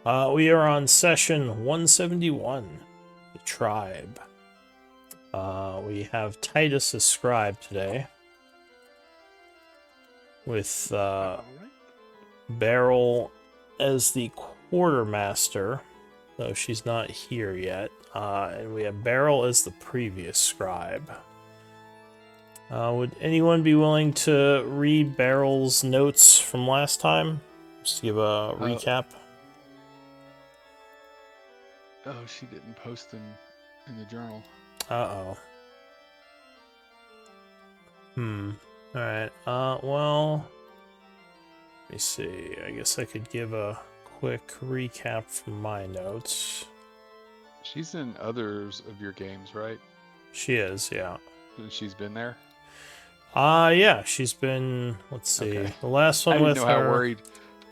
We are on session 171, the tribe. We have Titus as scribe today, with All right. Beryl as the quartermaster, though she's not here yet. And we have Beryl as the previous scribe. Would anyone be willing to read Beryl's notes from last time? Just to give a recap. Oh, she didn't post them in the journal. Uh-oh. Alright, well... Let me see. I guess I could give a quick recap from my notes. She's in others of your games, right? She is, yeah. She's been there? Yeah, she's been... Let's see. Okay. The last I one didn't with know her... how worried.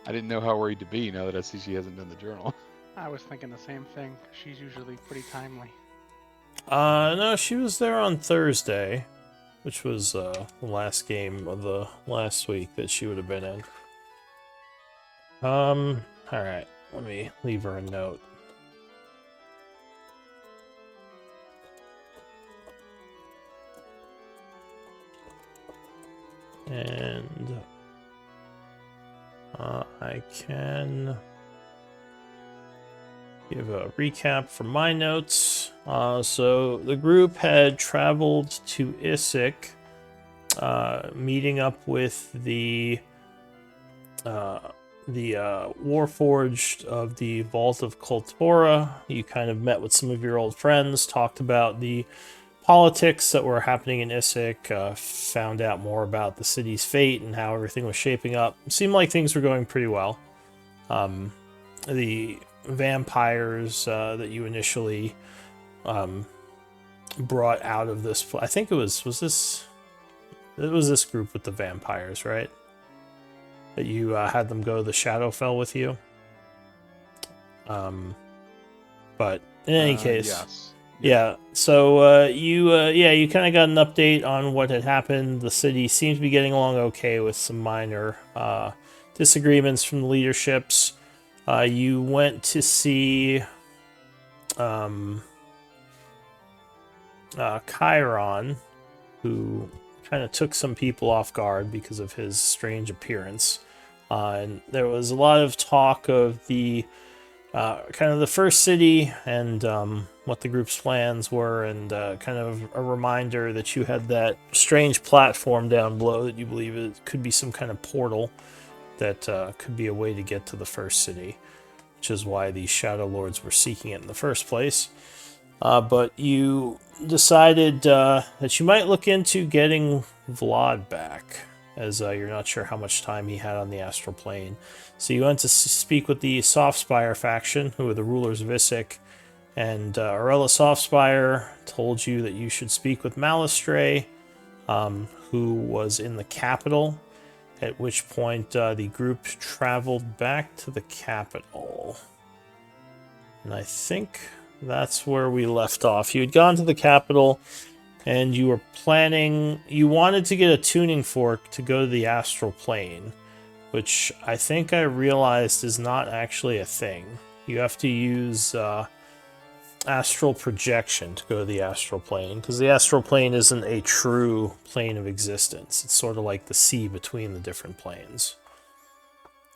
I didn't know how worried to be now that I see she hasn't done the journal. I was thinking the same thing. She's usually pretty timely. No, she was there on Thursday, which was the last game of the last week that she would have been in. Alright, let me leave her a note. And I can give a recap from my notes. So the group had traveled to Issyk, meeting up with the Warforged of the Vault of Kultora. You kind of met with some of your old friends, talked about the politics that were happening in Issyk, found out more about the city's fate and how everything was shaping up. It seemed like things were going pretty well. The vampires that you initially brought out of this... I think it was this group with the vampires, right? That you had them go to the Shadowfell with you. But in any case... Yes. Yeah, so you kind of got an update on what had happened. The city seems to be getting along okay with some minor disagreements from the leaderships. You went to see Chiron, who kind of took some people off guard because of his strange appearance. And there was a lot of talk of the kind of the first city and what the group's plans were, and kind of a reminder that you had that strange platform down below that you believe it could be some kind of portal that could be a way to get to the first city, which is why the Shadowlords were seeking it in the first place. But you decided that you might look into getting Vlad back, as you're not sure how much time he had on the astral plane. So you went to speak with the Softspire faction, who are the rulers of Issyk, and Arella Softspire told you that you should speak with Malistray, who was in the capital, at which point the group traveled back to the capital. And I think that's where we left off. You had gone to the capital, and you were planning... You wanted to get a tuning fork to go to the astral plane, which I think I realized is not actually a thing. You have to use astral projection to go to the astral plane, because the astral plane isn't a true plane of existence. It's sort of like the sea between the different planes.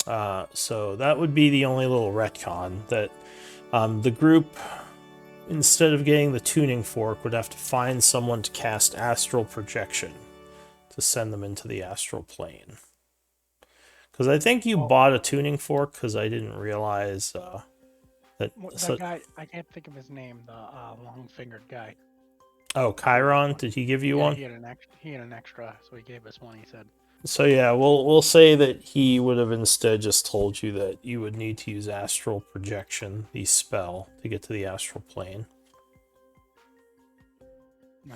So that would be the only little retcon, that the group, instead of getting the tuning fork, would have to find someone to cast astral projection to send them into the astral plane. Because I think you bought a tuning fork, because I didn't realize that... That guy, I can't think of his name, the long-fingered guy. Oh, Chiron, did he give you one? He had an extra, so he gave us one, he said. So yeah, we'll say that he would have instead just told you that you would need to use astral projection, the spell, to get to the astral plane. No.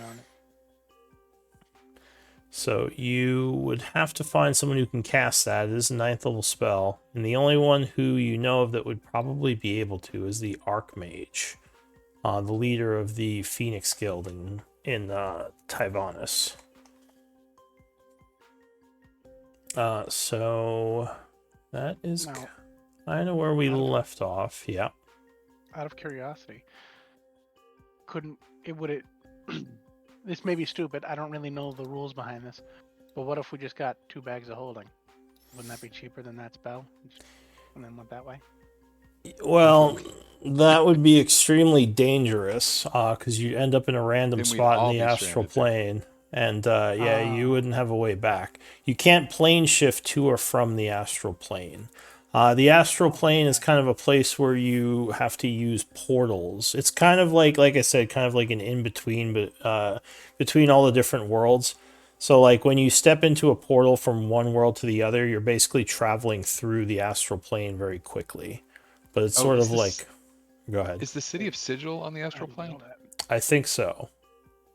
So you would have to find someone who can cast that. It is a 9th level spell, and the only one who you know of that would probably be able to is the Archmage, the leader of the Phoenix Guild in Tyvanus. So that is... Now, I know where we left off. Yeah. Out of curiosity, would it? This may be stupid. I don't really know the rules behind this, but what if we just got 2 bags of holding? Wouldn't that be cheaper than that spell? And then went that way. Well, that would be extremely dangerous because you end up in a random Then we'd spot in all the be astral stranded there. plane. And yeah, you wouldn't have a way back. You can't plane shift to or from the astral plane. The astral plane is kind of a place where you have to use portals. It's kind of like I said, kind of like an in-between, but between all the different worlds. So like when you step into a portal from one world to the other, you're basically traveling through the astral plane very quickly. But it's sort of like, go ahead. Is the city of Sigil on the I astral didn't plane? know that. I think so.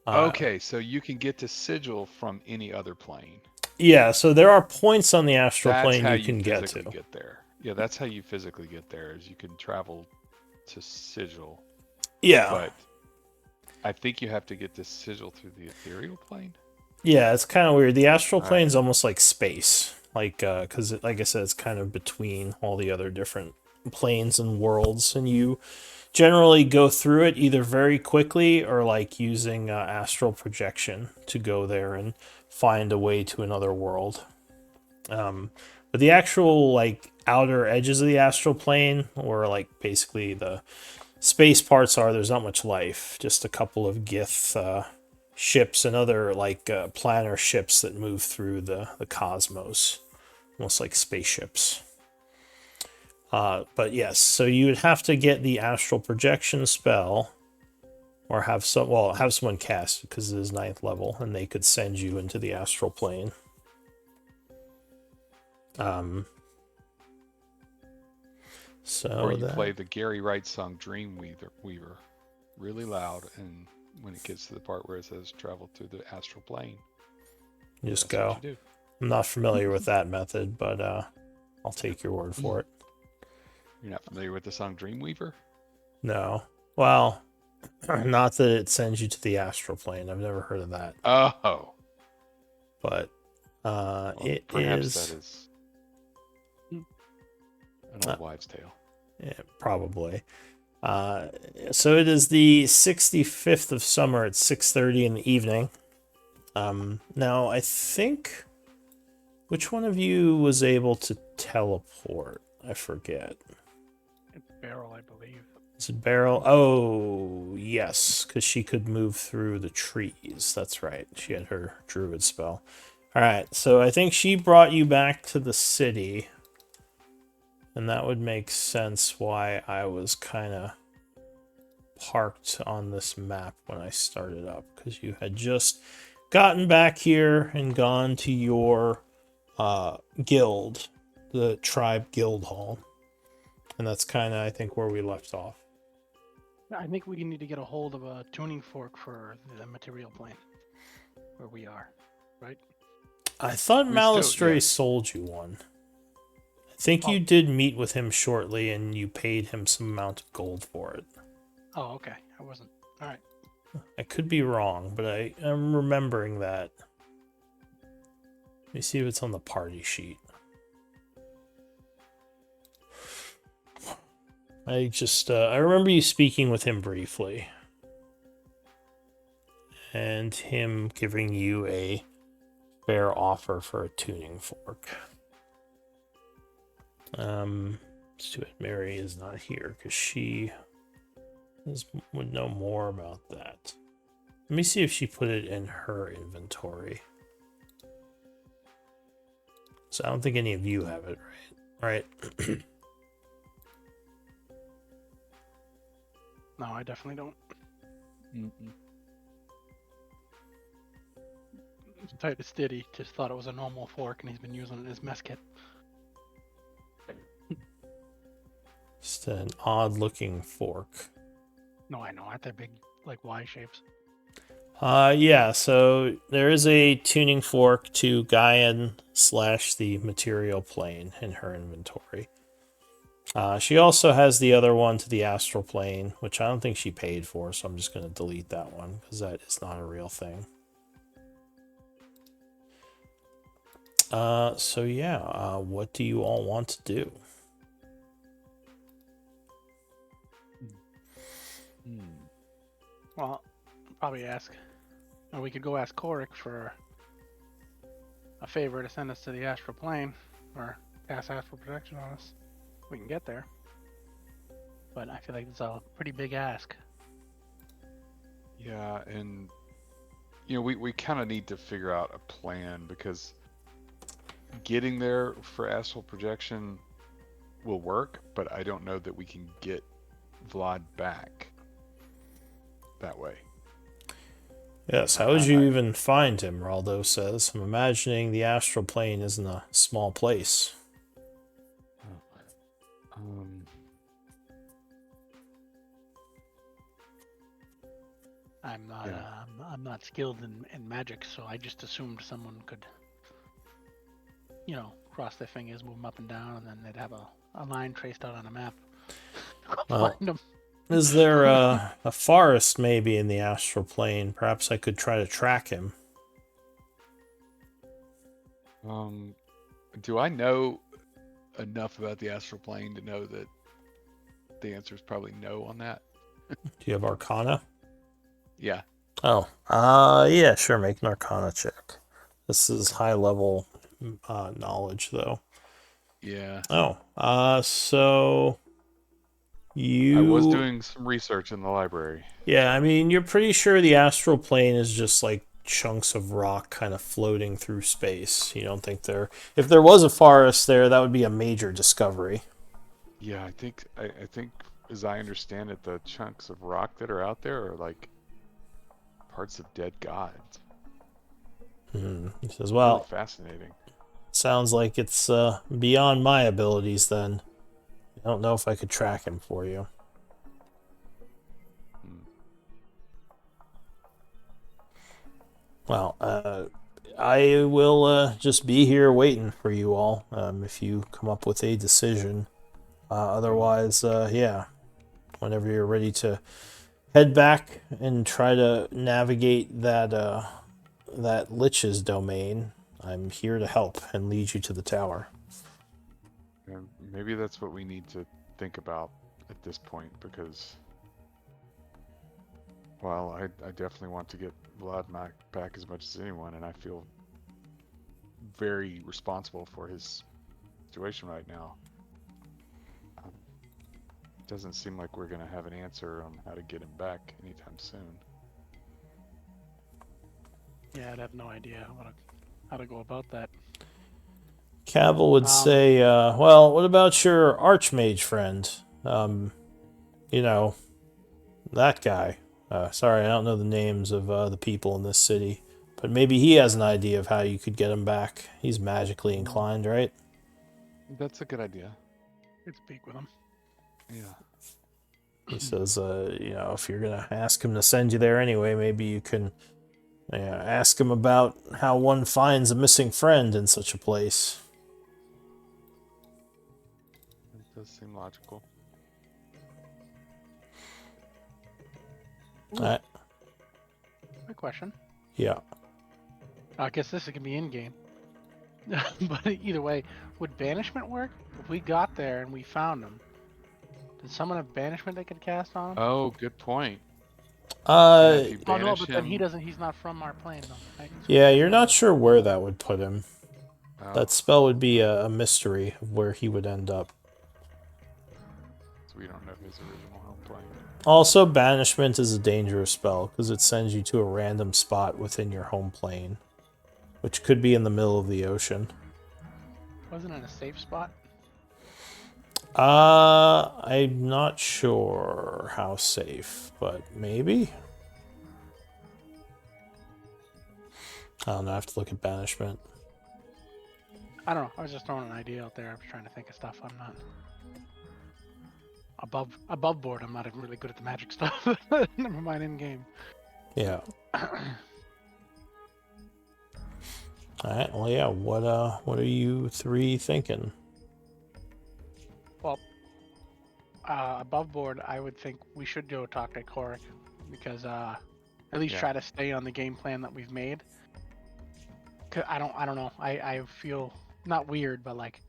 Okay, so you can get to Sigil from any other plane. Yeah, so there are points on the astral That's plane how you can get physically to. get there. Yeah, that's how you physically get there. Is you can travel to Sigil, Yeah. but I think you have to get to Sigil through the ethereal plane. Yeah, it's kind of weird. The astral All plane is almost like space. Like, because, like I said, it's kind of between all the other different planes and worlds. And you generally go through it either very quickly or like using astral projection to go there and find a way to another world. But the actual like outer edges of the astral plane, or like basically the space parts, there's not much life. Just a couple of Gith ships and other like planar ships that move through the cosmos, almost like spaceships. But yes, so you would have to get the astral projection spell, or have someone cast it because it is 9th level, and they could send you into the astral plane. Or you play the Gary Wright song Dream Weaver really loud, and when it gets to the part where it says travel through the astral plane, just that's go. what you do. I'm not familiar with that method, but I'll take your word for it. You're not familiar with the song Dreamweaver? No. Well, not that it sends you to the astral plane. I've never heard of that. Oh. But Well, it perhaps is... that is an old wives' tale. Yeah, probably. So it is the 65th of summer at 6:30 in the evening. Now, I think... Which one of you was able to teleport? I forget. It's Beryl, I believe. Is it Beryl? Oh, yes, because she could move through the trees. That's right. She had her druid spell. All right, so I think she brought you back to the city. And that would make sense why I was kind of parked on this map when I started up. Because you had just gotten back here and gone to your guild, the tribe guild hall. And that's kind of, I think, where we left off. I think we need to get a hold of a tuning fork for the material plane where we are, right? I thought We Malistray still- sold you one. I think you did meet with him shortly and you paid him some amount of gold for it. Oh, okay. I wasn't. All right. I could be wrong, but I am remembering that. Let me see if it's on the party sheet. I remember you speaking with him briefly. And him giving you a fair offer for a tuning fork. It's too bad Mary is not here because she would know more about that. Let me see if she put it in her inventory. So I don't think any of you have it, right? Right? No, I definitely don't. Mm-mm. Titus did. He just thought it was a normal fork, and he's been using it in his mess kit. Just an odd-looking fork. No, I know. Aren't they big, like Y shapes? Yeah, so there is a tuning fork to Gaian / the material plane in her inventory. She also has the other one to the astral plane, which I don't think she paid for, so I'm just going to delete that one because that is not a real thing. So yeah, what do you all want to do? Well, probably ask, or we could go ask Korik for a favor to send us to the astral plane, or cast astral protection on us. We can get there. But I feel like it's a pretty big ask. Yeah, and we kind of need to figure out a plan, because getting there for astral projection will work, but I don't know that we can get Vlad back that way. Yes, how would you even find him, Raldo says. I'm imagining the astral plane isn't a small place. I'm not skilled in magic, so I just assumed someone could, cross their fingers, move them up and down, and then they'd have a line traced out on a map. Well, Find them. is there a forest maybe in the astral plane? Perhaps I could try to track him. Do I know enough about the astral plane to know that the answer is probably no on that? Do you have Arcana? Yeah. Oh, yeah, sure. Make an Arcana check. This is high level knowledge, though. Yeah. Oh, so I was doing some research in the library. Yeah, I mean, you're pretty sure the astral plane is just like chunks of rock kind of floating through space. You don't think if there was a forest there, that would be a major discovery. Yeah, I think as I understand it, the chunks of rock that are out there are like parts of dead gods. He says, well, really fascinating. Sounds like it's beyond my abilities then. I don't know if I could track him for you. Well, I will just be here waiting for you all if you come up with a decision. Otherwise, yeah, whenever you're ready to head back and try to navigate that Lich's domain, I'm here to help and lead you to the tower. And maybe that's what we need to think about at this point, because while I definitely want to get Vlad back as much as anyone, and I feel very responsible for his situation right now, it doesn't seem like we're going to have an answer on how to get him back anytime soon. Yeah, I'd have no idea how to go about that. Cavill would say, well, what about your Archmage friend? That guy. Sorry, I don't know the names of the people in this city, but maybe he has an idea of how you could get him back. He's magically inclined, right? That's a good idea. Could speak with him. Yeah. He says, if you're going to ask him to send you there anyway, maybe you can ask him about how one finds a missing friend in such a place. It does seem logical. Quick question. Yeah. I guess this can be in-game. But either way, would banishment work? If we got there and we found him, did someone have banishment they could cast on him? Oh, good point. No, but then he's not from our plane, though. Right? Yeah, you're not sure where that would put him. Oh. That spell would be a mystery of where he would end up. So we don't know his original home plane. Also, banishment is a dangerous spell because it sends you to a random spot within your home plane, which could be in the middle of the ocean. Wasn't it a safe spot? I'm not sure how safe, but maybe. I don't know. I have to look at banishment. I don't know. I was just throwing an idea out there. I was trying to think of stuff. I'm not above board. I'm not even really good at the magic stuff. Never mind in game. Yeah. All right. Well, yeah. What are you three thinking? Well, above board, I would think we should go talk to Korik because at least try to stay on the game plan that we've made. I don't know. I feel not weird, but like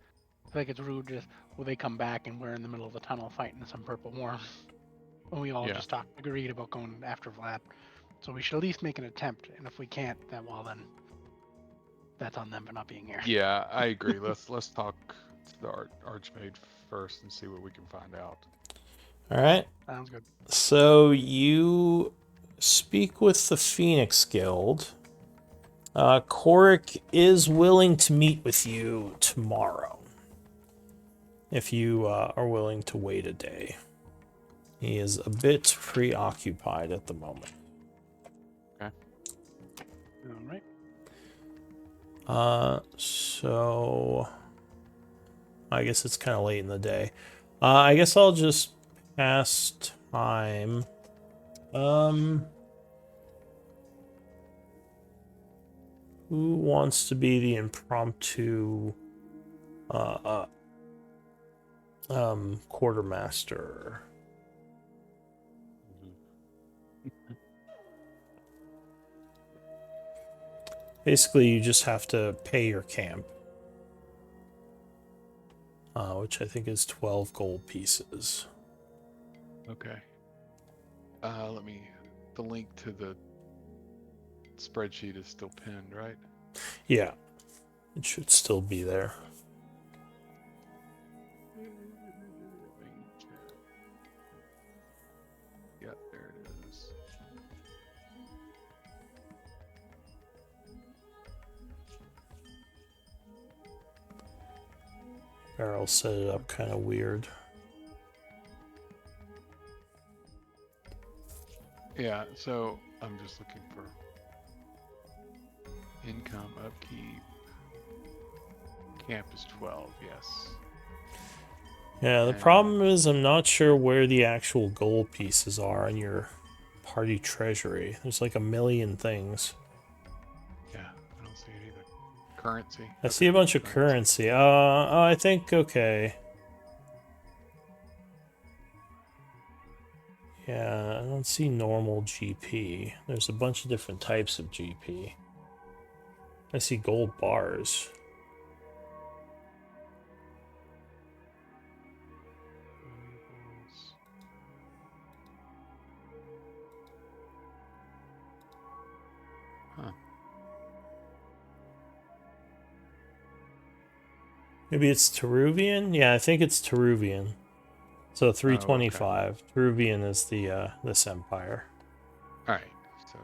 I feel like it's rude. Just will they come back and we're in the middle of the tunnel fighting some purple worm? when we all Yeah. just agreed about going after Vlad. So we should at least make an attempt, and if we can't, then that's on them for not being here. Yeah, I agree. Let's talk to the Archmage first and see what we can find out. All right. Sounds good. So you speak with the Phoenix Guild. Korik is willing to meet with you tomorrow. If you are willing to wait a day. He is a bit preoccupied at the moment. Okay. All right. So I guess it's kind of late in the day. I guess I'll just pass time. Who wants to be the impromptu quartermaster? Basically, you just have to pay your camp, which I think is 12 gold pieces. Okay. The link to the spreadsheet is still pinned, right? Yeah, it should still be there. Yeah, there it is. Barrel set it up kind of weird. Yeah, so I'm just looking for income, upkeep. Camp is 12, yes. Yeah, the problem is I'm not sure where the actual gold pieces are in your party treasury. There's like a million things. Yeah, I don't see it either. Currency. I see a bunch of currency. I think, okay. Yeah, I don't see normal GP. There's a bunch of different types of GP. I see gold bars. Huh. Maybe it's Teruvian? Yeah, I think it's Teruvian. So 325. Teruvian is the this empire. Alright, so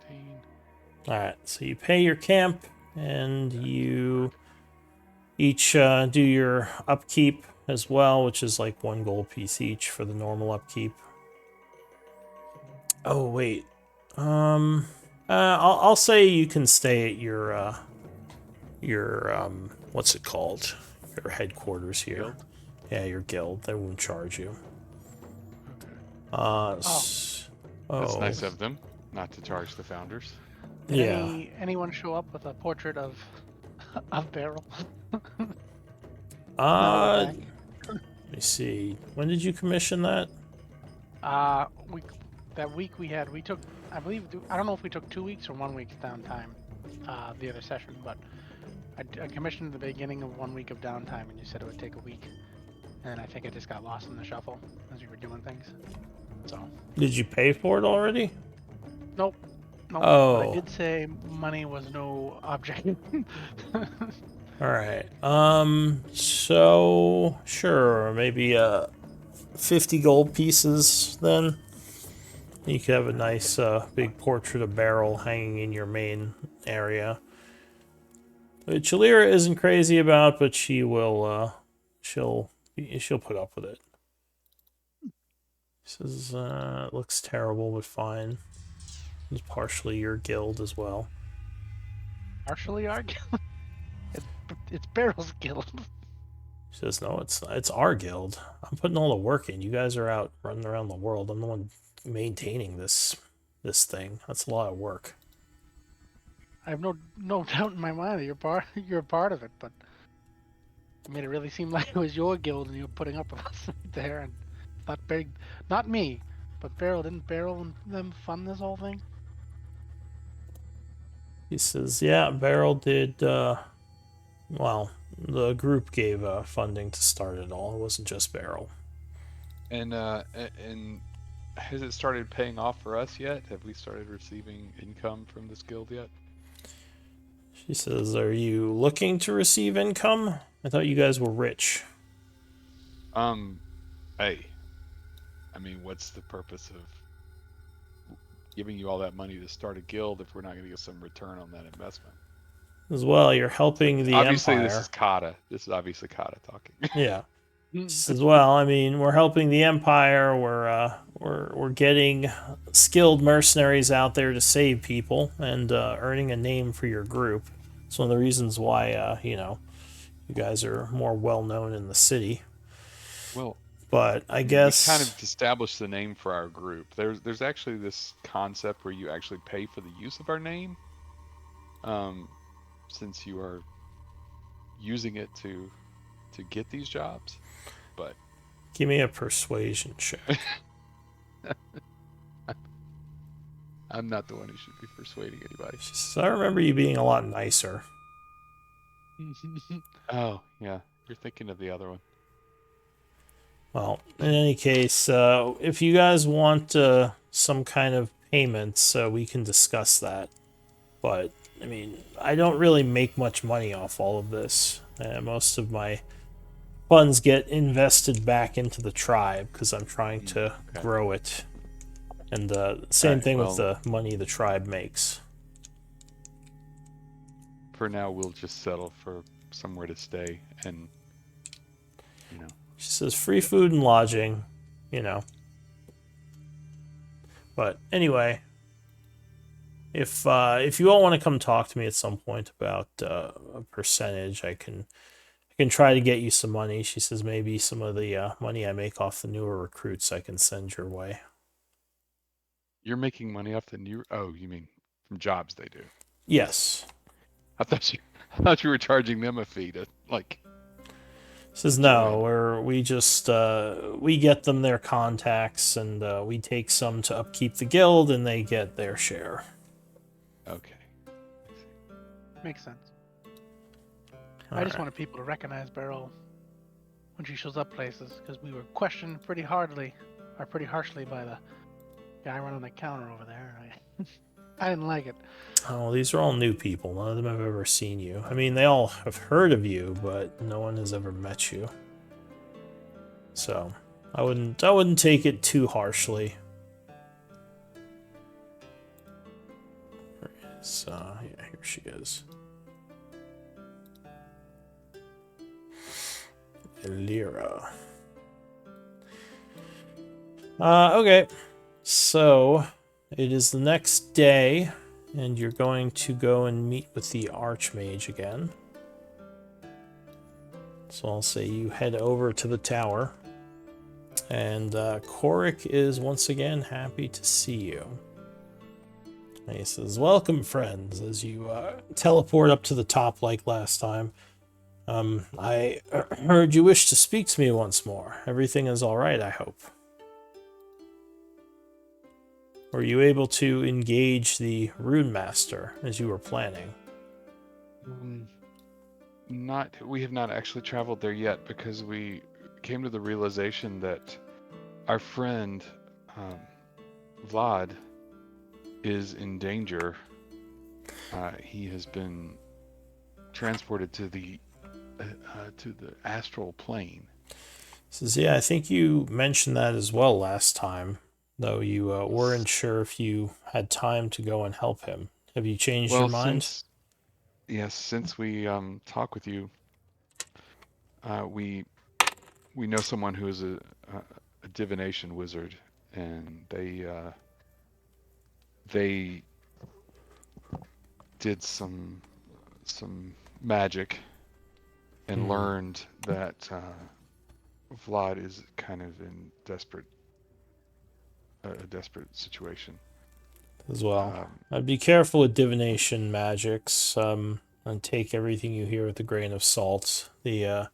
13. Alright, so you pay your camp and you each do your upkeep as well, which is like 1 gold piece each for the normal upkeep. Oh wait. I'll say you can stay at your what's it called? Your headquarters here. Guild? Yeah, your guild. They won't charge you. Okay. That's nice of them, not to charge the founders. Did anyone show up with a portrait of Beryl? Let me see. When did you commission that? That week we took, I believe, I don't know if we took 2 weeks or 1 week's downtime, the other session, but I commissioned the beginning of 1 week of downtime, and you said it would take a week, and I think I just got lost in the shuffle as we were doing things. So. Did you pay for it already? Nope. Oh. But I did say money was no object. All right. So sure, maybe 50 gold pieces then. You could have a nice big portrait of Beryl hanging in your main area. Which Alira isn't crazy about, but she will she'll put up with it. Says it looks terrible but fine. It's partially your guild as well. Partially our guild? It's Beryl's guild. She says, no, it's our guild. I'm putting all the work in. You guys are out running around the world. I'm the one maintaining this thing. That's a lot of work. I have no doubt in my mind that you're a part of it, but it made it really seem like it was your guild and you were putting up with us right there, and not me, but Beryl. Didn't Beryl and them fund this whole thing? He says, yeah, Beryl did. Well, the group gave funding to start it all. It wasn't just Beryl. And has it started paying off for us yet? Have we started receiving income from this guild yet? She says, "Are you looking to receive income? I thought you guys were rich." Um, hey, I mean, what's the purpose of giving you all that money to start a guild if we're not going to get some return on that investment? As well, you're So helping the obviously, this Empire. is Kata. This is obviously Kata talking. Yeah. She says, "Well, I mean, we're helping the Empire. We're getting skilled mercenaries out there to save people and earning a name for your group. It's one of the reasons why you guys are more well known in the city. Well, But I we kind of guess established the name for our group. There's actually this concept where you actually pay for the use of our name, um, since you are using it to get these jobs. But give me a persuasion check." I'm not the one who should be persuading anybody. She says, "I remember you being a lot nicer." Oh yeah, you're thinking of the other one. Well, in any case, if you guys want some kind of payments, we can discuss that. But, I mean, I don't really make much money off all of this. Most of my funds get invested back into the tribe because I'm trying to Okay. grow it. And All same right, thing with well, the money the tribe makes. for now, we'll just settle for somewhere to stay, and She says free food and lodging, you know. But anyway, if you all want to come talk to me at some point about a percentage, I can try to get you some money. She says maybe some of the money I make off the newer recruits I can send your way. you're making money off the new. Oh, you mean from jobs they do? Yes. I thought you were charging them a fee to like Says no, join. we get them their contacts and we take some to upkeep the guild and they get their share. Okay. Makes sense. All I just right. wanted people to recognize Beryl when she shows up places, because we were questioned pretty harshly by the guy running the counter over there. I didn't like it. Oh, these are all new people. None of them have ever seen you. I mean, they all have heard of you, but no one has ever met you. So, I wouldn't take it too harshly. So, yeah, here she is. Elira. Okay. So, it is the next day, and you're going to go and meet with the Archmage again. So I'll say you head over to the tower. And Korik is once again happy to see you. And he says, "Welcome, friends," as you teleport up to the top like last time. I heard you wish to speak to me once more. Everything is all right, I hope. Were you able to engage the Rune Master as you were planning? We have not actually traveled there yet because we came to the realization that our friend Vlad is in danger. He has been transported to the astral plane. Says, yeah, I think you mentioned that as well last time, though you weren't sure if you had time to go and help him. Have you changed your Well, mind? since we talk with you, we know someone who is a divination wizard, and they did some magic and learned that Vlad is kind of in a desperate situation. As well. I'd be careful with divination magics, and take everything you hear with a grain of salt. The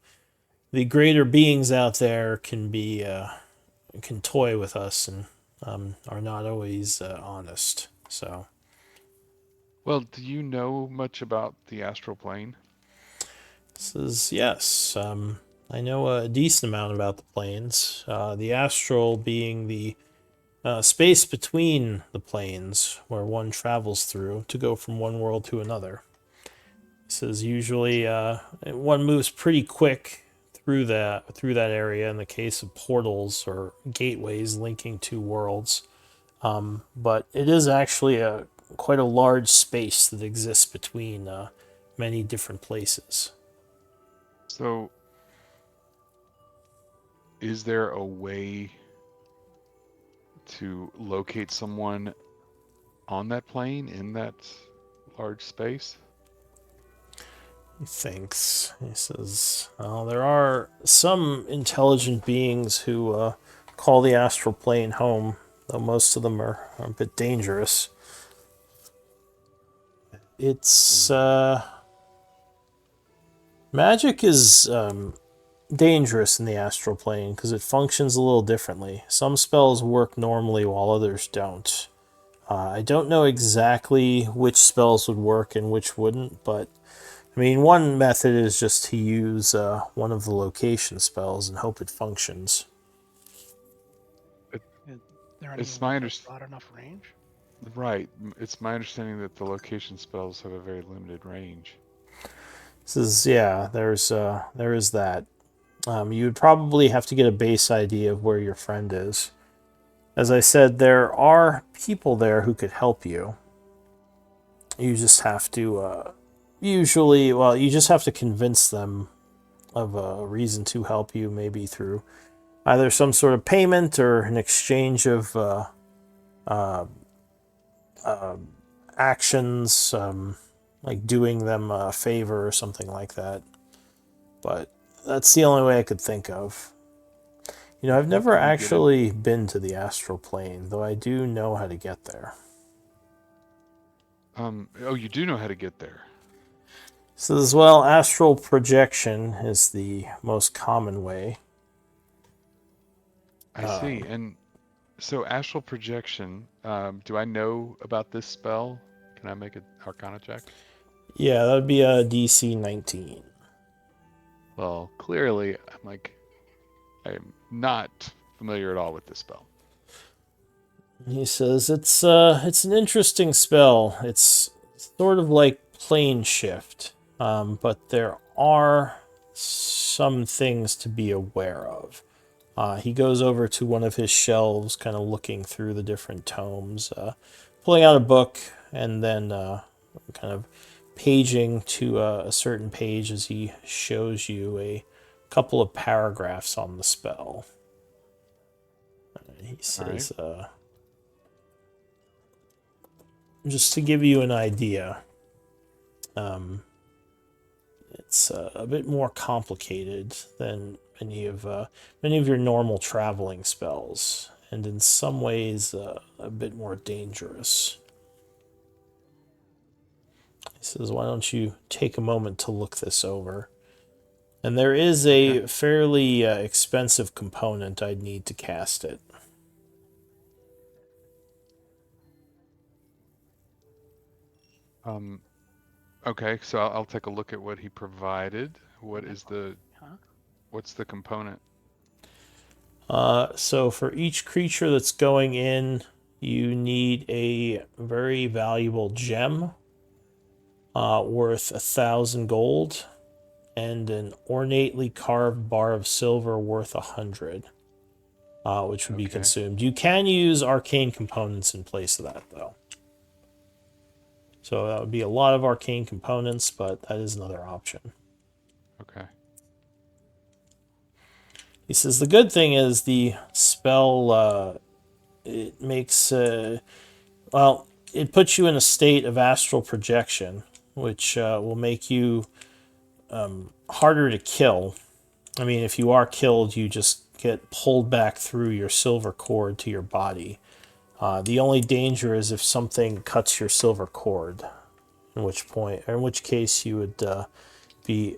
greater beings out there can toy with us and are not always honest. So Well, do you know much about the astral plane? says yes. I know a decent amount about the planes. The astral being the space between the planes where one travels through to go from one world to another. This is usually one moves pretty quick through that area in the case of portals or gateways linking two worlds. But it is actually quite a large space that exists between many different places. So, is there a way to locate someone on that plane in that large space? He thinks. He says, well, there are some intelligent beings who call the astral plane home, though most of them are a bit dangerous. It's magic is dangerous in the astral plane because it functions a little differently. Some spells work normally while others don't. I don't know exactly which spells would work and which wouldn't, but I mean, one method is just to use one of the location spells and hope it functions. Is there any It's my with a understanding. broad enough range? Right. It's my understanding that the location spells have a very limited range. This is yeah. There is that. You would probably have to get a base idea of where your friend is. As I said, there are people there who could help you. You just have to you just have to convince them of a reason to help you, maybe through either some sort of payment or an exchange of actions, like doing them a favor or something like that. But that's the only way I could think of. You know, I've Okay. never Can we get it? actually been to the astral plane, though I do know how to get there. Oh, you do know how to get there. So as well, astral projection is the most common way. I see. And so astral projection, do I know about this spell? Can I make an Arcana check? Yeah, that would be a DC 19. Well, clearly, I'm not familiar at all with this spell. He says it's an interesting spell. It's sort of like plane shift, but there are some things to be aware of. He goes over to one of his shelves, kind of looking through the different tomes, pulling out a book, and then kind of paging to a certain page as he shows you a couple of paragraphs on the spell. He All right. says, just to give you an idea, it's a bit more complicated than many of your normal traveling spells, and in some ways a bit more dangerous. He says, "Why don't you take a moment to look this over?" And there is Okay. a fairly expensive component I'd need to cast it. Um, okay, so I'll take a look at what he provided. Huh? What's the component? So for each creature that's going in, you need a very valuable gem worth 1,000 gold, and an ornately carved bar of silver worth 100, which would be Okay. consumed. You can use arcane components in place of that, though. So that would be a lot of arcane components, but that is another option. Okay. He says the good thing is the spell it makes well, it puts you in a state of astral projection, which will make you harder to kill. I mean, if you are killed, you just get pulled back through your silver cord to your body. The only danger is if something cuts your silver cord, in which case you would be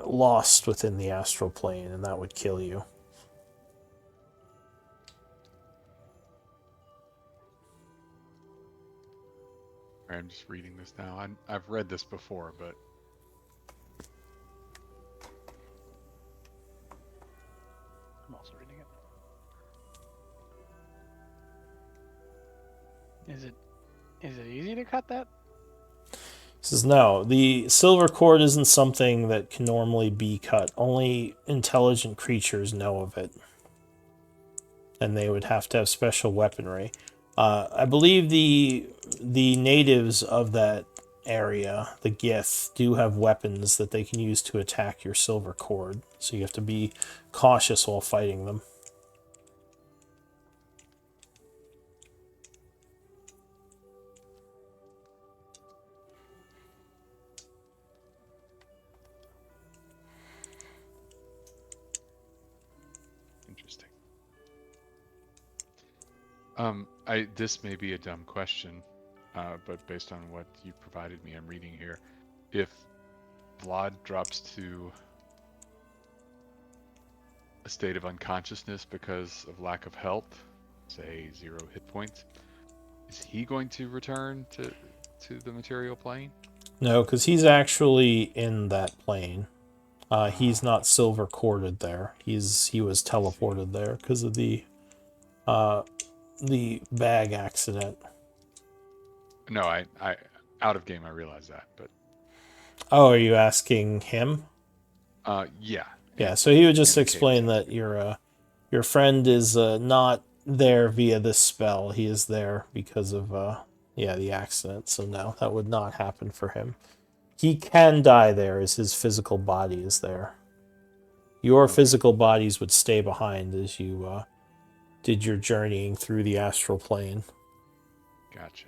lost within the astral plane, and that would kill you. All right, I'm just reading this now. I've read this before, but also reading it. Is it easy to cut that? He says, no, the silver cord isn't something that can normally be cut. Only intelligent creatures know of it. And they would have to have special weaponry. I believe the natives of that area, the Gith, do have weapons that they can use to attack your silver cord. So you have to be cautious while fighting them. Interesting. This may be a dumb question, but based on what you provided me, I'm reading here. If Vlad drops to a state of unconsciousness because of lack of health, say 0 hit points, is he going to return to the material plane? No, because he's actually in that plane. He's not silver corded there. He was teleported there because of the bag accident. No, I out of game I realize that, but Oh, are you asking him? yeah. Yeah, so he would just and explain that your friend is not there via this spell. He is there because of the accident. So no, that would not happen for him. He can die there as his physical body is there. Your physical bodies would stay behind as you did your journeying through the astral plane. Gotcha.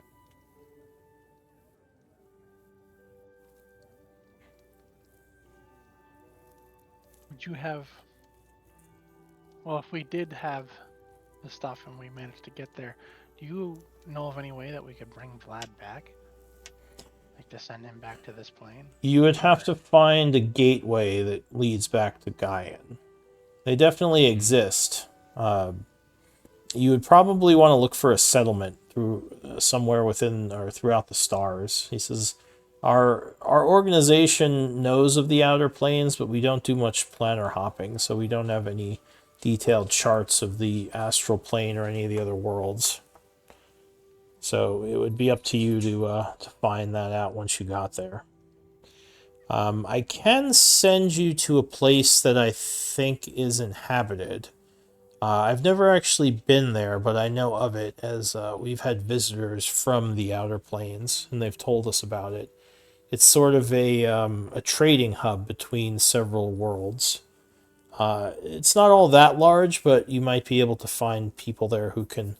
Would you have... Well, if we did have the stuff and we managed to get there, do you know of any way that we could bring Vlad back? Like to send him back to this plane? You would have to find a gateway that leads back to Gaian. They definitely exist. You would probably want to look for a settlement through somewhere within or throughout the stars. He says, our organization knows of the outer planes, but we don't do much planar hopping, so we don't have any detailed charts of the astral plane or any of the other worlds. So it would be up to you to find that out once you got there. I can send you to a place that I think is inhabited. I've never actually been there, but I know of it as we've had visitors from the outer planes, and they've told us about it. It's sort of a trading hub between several worlds. It's not all that large, but you might be able to find people there who can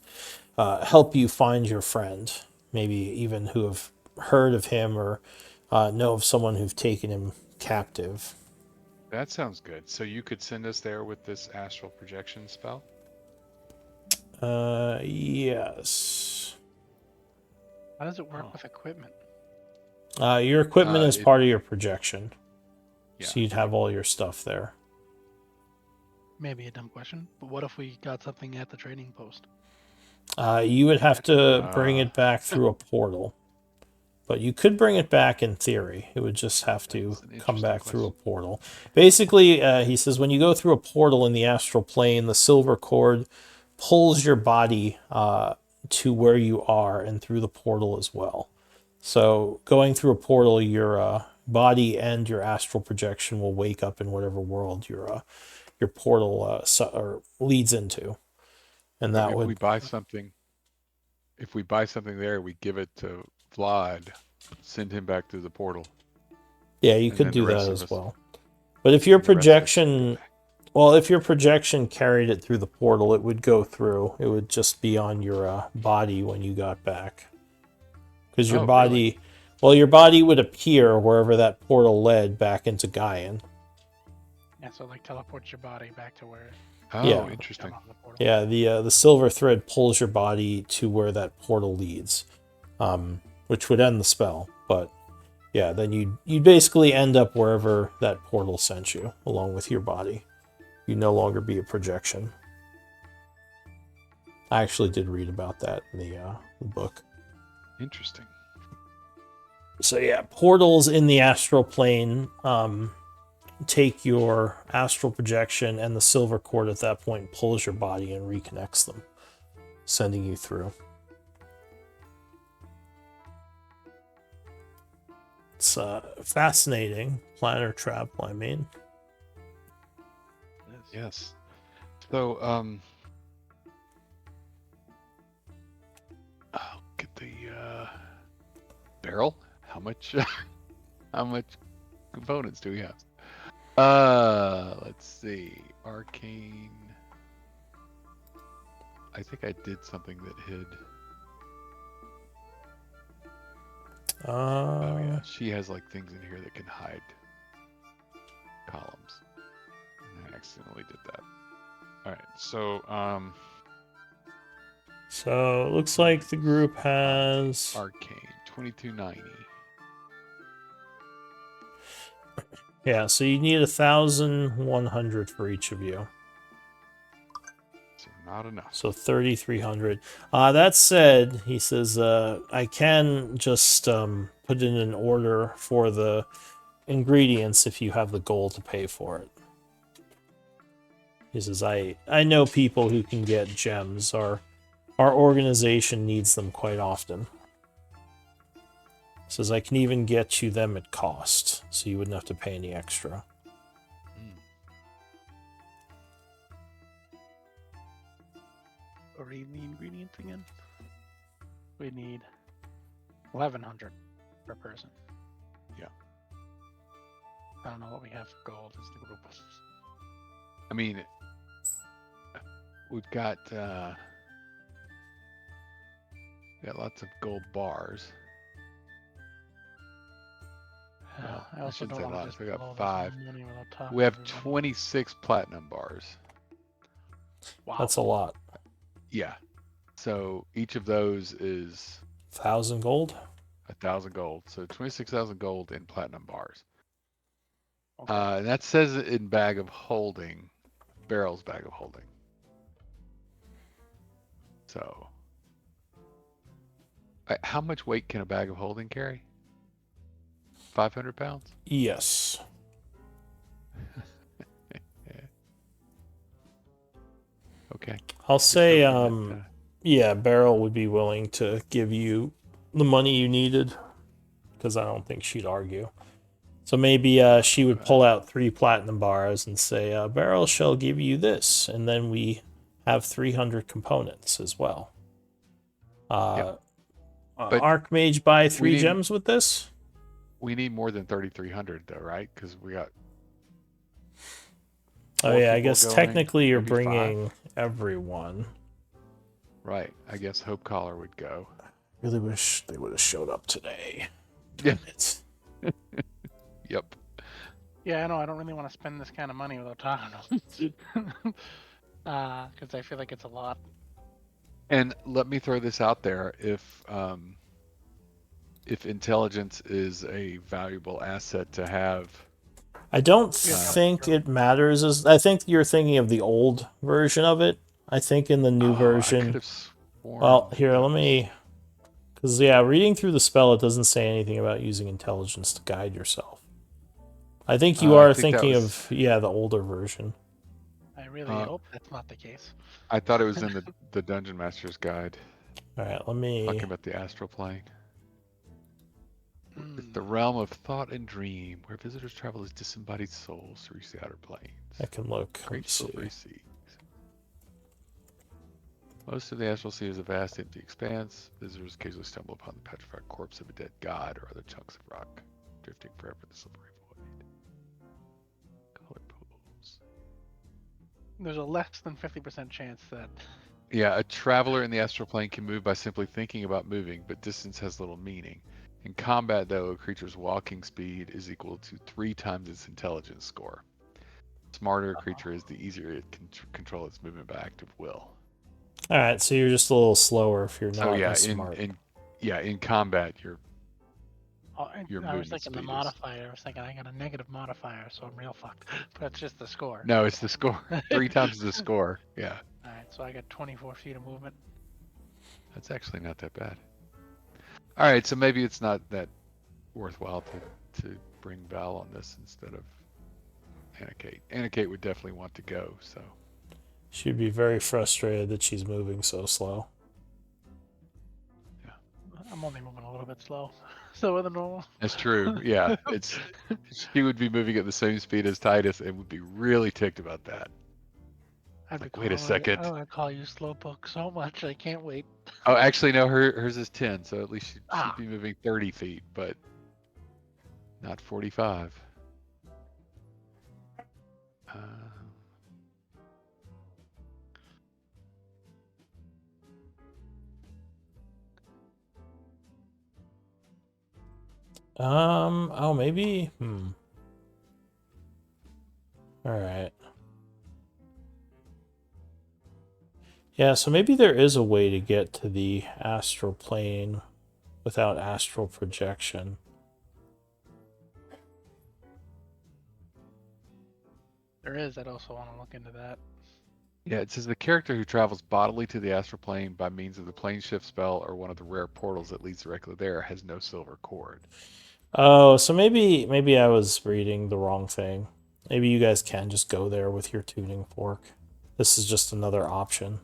help you find your friend. Maybe even who have heard of him or know of someone who've taken him captive. That sounds good. So you could send us there with this astral projection spell? Yes. How does it work with equipment? Your equipment is part of your projection. Yeah. So you'd have all your stuff there. Maybe a dumb question, but what if we got something at the trading post? You would have to bring it back through a portal. But you could bring it back in theory. It would just have to come back through a portal. Basically, he says, when you go through a portal in the astral plane, the silver cord pulls your body to where you are and through the portal as well. So going through a portal, your body and your astral projection will wake up in whatever world your portal leads into. And that if would... we buy something there, we give it to Vlad, send him back through the portal. Yeah, you could do that as well. But if your projection... Well, if your projection carried it through the portal, it would go through. It would just be on your body when you got back. Because your body... Really? Well, your body would appear wherever that portal led back into Gaian. Yeah, so like teleport your body back to where... Oh, yeah. Interesting. Yeah, the silver thread pulls your body to where that portal leads, which would end the spell. But yeah, then you'd basically end up wherever that portal sent you, along with your body. You'd no longer be a projection. I actually did read about that in the book. Interesting. So yeah, portals in the astral plane take your astral projection, and the silver cord at that point pulls your body and reconnects them, sending you through. It's fascinating planar travel, I mean. Yes. So, I'll get the barrel. How much? How much components do we have? Let's see. Arcane. I think I did something that hid. Oh yeah, she has like things in here that can hide columns. And I accidentally did that. All right, so it looks like the group has Arcane 2290. Yeah, so you need 1,100 for each of you. So not enough. So 3,300. That said, he says, I can just put in an order for the ingredients if you have the gold to pay for it. He says, I know people who can get gems. Our organization needs them quite often. He says, I can even get you them at cost, so you wouldn't have to pay any extra. Or read the ingredients again. We need 1,100 per person. Yeah. I don't know what we have for gold as the group. I mean, we've got lots of gold bars. Well, I also shouldn't don't say want to lots. just We got blow this 5. money without talking We have to everybody. 26 platinum bars. Wow. That's a lot. Yeah. So each of those is 1,000 gold? 1,000 gold. So 26,000 gold in platinum bars. Okay. And that says it in bag of holding, Barrel's bag of holding. So, how much weight can a bag of holding carry? 500 pounds? Yes. Yeah. Okay. I'll say, That, yeah, Beryl would be willing to give you the money you needed, because I don't think she'd argue. So maybe she would pull out 3 platinum bars and say, Beryl shall give you this, and then we have 300 components as well. Yep. But Archmage buy 3 gems with this? We need more than 3,300 though, right? Because we got. Oh 4 yeah, I people guess going, technically you're maybe bringing 5. everyone. Right. I guess Hope Collar would go. Really wish they would have showed up today. Yeah. It's Yep. Yeah, I know. I don't really want to spend this kind of money without talking to them. Because I feel like it's a lot. And let me throw this out there: if intelligence is a valuable asset to have, I don't think it matters. I think you're thinking of the old version of it. I think in the new I version. could have sworn. Well, here, let me. Because, yeah, reading through the spell, it doesn't say anything about using intelligence to guide yourself. I think you are thinking of, the older version. I really hope that's not the case. I thought it was in the Dungeon Master's Guide. All right, let me. Talking about the astral plane. It's the realm of thought and dream, where visitors travel as disembodied souls to reach the outer planes. I can look. Great silvery seas. Most of the astral sea is a vast, empty expanse. Visitors occasionally stumble upon the petrified corpse of a dead god or other chunks of rock, drifting forever in the silvery void. Color pools. There's a less than 50% chance that. Yeah, a traveler in the astral plane can move by simply thinking about moving, but distance has little meaning. In combat, though, a creature's walking speed is equal to 3 times its intelligence score. The smarter a creature is, the easier it can control its movement by active will. All right, so you're just a little slower if you're not as smart. In combat, your I movement was thinking speed the is. modifier. I was thinking I got a negative modifier, so I'm real fucked. But it's just the score. No, it's the score. 3 times the score. Yeah. All right, so I got 24 feet of movement. That's actually not that bad. All right, so maybe it's not that worthwhile to bring Val on this instead of Anna Kate. Anna Kate would definitely want to go. So She'd be very frustrated that she's moving so slow. I'm only moving a little bit slow, slower than normal. that's true. Yeah, it's she would be moving at the same speed as Titus and would be really ticked about that. I'd be Like, cool. wait a second. I want to call you Slowpoke so much. I can't wait. Oh, actually, no. Hers is 10, so at least she'd Ah, be moving 30 feet, but not 45. Uh, Oh, maybe. All right. Yeah, so maybe there is a way to get to the astral plane without astral projection. there is. I'd also want to look into that. yeah, it says the character who travels bodily to the astral plane by means of the plane shift spell or one of the rare portals that leads directly there has no silver cord. Oh, so maybe I was reading the wrong thing. Maybe you guys can just go there with your tuning fork. This is just another option.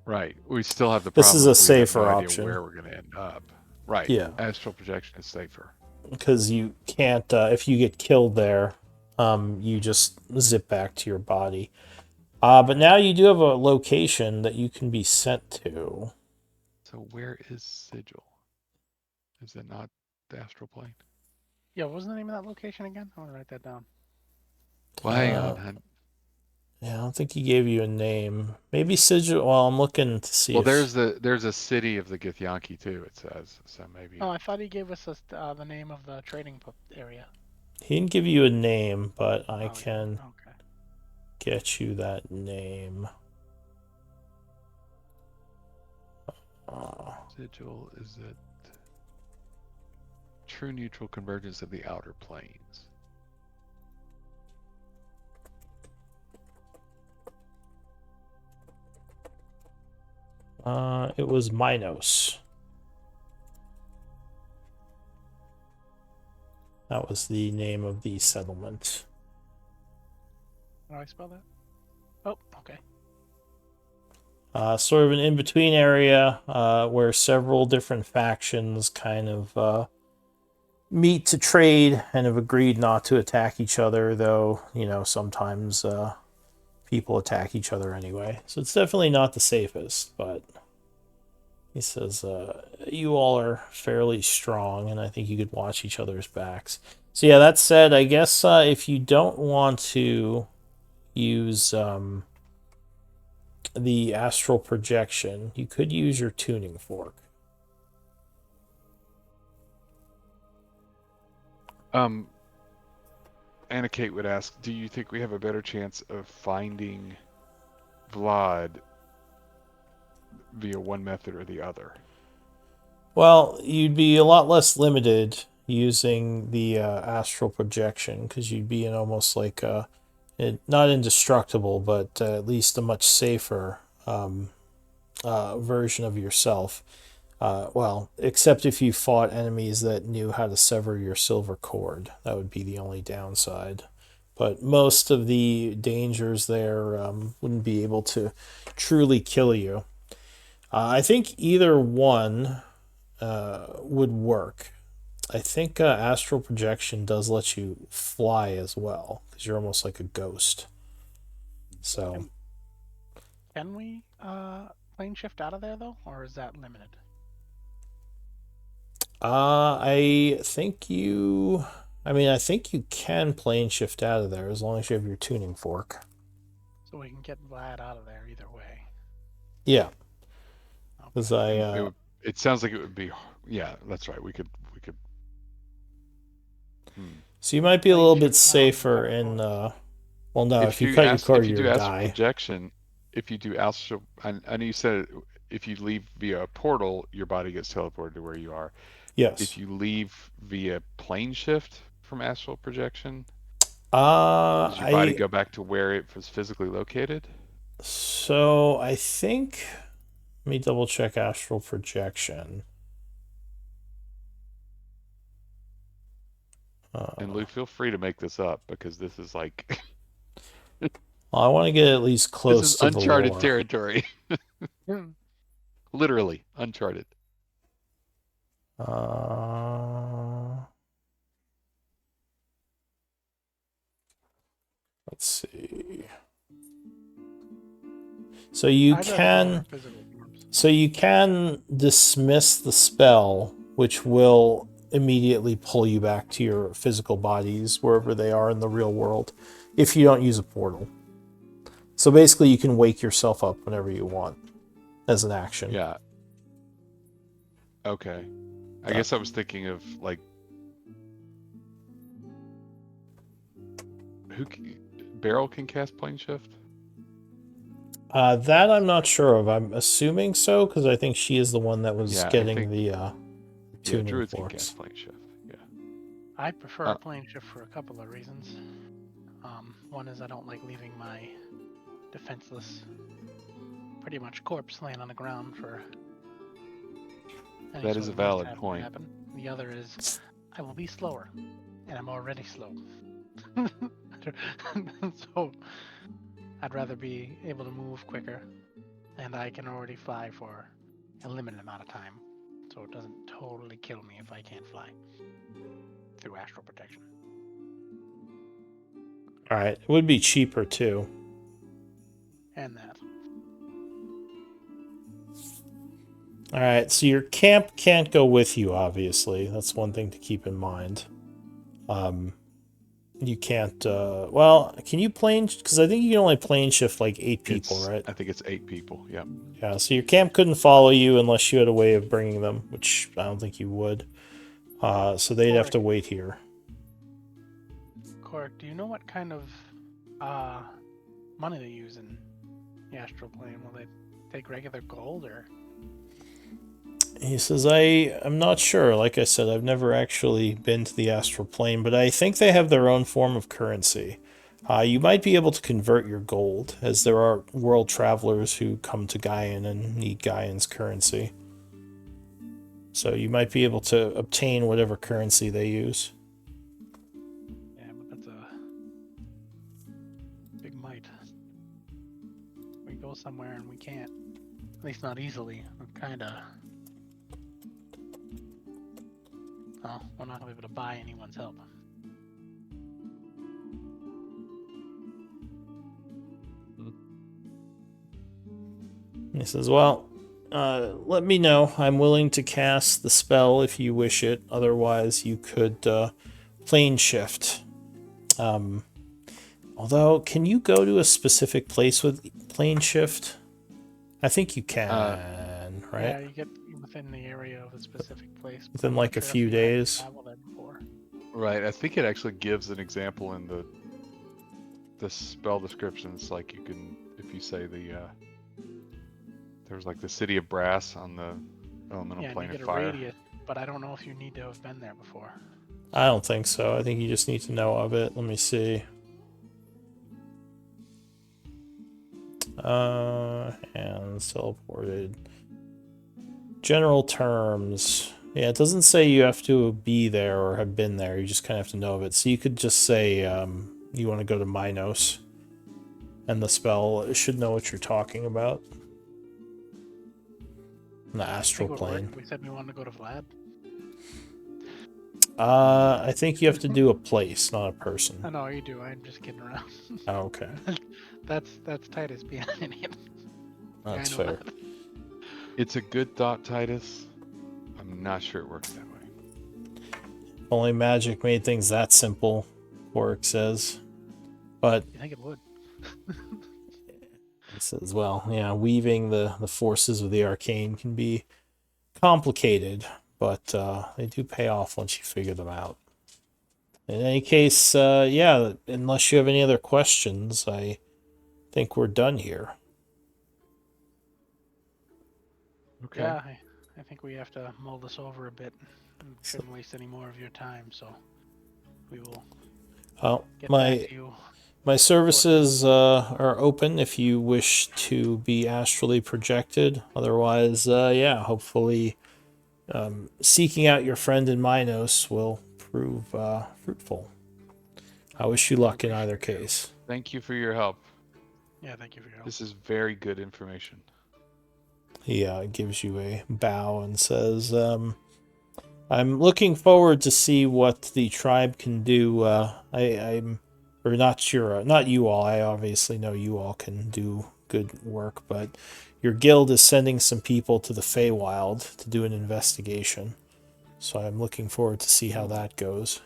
Right. We still have the This problem is a of we have no safer idea option. where we're going to end up. Right. Yeah, Astral projection is safer. because you can't. If you get killed there, you just zip back to your body. But now you do have a location that you can be sent to. So where is Sigil? Is it not the astral plane? Yeah, what was the name of that location again? I want to write that down. Well, hang on. Yeah, I don't think he gave you a name. Maybe Sigil. Well, I'm looking to see Well, if there's a city of the Githyanki too. It says so maybe. Oh, I thought he gave us the name of the trading area. he didn't give you a name, but I Oh, can okay. get you that name. Sigil is it true neutral convergence of the outer planes? It was Minos. That was the name of the settlement. How do I spell that? Oh, okay. Sort of an in-between area where several different factions kind of meet to trade and have agreed not to attack each other, though, sometimes people attack each other anyway. So it's definitely not the safest, but he says you all are fairly strong, and I think you could watch each other's backs. So yeah, that said, I guess if you don't want to use the astral projection, you could use your tuning fork. Anna Kate would ask, do you think we have a better chance of finding Vlad via one method or the other? Well, you'd be a lot less limited using the astral projection because you'd be in almost like not indestructible, but at least a much safer version of yourself. Well, except if you fought enemies that knew how to sever your silver cord. That would be the only downside. But most of the dangers there wouldn't be able to truly kill you. I think either one would work. I think astral projection does let you fly as well, because you're almost like a ghost. So, Can we plane shift out of there though, or is that limited? I think you. I think you can plane shift out of there as long as you have your tuning fork. So we can get Vlad out of there either way. Yeah, Okay. because It sounds like it would be. Yeah, that's right. We could. So you might be a Plane little bit shift now and safer back in. forth. Well, no, if you cut your cord, if you you're do gonna astral die. projection, if you do astral, I know you said if you leave via a portal, your body gets teleported to where you are. Yes. If you leave via plane shift from astral projection, does your body go back to where it was physically located? So I think. Let me double check astral projection. And Lou, feel free to make this up because this is like Well, I want to get at least this close is to the uncharted lore. territory. Literally uncharted. Let's see. So you I'd rather go in our can, physical forms. so you can dismiss the spell, which will immediately pull you back to your physical bodies wherever they are in the real world, if you don't use a portal. So basically, you can wake yourself up whenever you want as an action. Yeah. Okay. I guess I was thinking of like Beryl can cast plane shift. That I'm not sure of. I'm assuming so because I think she is the one that was Yeah, I getting think the tuning druids can forks. cast plane shift. Yeah. I prefer a plane shift for a couple of reasons. One is I don't like leaving my defenseless, pretty much corpse laying on the ground for any That sort is a of valid mishap to point. happen. The other is I will be slower, and I'm already slow. So I'd rather be able to move quicker, and I can already fly for a limited amount of time, so it doesn't totally kill me if I can't fly through astral protection. All right, it would be cheaper too. And that. All right, so your camp can't go with you, obviously. That's one thing to keep in mind. You can't, well, can you plane, because I think you can only plane shift like 8 people, right? I think it's 8 people. Yeah. Yeah, so your camp couldn't follow you unless you had a way of bringing them, which I don't think you would. So they'd have to wait here. Cork, do you know what kind of money they use in the astral plane? Will they take regular gold or? He says, I'm not sure. Like I said, I've never actually been to the astral plane, but I think they have their own form of currency. You might be able to convert your gold, as there are world travelers who come to Gaian and need Gaian's currency. So you might be able to obtain whatever currency they use. Yeah, but that's a big might. We go somewhere and we can't, at least not easily. I'm kinda. Oh, we're not gonna be able to buy anyone's help. He says, well, let me know. I'm willing to cast the spell if you wish it. Otherwise, you could plane shift. Although, can you go to a specific place with plane shift? I think you can, right? Yeah, you get within the area of a specific place. Within like a few days. Right. I think it actually gives an example in the spell descriptions. Like you can, if you say there's like the city of brass on the elemental plane of fire. Radius, but I don't know if you need to have been there before. I don't think so. I think you just need to know of it. Let me see. And teleported. General terms. Yeah, it doesn't say you have to be there or have been there. You just kind of have to know of it. So you could just say you want to go to Minos. And the spell should know what you're talking about. The astral plane. We said we wanted to go to Vlad. I think you have to do a place, not a person. I know you do. I'm just kidding around. Oh, okay. That's Titus being an idiot. That's fair. It's a good thought, Titus. I'm not sure it works that way. Only magic made things that simple, Warwick says. But you think it would? He says, well, yeah, weaving the forces of the arcane can be complicated, but they do pay off once you figure them out. In any case, yeah, unless you have any other questions, I think we're done here. Okay. Yeah, I think we have to mull this over a bit. We shouldn't waste any more of your time, so we will get back to you. My services are open if you wish to be astrally projected. Otherwise, yeah, hopefully seeking out your friend in Minos will prove fruitful. I wish you luck in appreciate either it. case. Thank you for your help. Yeah, thank you for your help. This is very good information. He gives you a bow and says, I'm looking forward to see what the tribe can do. I'm or not sure, not you all. I obviously know you all can do good work, but your guild is sending some people to the Feywild to do an investigation. So I'm looking forward to see how that goes.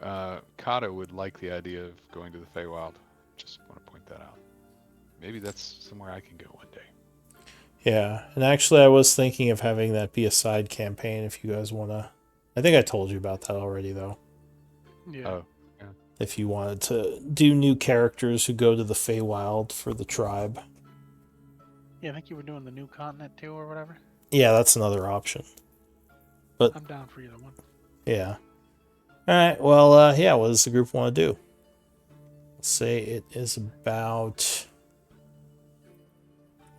Kata would like the idea of going to the Feywild. Just want to point that out. Maybe that's somewhere I can go one day. Yeah, and actually I was thinking of having that be a side campaign if you guys want to. I think I told you about that already, though. Yeah. Oh, If you wanted to do new characters who go to the Feywild for the tribe. Yeah, I think you were doing the new continent too, or whatever. Yeah, that's another option. But I'm down for either one. yeah. All right. Well, yeah. What does the group want to do? Let's say it is about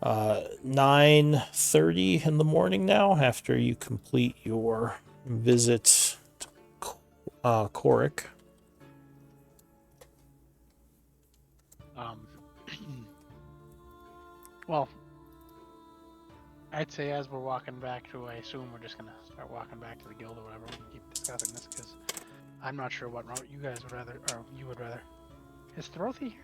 9:30 in the morning now. After you complete your visit to Korik. Well, I'd say as we're walking back to, I assume we're just gonna start walking back to the guild or whatever. We can keep discussing this because I'm not sure what route you guys would rather, or you would rather. Is Throthy here?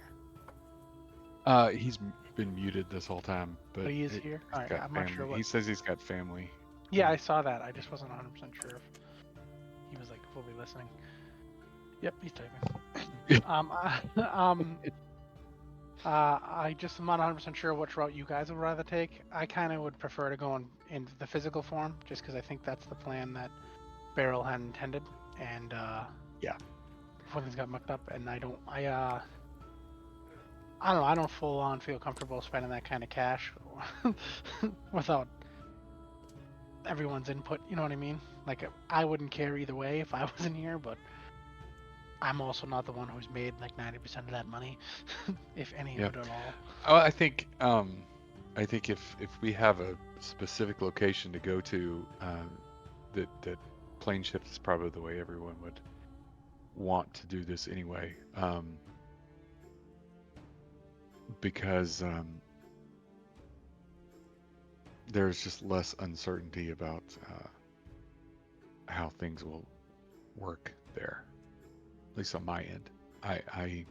he's been muted this whole time, but He is here. he's Alright, got I'm family. not sure what. He says he's got family. Yeah, I saw that. I just wasn't 100% sure if he was like fully listening. Yep, he's typing. I just am not 100% sure which route you guys would rather take. I kind of would prefer to go in the physical form, just because I think that's the plan that Beryl had intended, and Yeah. before things got mucked up, and I don't know, I don't full on feel comfortable spending that kind of cash without everyone's input. You know what I mean? Like, I wouldn't care either way if I wasn't here, but I'm also not the one who's made like 90% of that money, if any Yep. of it at all. Oh, I think if we have a specific location to go to, that plane shift is probably the way everyone would want to do this anyway. Because there's just less uncertainty about how things will work there, at least on my end. I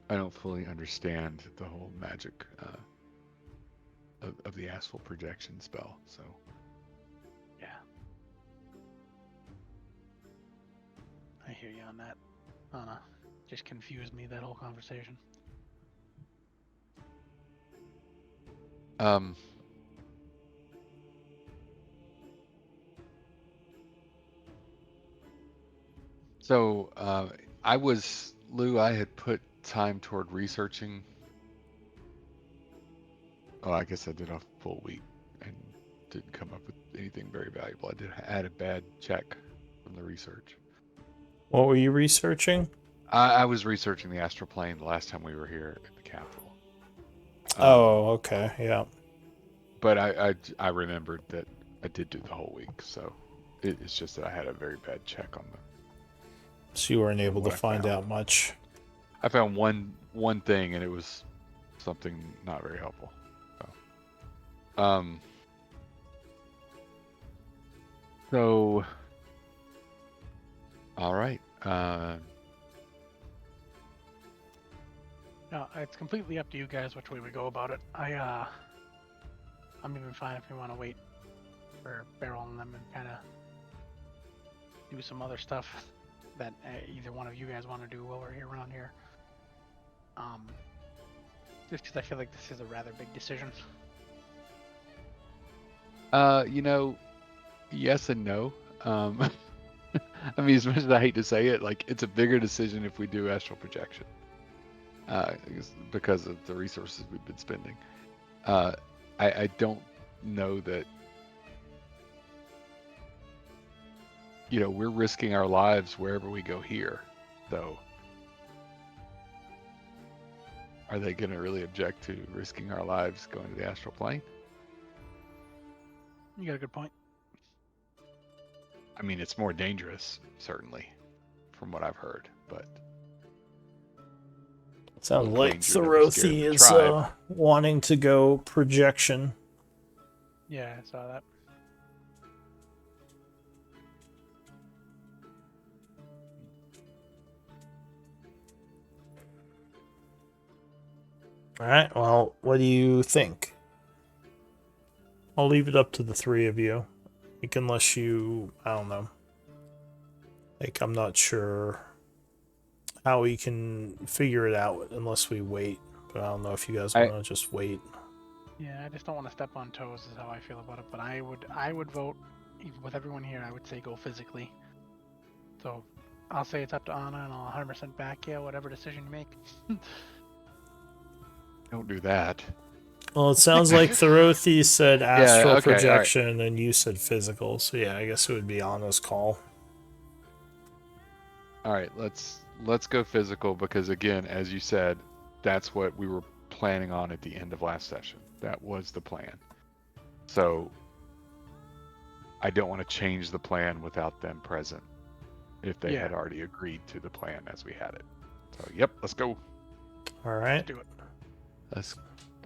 don't fully understand the whole magic of the astral projection spell, so Yeah. I hear you on that. I don't know. Just confused me, that whole conversation. So I had put time toward researching. Oh, I guess I did a full week and didn't come up with anything very valuable. I had a bad check from the research. What were you researching? I was researching the astral plane the last time we were here at the capital. Oh, okay. Yeah. But I remembered that I did do the whole week, so it's just that I had a very bad check on them. So you weren't able to what I find found. out much. I found one thing, and it was something not very helpful. So, all right. No, it's completely up to you guys which way we go about it. I'm even fine if you want to wait for Beryl and them and kind of do some other stuff that either one of you guys want to do while we're here around here. Just because I feel like this is a rather big decision. Yes and no. I mean, as much as I hate to say it, like it's a bigger decision if we do astral projection. Because of the resources we've been spending. I don't know that, we're risking our lives wherever we go here. So, are they going to really object to risking our lives going to the astral plane? You got a good point. I mean, it's more dangerous, certainly, from what I've heard, but Sounds little like danger, never scared Thorothi the is tribe. wanting to go projection. Yeah, I saw that. All right. Well, what do you think? I'll leave it up to the three of you. Like, unless you, I don't know. Like, I'm not sure how we can figure it out unless we wait. But I don't know if you guys I want to just wait. Yeah, I just don't want to step on toes. Is how I feel about it. But I would vote, even with everyone here. I would say go physically. So, I'll say it's up to Anna, and I'll 100% back you. Whatever decision you make. don't do that. Well, it sounds like Thorothi said Yeah. astral Okay. All right. projection and you said physical. So yeah, I guess it would be Anna's call. All right. Let's go physical because again, as you said, that's what we were planning on at the end of last session. That was the plan. So I don't want to change the plan without them present if they had Yeah. already agreed to the plan as we had it. So, yep, let's go. All Let's right. do it. Let's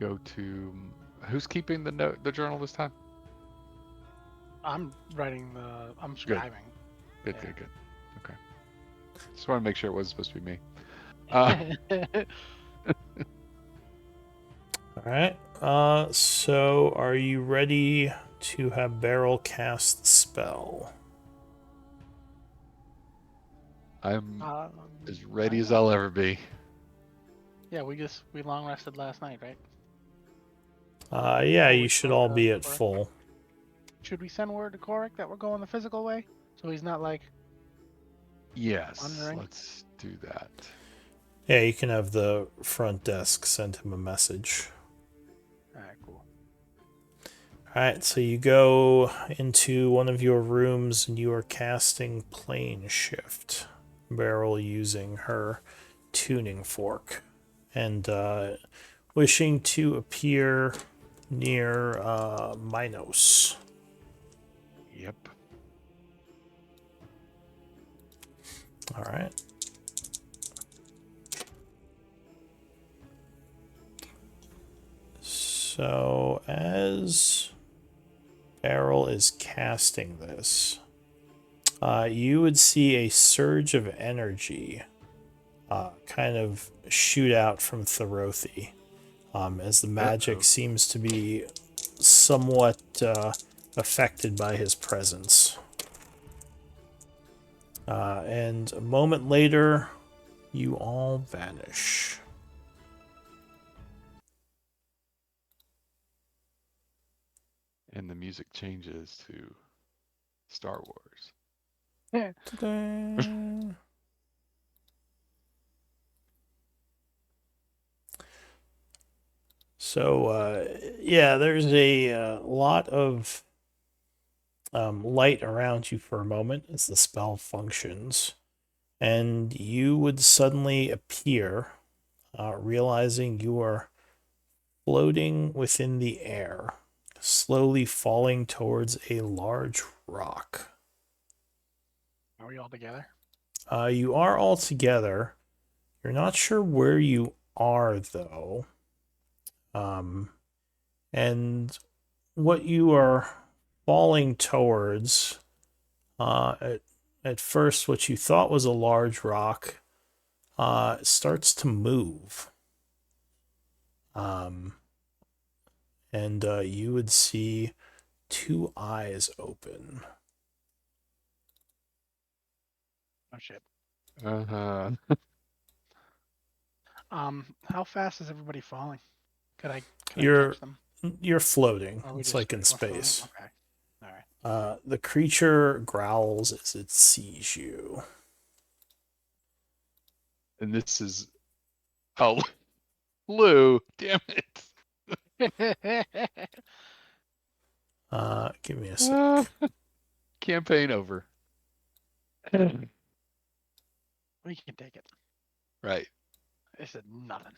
go to who's keeping the journal this time? I'm writing the. I'm Good. scribing. Good, Yeah. good. Okay. Just want to make sure it wasn't supposed to be me. All right. So are you ready to have Beryl cast the spell? I'm um, as ready I as am. I'll ever be. Yeah, we long rested last night, right? Yeah, Before you we should spoke all be to at Korik. full. Should we send word to Korik that we're going the physical way, so he's not like Yes, wondering? let's do that. Yeah, you can have the front desk send him a message. All right, cool. All right, so you go into one of your rooms and you are casting plane shift. Beryl using her tuning fork and wishing to appear near Minos. Yep. All right. So as Beryl is casting this, you would see a surge of energy kind of shoot out from Thorothi, as the magic Uh-oh. seems to be somewhat affected by his presence. And a moment later, you all vanish. And the music changes to Star Wars. Ta-da! So, yeah, there's a lot of light around you for a moment as the spell functions, and you would suddenly appear, realizing you are floating within the air, slowly falling towards a large rock. Are we all together? You are all together. You're not sure where you are, though. And what you are falling towards, at first, what you thought was a large rock, starts to move. And you would see two eyes open. Oh shit. Uh-huh. How fast is everybody falling? Could I You're catch them? you're floating. Or are we It's just like in we're floating? space. Okay. All right. The creature growls as it sees you. And this is oh Lou, damn it. Give me a sec. Campaign over. We can take it. Right. This is nothing.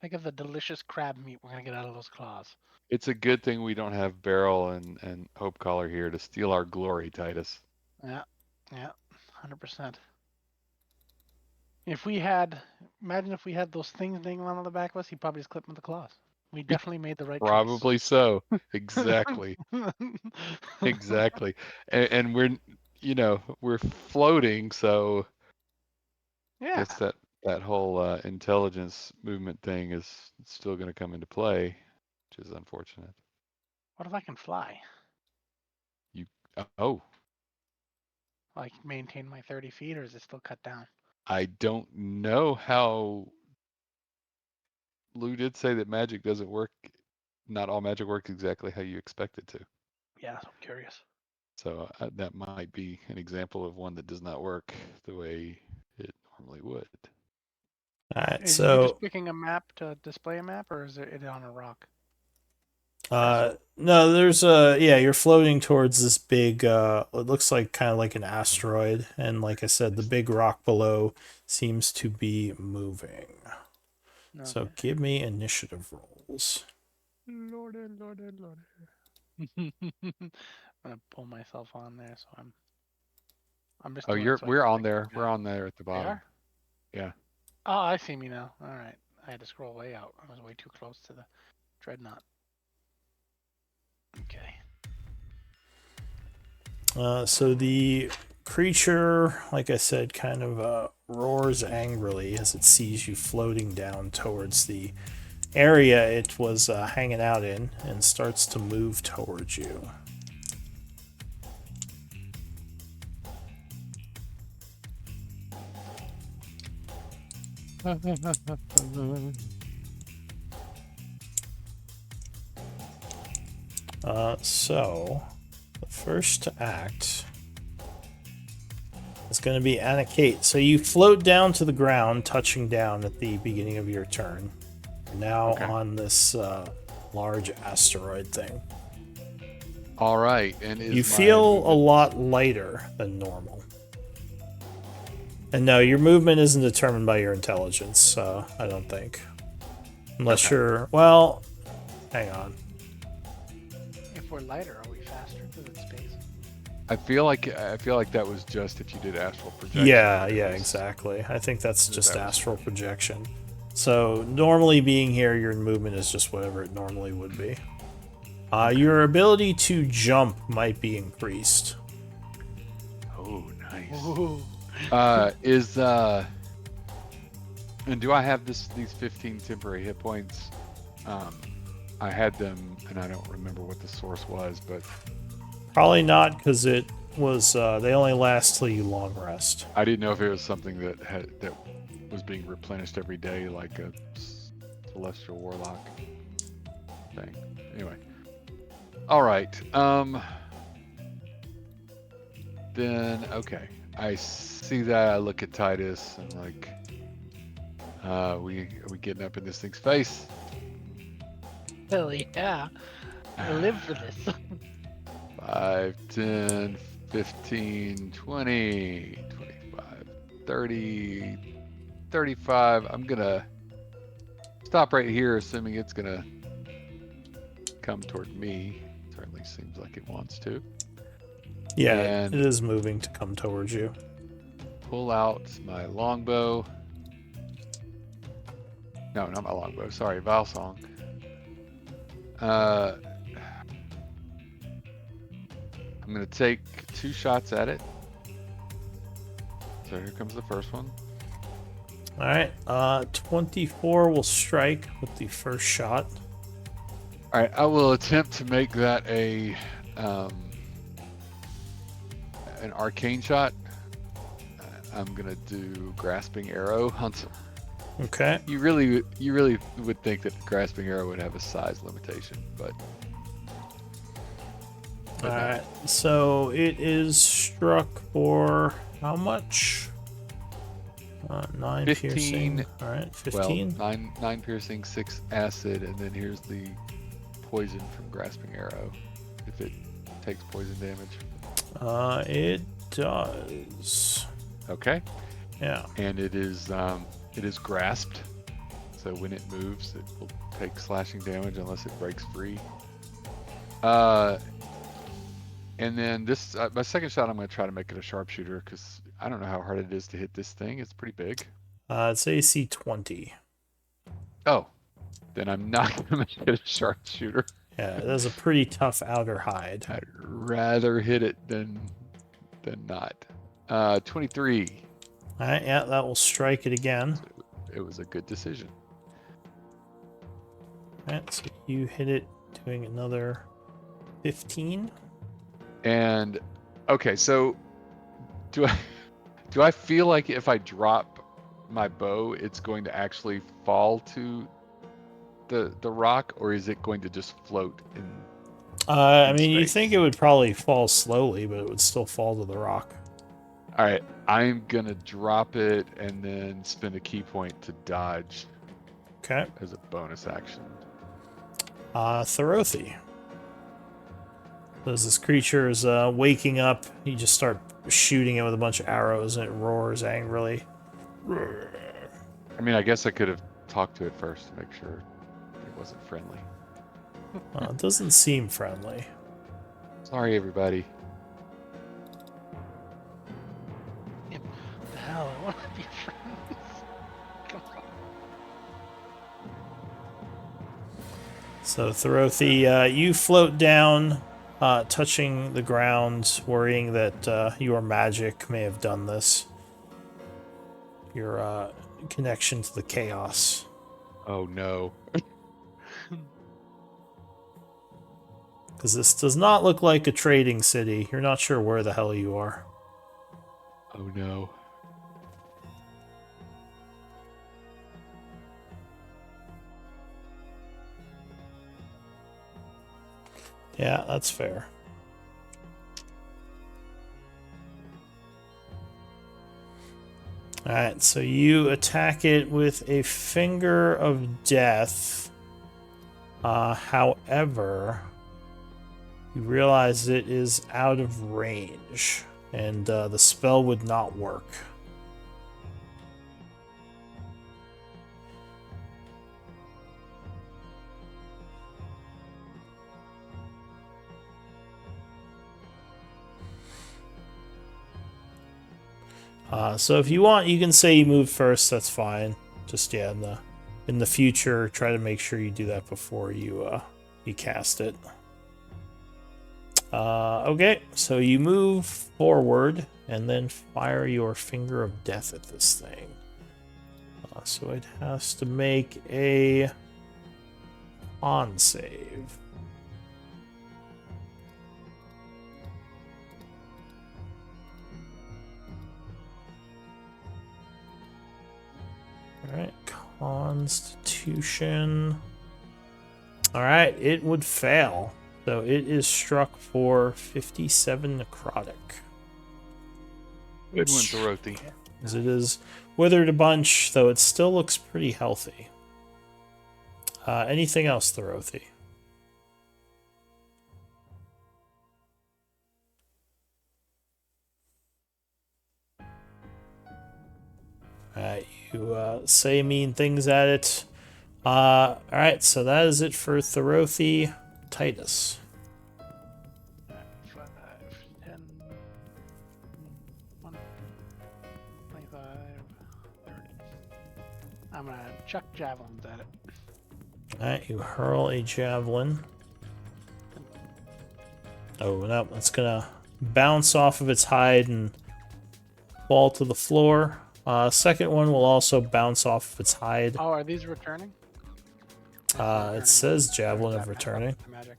Think of the delicious crab meat we're gonna get out of those claws. It's a good thing we don't have Beryl and Hope Caller here to steal our glory, Titus. Yeah, yeah, 100%. If we had, imagine if we had those things dangling on the back of us, he'd probably just clip them with the claws. We definitely made the right choice. Probably so. Exactly. Exactly. And we're, we're floating, so I Yeah. guess that whole intelligence movement thing is still going to come into play, which is unfortunate. What if I can fly? You oh, Like maintain my 30 feet, or is it still cut down? I don't know how. Lou did say that magic doesn't work. Not all magic works exactly how you expect it to. Yeah, I'm curious. So that might be an example of one that does not work the way it normally would. All right, Is you just so picking a map to display a map, or is it on a rock? no, there's yeah, you're floating towards this big it looks like kind of like an asteroid, and like I said, the big rock below seems to be moving. No. So give me initiative rolls. Lord. I'm gonna pull myself on there, so I'm just Oh, doing it so I we're can on pick there. the We're map. on there at the They bottom. are? Yeah. Oh, I see me now. All right. I had to scroll way out. I was way too close to the dreadnought. Okay. So the creature, like I said, kind of roars angrily as it sees you floating down towards the area it was hanging out in and starts to move towards you. So the first to act is going to be Anakate. So you float down to the ground, touching down at the beginning of your turn. You're now Okay. on this large asteroid thing. All right. And You feel a lot lighter than normal. And no, your movement isn't determined by your intelligence, I don't think. Unless you're, well, hang on. If we're lighter, are we faster through the space? I feel like that was just if you did astral projection. Yeah, exactly. I think that's just astral projection. So normally being here, your movement is just whatever it normally would be. Your ability to jump might be increased. Oh, nice. Ooh. And do I have these 15 temporary hit points? I had them, and I don't remember what the source was, but Probably not, because it was they only last till you long rest. I didn't know if it was something that was being replenished every day, like a celestial warlock thing. Anyway, all right. Then okay, I see that. I look at Titus and like, are we getting up in this thing's face? Hell yeah. I live for this. 5, 10, 15, 20, 25, 30, 35. I'm gonna stop right here, assuming it's gonna come toward me. Certainly seems like it wants to. Yeah, And it is moving to come towards you. Pull out my longbow. No, not my longbow. Sorry, Valsong. I'm gonna take 2 shots at it. So here comes the first one. All right, 24 will strike with the first shot. All right, I will attempt to make that an arcane shot. I'm gonna do grasping arrow. Okay. You really would think that grasping arrow would have a size limitation, but All right. So it is struck for how much? 9 15. piercing. All right, 15. Well, 9 piercing, 6 acid, and then here's the poison from grasping arrow. If it takes poison damage. It does. Okay. Yeah. And it is grasped. So when it moves, it will take slashing damage unless it breaks free. And then this, my second shot, I'm going to try to make it a sharpshooter because I don't know how hard it is to hit this thing. It's pretty big. It's AC 20. Oh, then I'm not going to make it a sharpshooter. Yeah, it has a pretty tough outer hide. I'd rather hit it than not. 23. All right, yeah, that will strike it again. It was a good decision. All right, so you hit it, doing another 15. And okay, so do I feel like if I drop my bow, it's going to actually fall to the rock, or is it going to just float in? I mean, you space? think it would probably fall slowly, but it would still fall to the rock. All right, I'm gonna drop it and then spend a key point to dodge Okay. as a bonus action. Thorothi. As this creature is waking up, you just start shooting it with a bunch of arrows, and it roars angrily. I mean, I guess I could have talked to it first to make sure it wasn't friendly. It doesn't seem friendly. Sorry, everybody. What the hell? I want to be friends. Come on. So, Thorothi, you float down, touching the ground, worrying that your magic may have done this. Your connection to the chaos. Oh no. Because this does not look like a trading city. You're not sure where the hell you are. Oh no. Yeah, that's fair. Alright, so you attack it with a Finger of Death. However, you realize it is out of range, and the spell would not work. So if you want, you can say you move first. That's fine. Just yeah, in the future, try to make sure you do that before you cast it. Okay, so you move forward and then fire your Finger of Death at this thing. So it has to make a con save. Alright, Constitution. Alright, it would fail. So it is struck for 57 necrotic. Good one, Dorothy. As it is withered a bunch, though it still looks pretty healthy. Anything else, Dorothy? You say mean things at it. Alright, so that is it for Thorothi. Titus. 5, 10, 1, 25, 30. I'm gonna chuck javelins at it. Alright, you hurl a javelin. Oh, no, it's gonna bounce off of its hide and fall to the floor. Second one will also bounce off of its hide. Oh, are these returning? It says Javelin of Returning. Magic.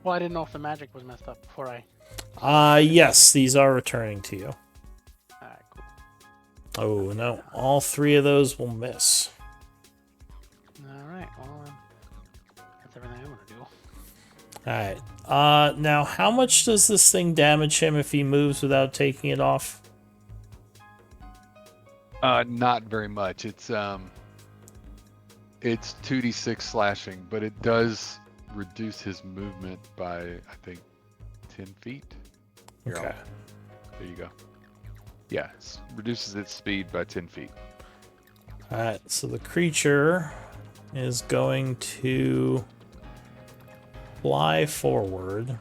Well, I didn't know if the magic was messed up before I. Yes, these are returning to you. Alright, cool. Oh, no, all three of those will miss. Alright, well, that's everything I'm gonna do. Alright, now how much does this thing damage him if he moves without taking it off? Not very much. It's 2d6 slashing, but it does reduce his movement by, I think, 10 feet. Here, Okay. There you go. Yeah, reduces its speed by 10 feet. Alright, so the creature is going to fly forward.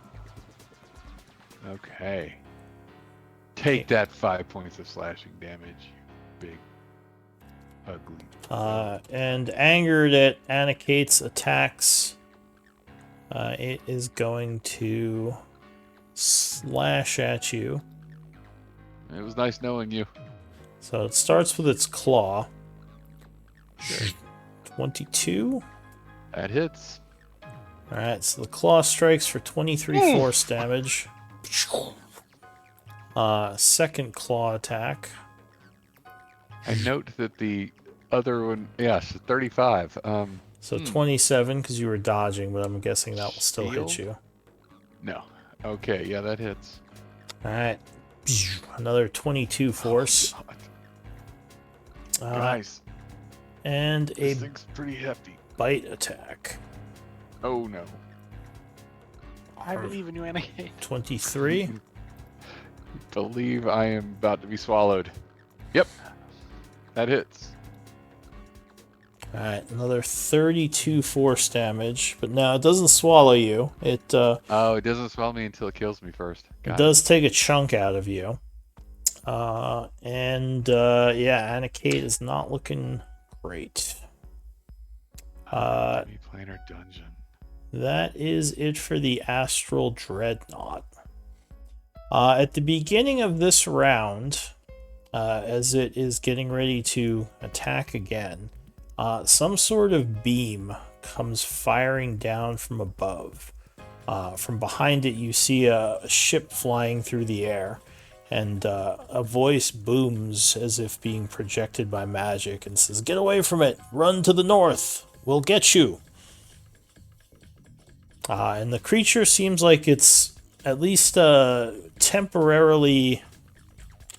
Okay. Take that 5 points of slashing damage, you big, ugly. And angered at Anicate's attacks, it is going to slash at you. It was nice knowing you. So it starts with its claw. Sure. 22. That hits. Alright, so the claw strikes for 23 force damage. Second claw attack. I note that the other one, yes, 35. So 27 because you were dodging, but I'm guessing that will still hit Steel? you. No. Okay, yeah, that hits. Alright. Another 22 force. Oh, God. Guys, And a this thing's pretty hefty. bite attack. Oh no. I believe in you, Anakin. 23. Believe I am about to be swallowed. Yep. That hits. Alright, another 32 force damage. But no, it doesn't swallow you. It Oh, it doesn't swallow me until it kills me first. It does take a chunk out of you. Yeah, Anikate is not looking great. Planar dungeon. That is it for the Astral Dreadnought. At the beginning of this round, as it is getting ready to attack again, some sort of beam comes firing down from above. From behind it, you see a ship flying through the air, and a voice booms as if being projected by magic and says, "Get away from it! Run to the north! We'll get you!" And the creature seems like it's at least temporarily...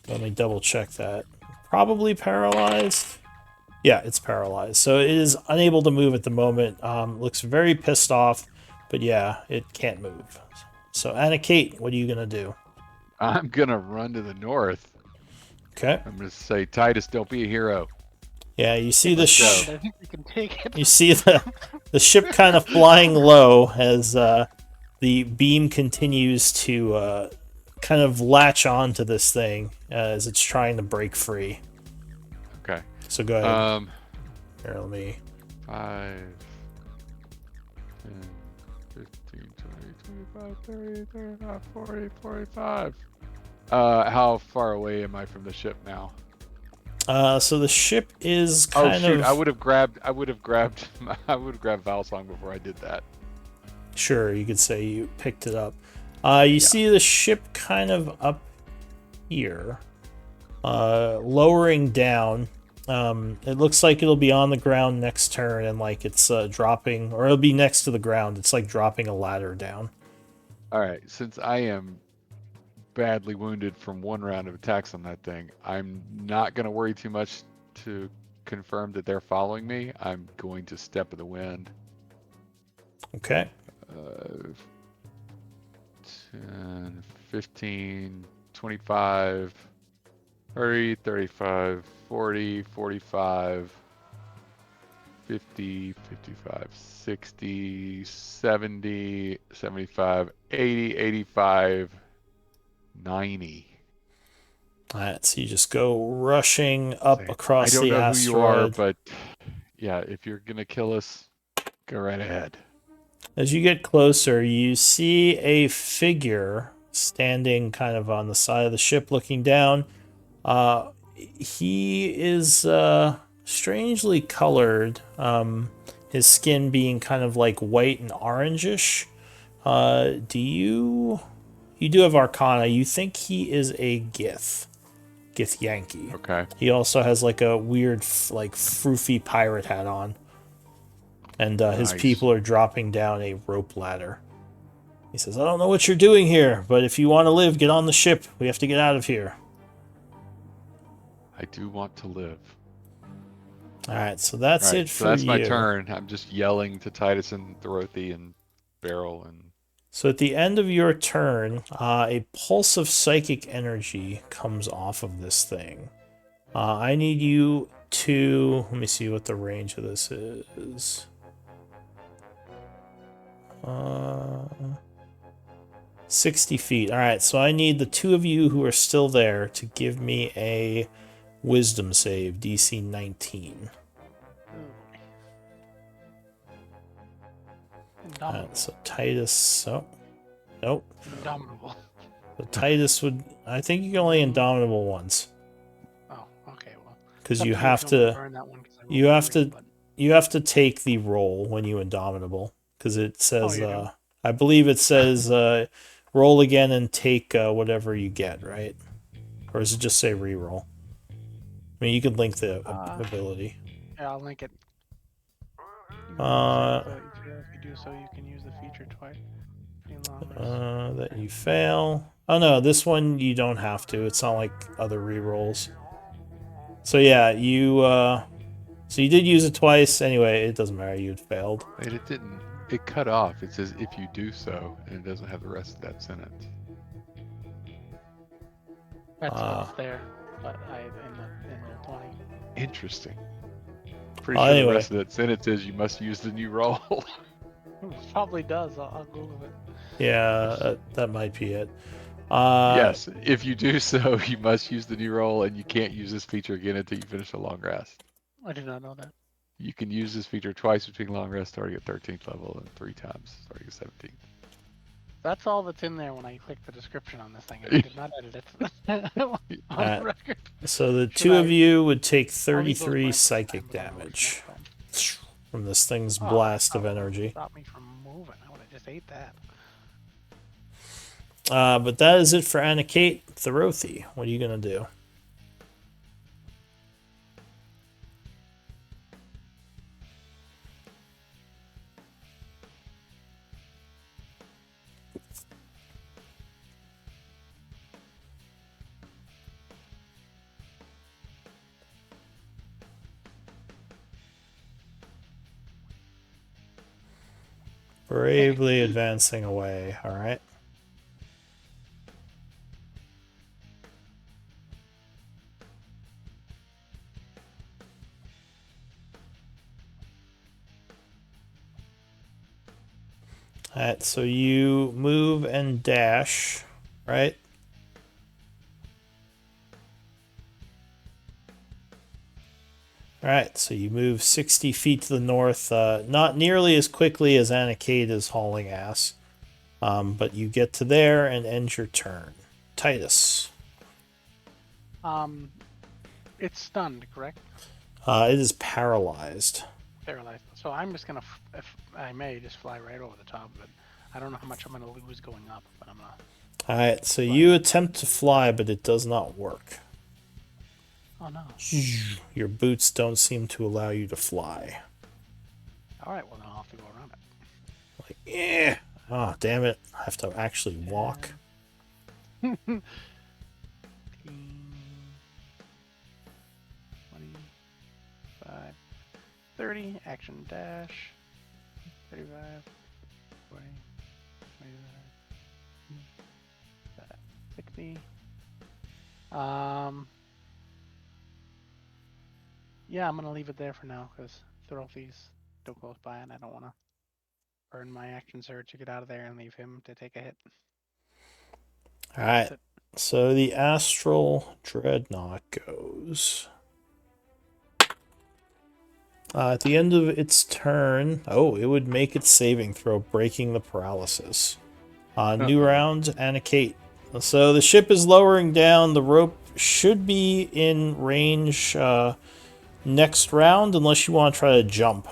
Let me double check that. Probably paralyzed? Yeah, it's paralyzed. So it is unable to move at the moment. Looks very pissed off. But yeah, it can't move. So, Anikate, what are you going to do? I'm going to run to the north. Okay. I'm going to say, Titus, don't be a hero. Yeah, you see the I think we can take it. you see the ship kind of flying low as the beam continues to kind of latch onto this thing as it's trying to break free. Okay. So go ahead. Here, let me... 5, 10, 15, 20, 25, 30, 35, 40, 45. How far away am I from the ship now? So the ship is Oh kind shoot! of... I would have grabbed Valsong before I did that. Sure, you could say you picked it up. You see the ship kind of up here, lowering down. It looks like it'll be on the ground next turn, and like it's dropping, or it'll be next to the ground. It's like dropping a ladder down. All right, since I am badly wounded from one round of attacks on that thing, I'm not going to worry too much to confirm that they're following me. I'm going to step of the wind. Okay. 10, 15, 25, 30, 35, 40, 45, 50, 55, 60, 70, 75, 80, 85, 90. Alright, so you just go rushing up across the asteroid. I don't know who you are, but yeah, if you're going to kill us, go right ahead. As you get closer, you see a figure standing kind of on the side of the ship looking down. He is strangely colored, his skin being kind of like white and orangish. You do have Arcana. You think he is a Gith Yankee. Okay. He also has like a weird, like froofy pirate hat on. And his people are dropping down a rope ladder. He says, "I don't know what you're doing here, but if you want to live, get on the ship. We have to get out of here." I do want to live. Alright, so that's it for you. So that's my turn. I'm just yelling to Titus and Dorothy and Beryl. And So at the end of your turn, a pulse of psychic energy comes off of this thing. I need you 2. Let me see what the range of this is. 60 feet. All right, so I need the 2 of you who are still there to give me a wisdom save, DC 19. Ooh. All Indomitable. right, so Titus. Oh, nope. Indomitable. So Titus would. I think you can only indomitable once Oh, okay. Well, because it's up you to you if have you want me to to. burn that one 'cause I rolled You a have 3, to. but... You have to take the roll when you indomitable because it Oh, says. you do? I believe it says roll again and take whatever you get, right? Or does it just say reroll? I mean, you can link the ability. Yeah, I'll link it. You can roll a save Uh, so that you fail. If you do so, you can use the feature twice. Long rest. that you fail. Oh no, this one you don't have to. It's not like other rerolls. So yeah, you so you did use it twice. Anyway, it doesn't matter. You'd failed. Wait, it didn't. It cut off. It says if you do so, and it doesn't have the rest of that sentence. That's what's there, but in roll 20. Interesting. Pretty sure the Anyway, rest of that sentence is you must use the new roll. Probably does. I'll Google it. yeah, that might be it. Yes, if you do so, you must use the new roll, and you can't use this feature again until you finish a long rest. I did not know that. You can use this feature twice between long rest starting at 13th level and 3 times starting at 17th. That's all that's in there when I click the description on this thing. I did not edit it on the record. So the Should two I- of you would take I'll leave those 33 blanks this time, psychic but I'll motion damage next time. from this thing's Oh, blast of that would energy. stop me from moving. I would have just ate that. But that is it for Anna Kate Thorothi. What are you gonna do? Bravely advancing away. All right. Alright, so you move and dash, right? Alright, so you move 60 feet to the north, not nearly as quickly as Anakate is hauling ass, but you get to there and end your turn. Titus. It's stunned, correct? It is paralyzed. Paralyzed. So I'm just gonna, if I may, just fly right over the top of it. I don't know how much I'm gonna lose going up, but I'm gonna. Alright, so you attempt to fly, but it does not work. Oh no. Your boots don't seem to allow you to fly. All right. Well, then I'll have to go around it. Like, yeah. Oh, damn it. I have to actually walk. 15, 25, 30, action dash, 35, 40, 25, 60. Yeah, I'm gonna leave it there for now because Thorolfi's still close by, and I don't want to burn my action surge to get out of there and leave him to take a hit. Alright. So the Astral Dreadnought goes. At the end of its turn, it would make its saving throw, breaking the paralysis. New round, and a Kate. So the ship is lowering down. The rope should be in range next round, unless you want to try to jump.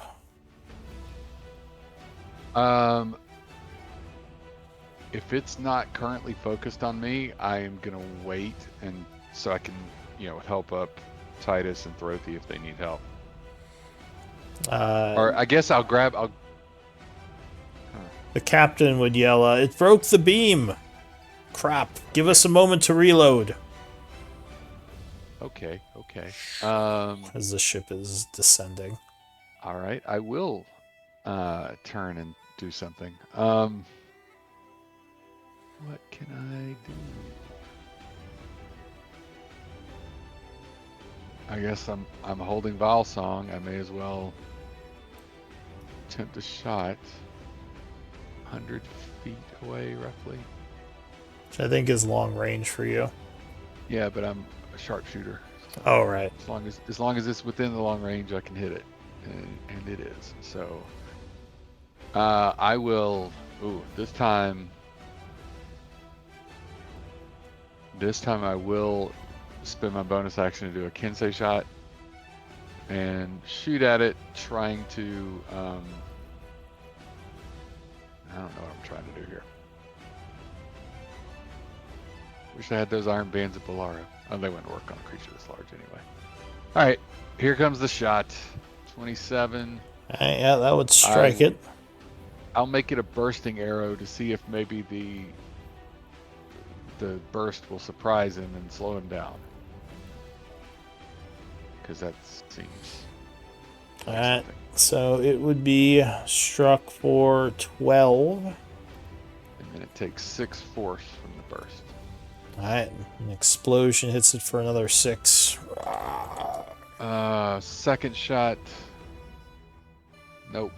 If it's not currently focused on me, I am gonna wait and so I can, help up Titus and Throthi if they need help. Or I guess I'll grab. The captain would yell, "It broke the beam! Crap! Give us a moment to reload." Okay. As the ship is descending. All right, I will turn and do something. What can I do? I guess I'm holding Vile Song. I may as well attempt a shot. 100 feet away, roughly. Which I think is long range for you. Yeah, but I'm a sharpshooter. So Oh, right. as long as it's within the long range, I can hit it, and it is. So I will. Ooh, this time I will spend my bonus action to do a Kensei shot and shoot at it, trying to. I don't know what I'm trying to do here. Wish I had those iron bands at Bolaro. Oh, they wouldn't work on a creature this large anyway. All right, here comes the shot. 27. Yeah, that would strike it. I'll make it a bursting arrow to see if maybe the burst will surprise him and slow him down. Because that seems. All right, so it would be struck for 12. And then it takes 6 force from the burst. All right, an explosion hits it for another 6. Second shot. Nope.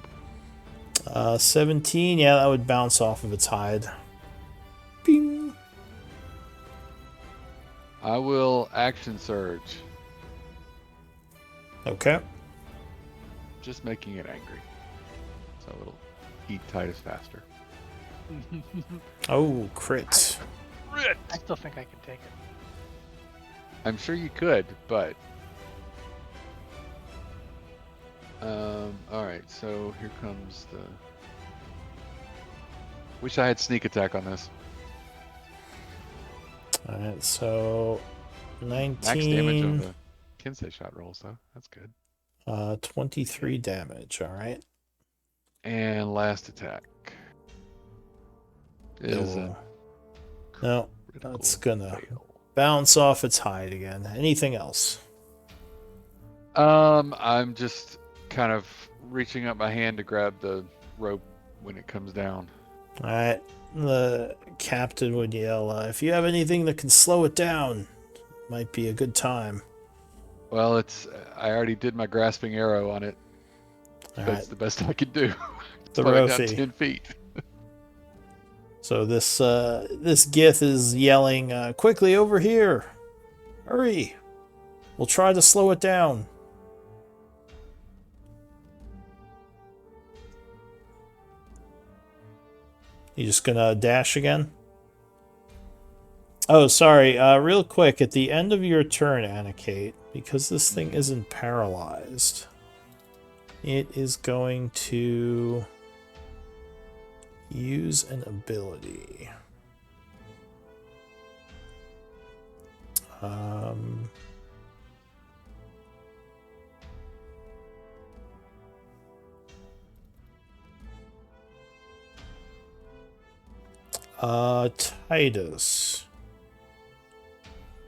17. Yeah, that would bounce off of its hide. Bing. I will action surge. Okay. Just making it angry. So it'll eat Titus faster. Oh, crit. I still think I can take it. I'm sure you could, but alright, so here comes the. Wish I had sneak attack on this. Alright, so 19. Max damage on the Kensei shot rolls, though. That's good. 23 damage, alright. And last attack is a no, critical that's gonna fail. bounce off its hide again. Anything else? I'm just kind of reaching up my hand to grab the rope when it comes down. Alright, the captain would yell, if you have anything that can slow it down, might be a good time. Well, I already did my grasping arrow on it. All That's right. the best I could do. The Slow it down Rothi. 10 feet. So this Gith is yelling, quickly over here! Hurry! We'll try to slow it down. You just gonna dash again? Oh, sorry. Real quick, at the end of your turn, Anakate, because this thing isn't paralyzed, it is going to use an ability. Titus.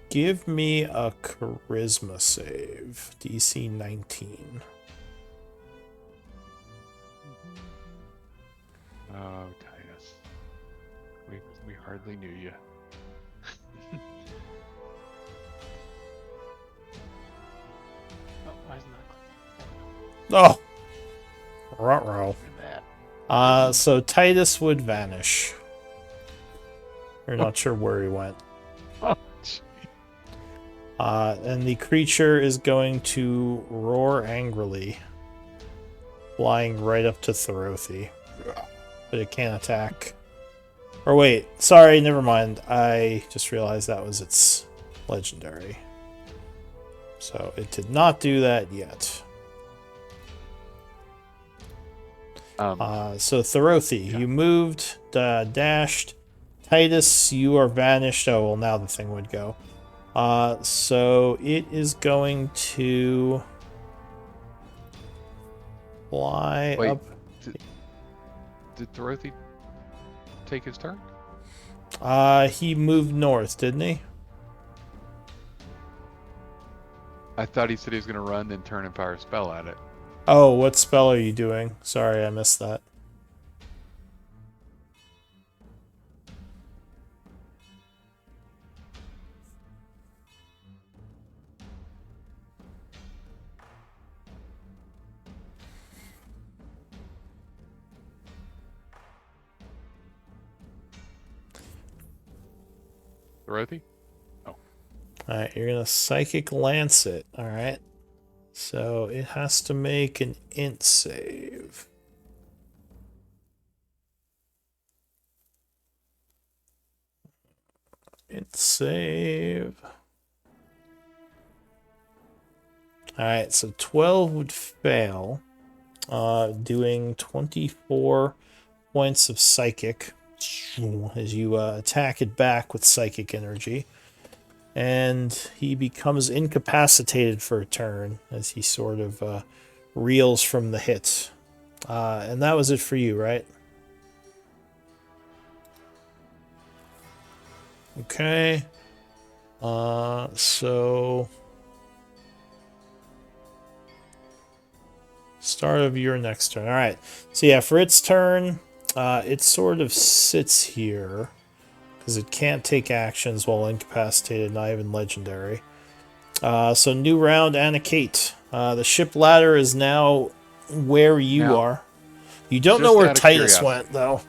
Give me a charisma save. DC 19. Oh, Titus. We hardly knew you. Oh, why isn't that? Oh! Ruh-roh. Look at that. So Titus would vanish. You're not sure where he went. And the creature is going to roar angrily, flying right up to Thorothi. But it can't attack. Or wait, sorry, never mind. I just realized that was its legendary. So it did not do that yet. So Thorothi, yeah. you moved, dashed. Titus, you are vanished. Oh, well, now the thing would go. So it is going to fly Wait, up. Did Thorothi take his turn? He moved north, didn't he? I thought he said he was going to run, then turn and fire a spell at it. Oh, what spell are you doing? Sorry, I missed that. Dorothy? Oh. Alright, you're gonna Psychic Lance it. Alright. So it has to make an int save. Int save. Alright, so 12 would fail. Doing 24 points of Psychic as you attack it back with Psychic Energy. And he becomes incapacitated for a turn as he sort of reels from the hit. And that was it for you, right? Okay. So start of your next turn. All right. So yeah, for its turn, it sort of sits here because it can't take actions while incapacitated, not even legendary. So new round, Anna Kate. The ship ladder is now where you Now, are. You don't know just where out of Titus curiosity. went, though.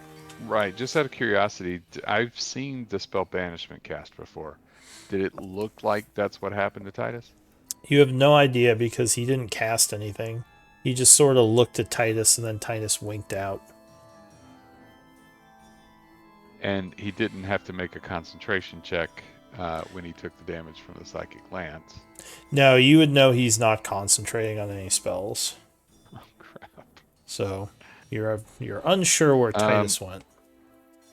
Right, just out of curiosity, I've seen Dispel Banishment cast before. Did it look like that's what happened to Titus? You have no idea because he didn't cast anything. He just sort of looked at Titus and then Titus winked out. And he didn't have to make a concentration check when he took the damage from the Psychic Lance. No, you would know he's not concentrating on any spells. Oh, crap. So you're unsure where Titus went.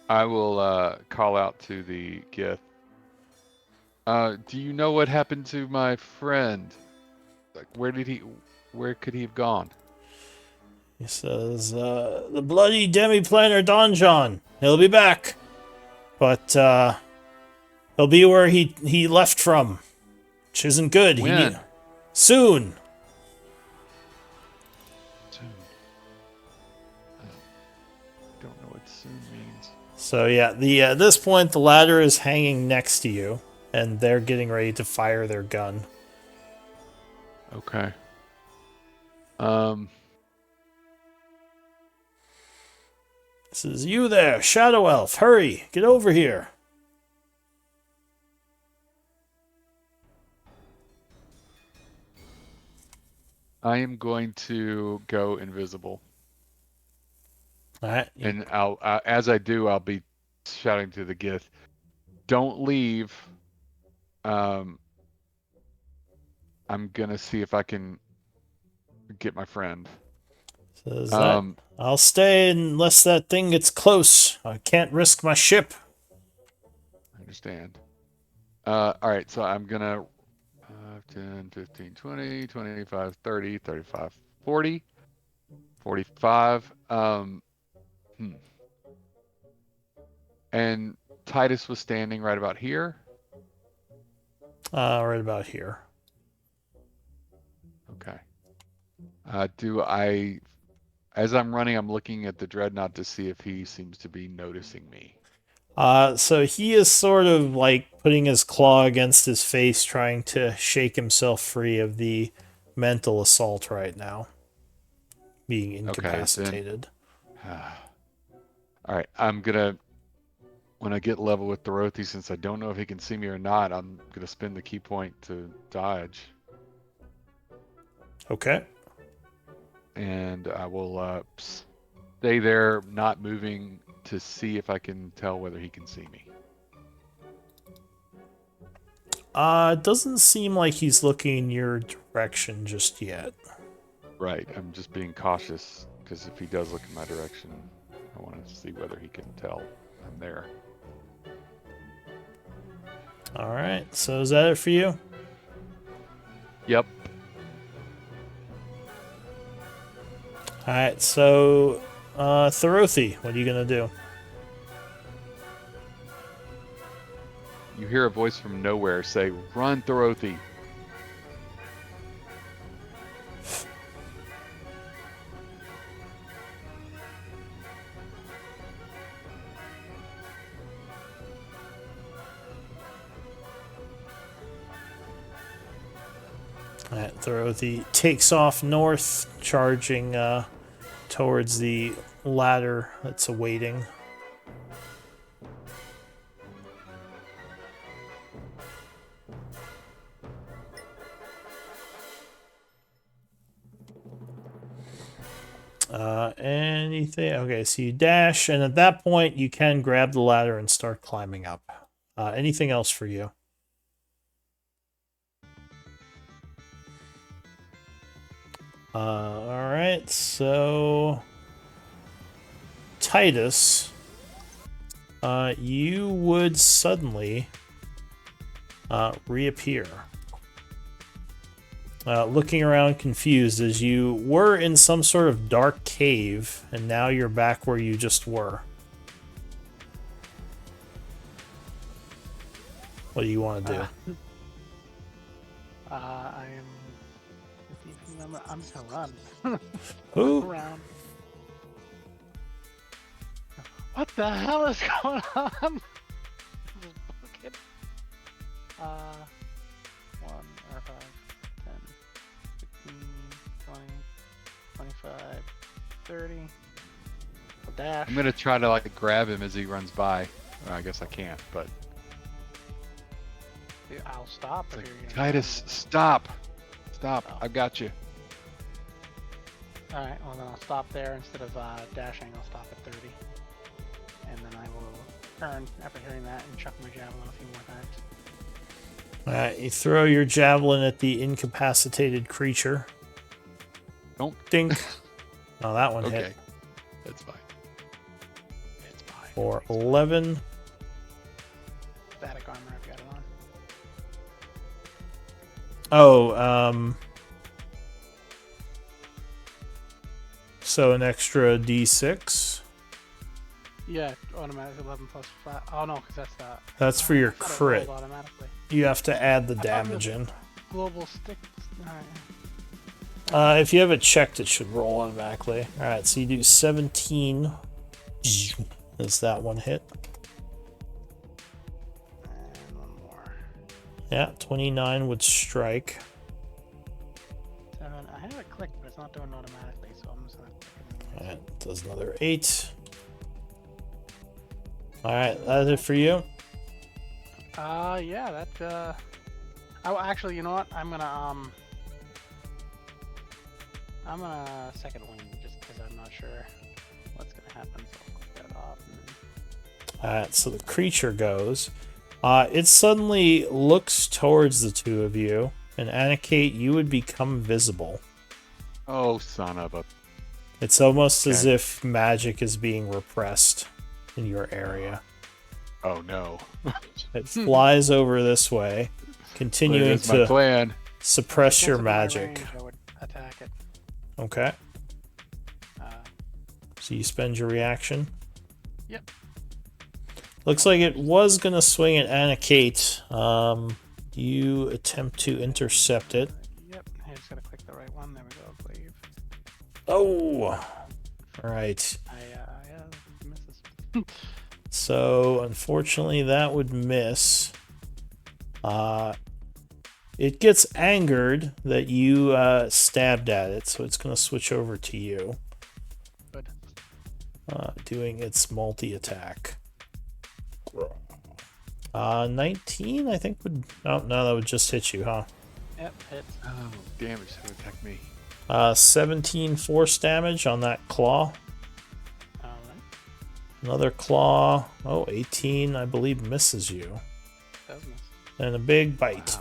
I will call out to the Gith. Do you know what happened to my friend? Like, where could he have gone? He says, the bloody demi-planar donjon. He'll be back. But he'll be where he left from. Which isn't good. When? Soon. Soon. Don't know what soon means. So yeah, at this point the ladder is hanging next to you, and they're getting ready to fire their gun. Okay. This is you there, Shadow Elf. Hurry, get over here. I am going to go invisible. All right. And I'll as I do, I'll be shouting to the Gith, "Don't leave." I'm gonna see if I can get my friend. Says that I'll stay unless that thing gets close. I can't risk my ship. I understand. All right, so I'm gonna 5, 10, 15, 20, 25, 30, 35, 40, 45. And Titus was standing right about here. Right about here. Okay. As I'm running, I'm looking at the Dreadnought to see if he seems to be noticing me. So he is sort of like putting his claw against his face, trying to shake himself free of the mental assault right now. Being incapacitated. Okay, all right, I'm gonna, when I get level with Dorothy, since I don't know if he can see me or not, I'm gonna spend the key point to dodge. Okay. And I will stay there, not moving, to see if I can tell whether he can see me. It doesn't seem like he's looking in your direction just yet. Right, I'm just being cautious, because if he does look in my direction, I want to see whether he can tell I'm there. Alright, so is that it for you? Yep. Alright, so Thorothy, what are you gonna do? You hear a voice from nowhere say, "Run, Dorothy." Alright, Thorothy takes off north, charging towards the ladder that's awaiting. Anything? Okay, so you dash, and at that point, you can grab the ladder and start climbing up. Anything else for you? All right, so Titus, you would suddenly reappear. Looking around confused as you were in some sort of dark cave, and now you're back where you just were. What do you want to do? I am. I'm just gonna run. Run Who? around. What the hell is going on? Just booking. 1 or 5, 10, 15, 20, 25, 30. I'll dash. I'm gonna try to like grab him as he runs by. Well, I guess I can't, but I'll stop. it's If like, you're gonna Titus, stop! Stop! Oh. I've got you. Alright, well then I'll stop there. Instead of dashing, I'll stop at 30. And then I will turn after hearing that and chuck my javelin a few more times. Alright, you throw your javelin at the incapacitated creature. Don't. Dink. Oh, that one Okay, hit that's fine. It's fine. for 11. Static armor, I've got it on. Oh, so an extra d6. Yeah, automatic 11 plus 5. Oh no, because that's that. That's for your I thought it crit. rolled automatically. You have to add the I thought damage it was in. Global stick. Alright. If you have it checked, it should roll automatically. Alright, so you do 17. Is that one hit? And one more. Yeah, 29 would strike. 7. I have it clicked, but it's not doing it automatically, so I'm just gonna click it. Alright, does another 8. Alright, that's it for you. Yeah, that, oh, actually, you know what? I'm gonna second wing just because I'm not sure what's gonna happen, so I'll click that off. And then... Alright, so the creature goes. It suddenly looks towards the two of you, and Anikate, you would become visible. Oh, son of a. It's almost as Okay. if magic is being repressed in your area. Oh no. It flies over this way, continuing That's my to plan. suppress If your it's in my magic. range, I would attack it. Okay, Uh, so you spend your reaction. Yep. Looks like it was going to swing at Anikate. You attempt to intercept it. Yep. I just gotta click the right one. There we go. Cleave. Oh! Alright. Yeah, misses. So, unfortunately, that would miss. It gets angered that you stabbed at it, so it's going to switch over to you. Good. Doing its multi-attack. 19, I think would... Oh, no, that would just hit you, huh? Yep. Hits. Oh, damn, it's gonna attack me. 17 force damage on that claw. All right. Another claw. Oh, 18, I believe, misses you. Does miss. And a big bite.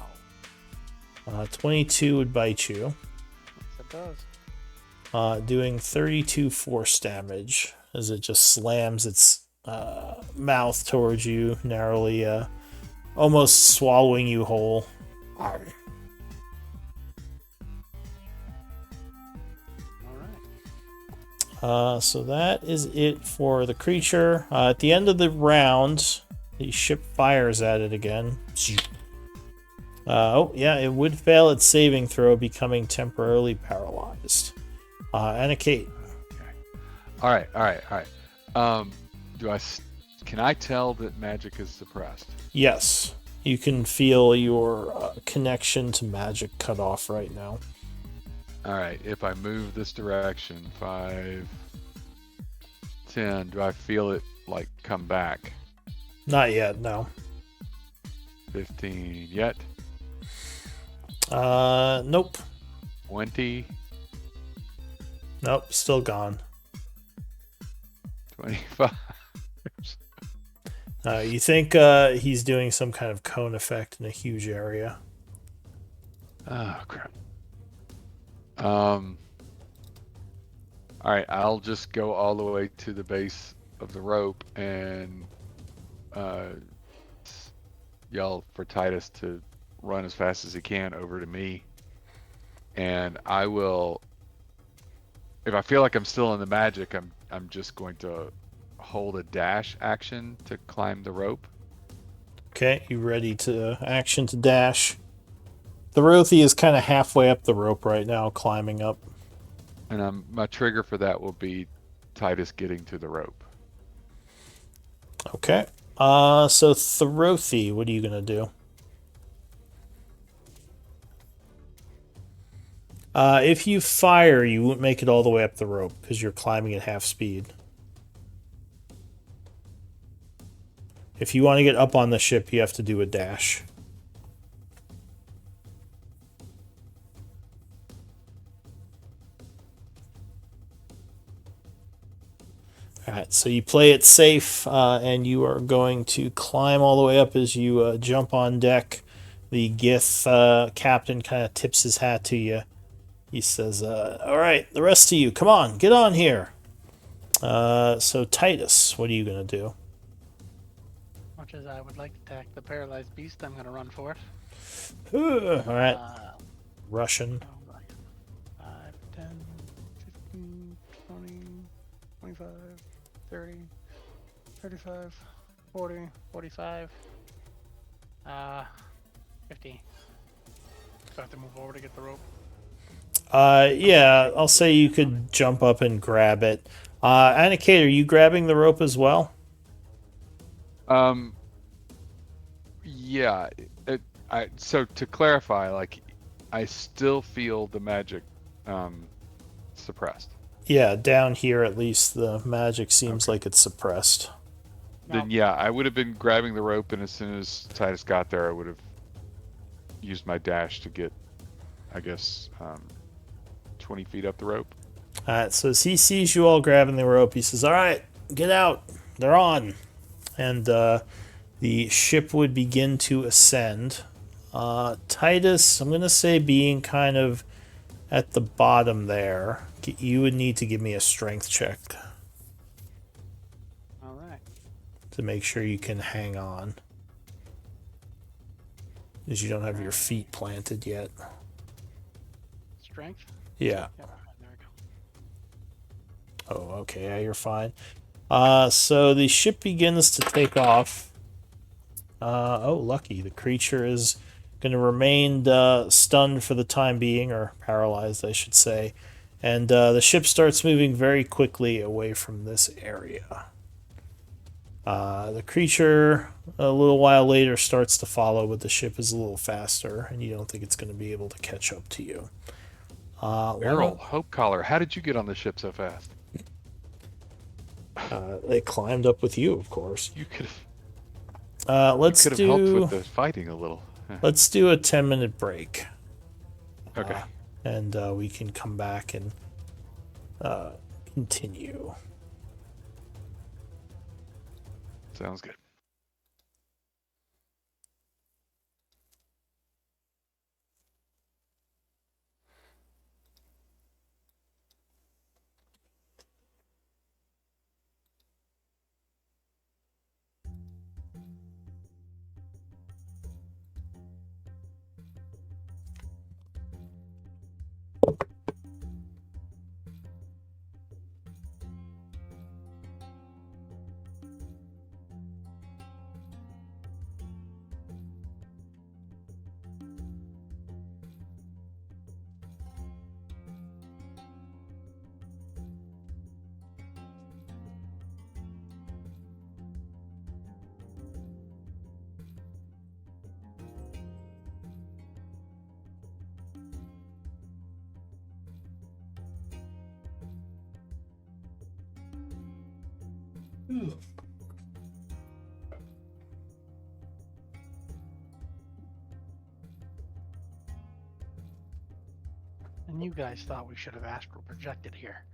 Wow. 22 would bite you. Yes, it does. Doing 32 force damage as it just slams its mouth towards you, narrowly, almost swallowing you whole. All right. So that is it for the creature. At the end of the round, the ship fires at it again. Oh, yeah, it would fail its saving throw, becoming temporarily paralyzed. Anikate. All right. Can I tell that magic is suppressed? Yes, you can feel your connection to magic cut off right now. All right. If I move this direction, 5, 10, do I feel it like come back? Not yet, no. 15 yet? Nope. 20? Nope, still gone. 25. You think he's doing some kind of cone effect in a huge area. Oh crap. All right, I'll just go all the way to the base of the rope and yell for Titus to run as fast as he can over to me. And I will, if I feel like I'm still in the magic, I'm just going to hold a dash action to climb the rope. Okay, you ready to action to dash? The Rothy is kind of halfway up the rope right now, climbing up. And my trigger for that will be Titus getting to the rope. Okay. So Throthy, what are you gonna do? If you fire, you won't make it all the way up the rope because you're climbing at half speed. If you want to get up on the ship, you have to do a dash. Alright, so you play it safe, and you are going to climb all the way up as you jump on deck. The Gith captain kind of tips his hat to you. He says, alright, the rest of you, come on, get on here. So Titus, what are you going to do? Much as I would like to attack the paralyzed beast, I'm going to run for it. Alright, Russian. Oh, right. 5, 10, 15, 20, 25, 30, 35, 40, 45, 50. So I have to move over to get the rope. Yeah, I'll say you could jump up and grab it. Anikate, are you grabbing the rope as well? Yeah. So to clarify, like, I still feel the magic suppressed. Yeah, down here at least the magic seems like it's suppressed. Then yeah, I would have been grabbing the rope, and as soon as Titus got there, I would have used my dash to get, I guess, 20 feet up the rope. Alright, so as he sees you all grabbing the rope, he says, alright, get out. They're on. And the ship would begin to ascend. Titus, I'm going to say being kind of at the bottom there, you would need to give me a strength check All right. to make sure you can hang on. Because you don't have your feet planted yet. Strength? Yeah. Yep, there we go. Oh, okay. Yeah, you're fine. So the ship begins to take off. Oh, lucky. The creature is going to remain stunned for the time being, or paralyzed, I should say. And the ship starts moving very quickly away from this area. The creature, a little while later, starts to follow, but the ship is a little faster, and you don't think it's going to be able to catch up to you. Errol, Hope Collar, how did you get on the ship so fast? They climbed up with you, of course. You could Let's have do. helped with the fighting a little. Let's do a 10-minute break. Okay. And we can come back and continue. Sounds good. And you guys thought we should have astral projected here.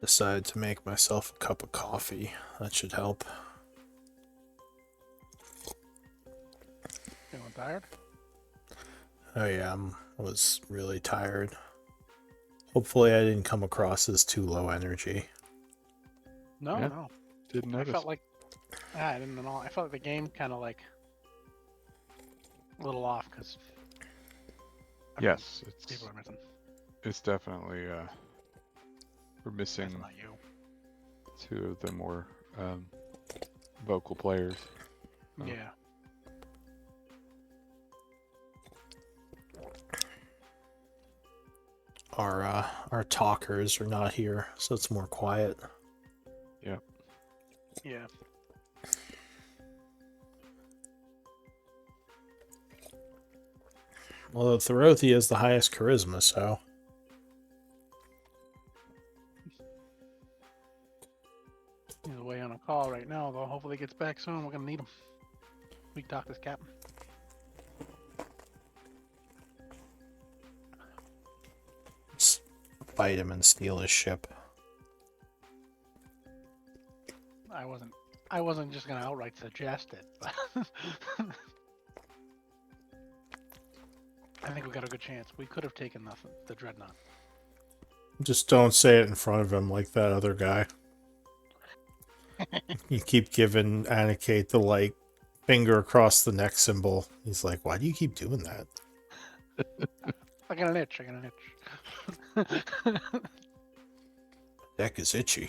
Decided to make myself a cup of coffee. That should help. Feeling tired? Oh yeah, I was really tired. Hopefully I didn't come across as too low energy. No, Yeah, no. Didn't I notice. felt like I didn't at all. I felt like the game kind of like a little off because Yes, people are missing. it's definitely we're That's missing not you. 2 of the more vocal players. Oh. Yeah. Our talkers are not here, so it's more quiet. Yeah. Although Thorothi has the highest charisma, so He's away on a call right now, though. Hopefully he gets back soon. We're gonna need him. We can talk this captain. let's fight him and steal his ship. I wasn't just gonna outright suggest it, but I think we got a good chance. We could have taken the dreadnought. Just don't say it in front of him like that other guy. You keep giving Anakate the like finger across the neck symbol. He's like, why do you keep doing that? I got an itch. Deck is itchy.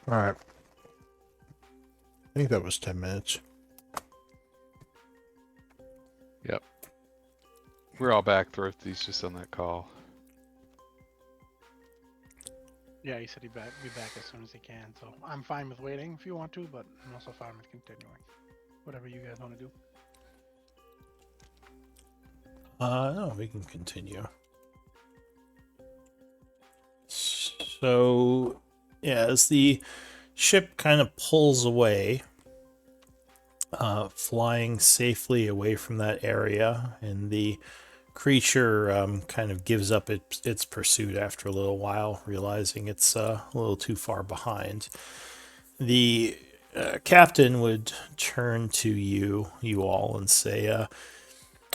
Alright. I think that was 10 minutes. Yep. We're all back. Thrifty's just on that call. Yeah, he said he'd be back as soon as he can. So I'm fine with waiting if you want to, but I'm also fine with continuing. Whatever you guys want to do. No, we can continue. So, yeah, as the ship kind of pulls away, flying safely away from that area, and the creature kind of gives up its pursuit after a little while, realizing it's a little too far behind. The captain would turn to you all, and say,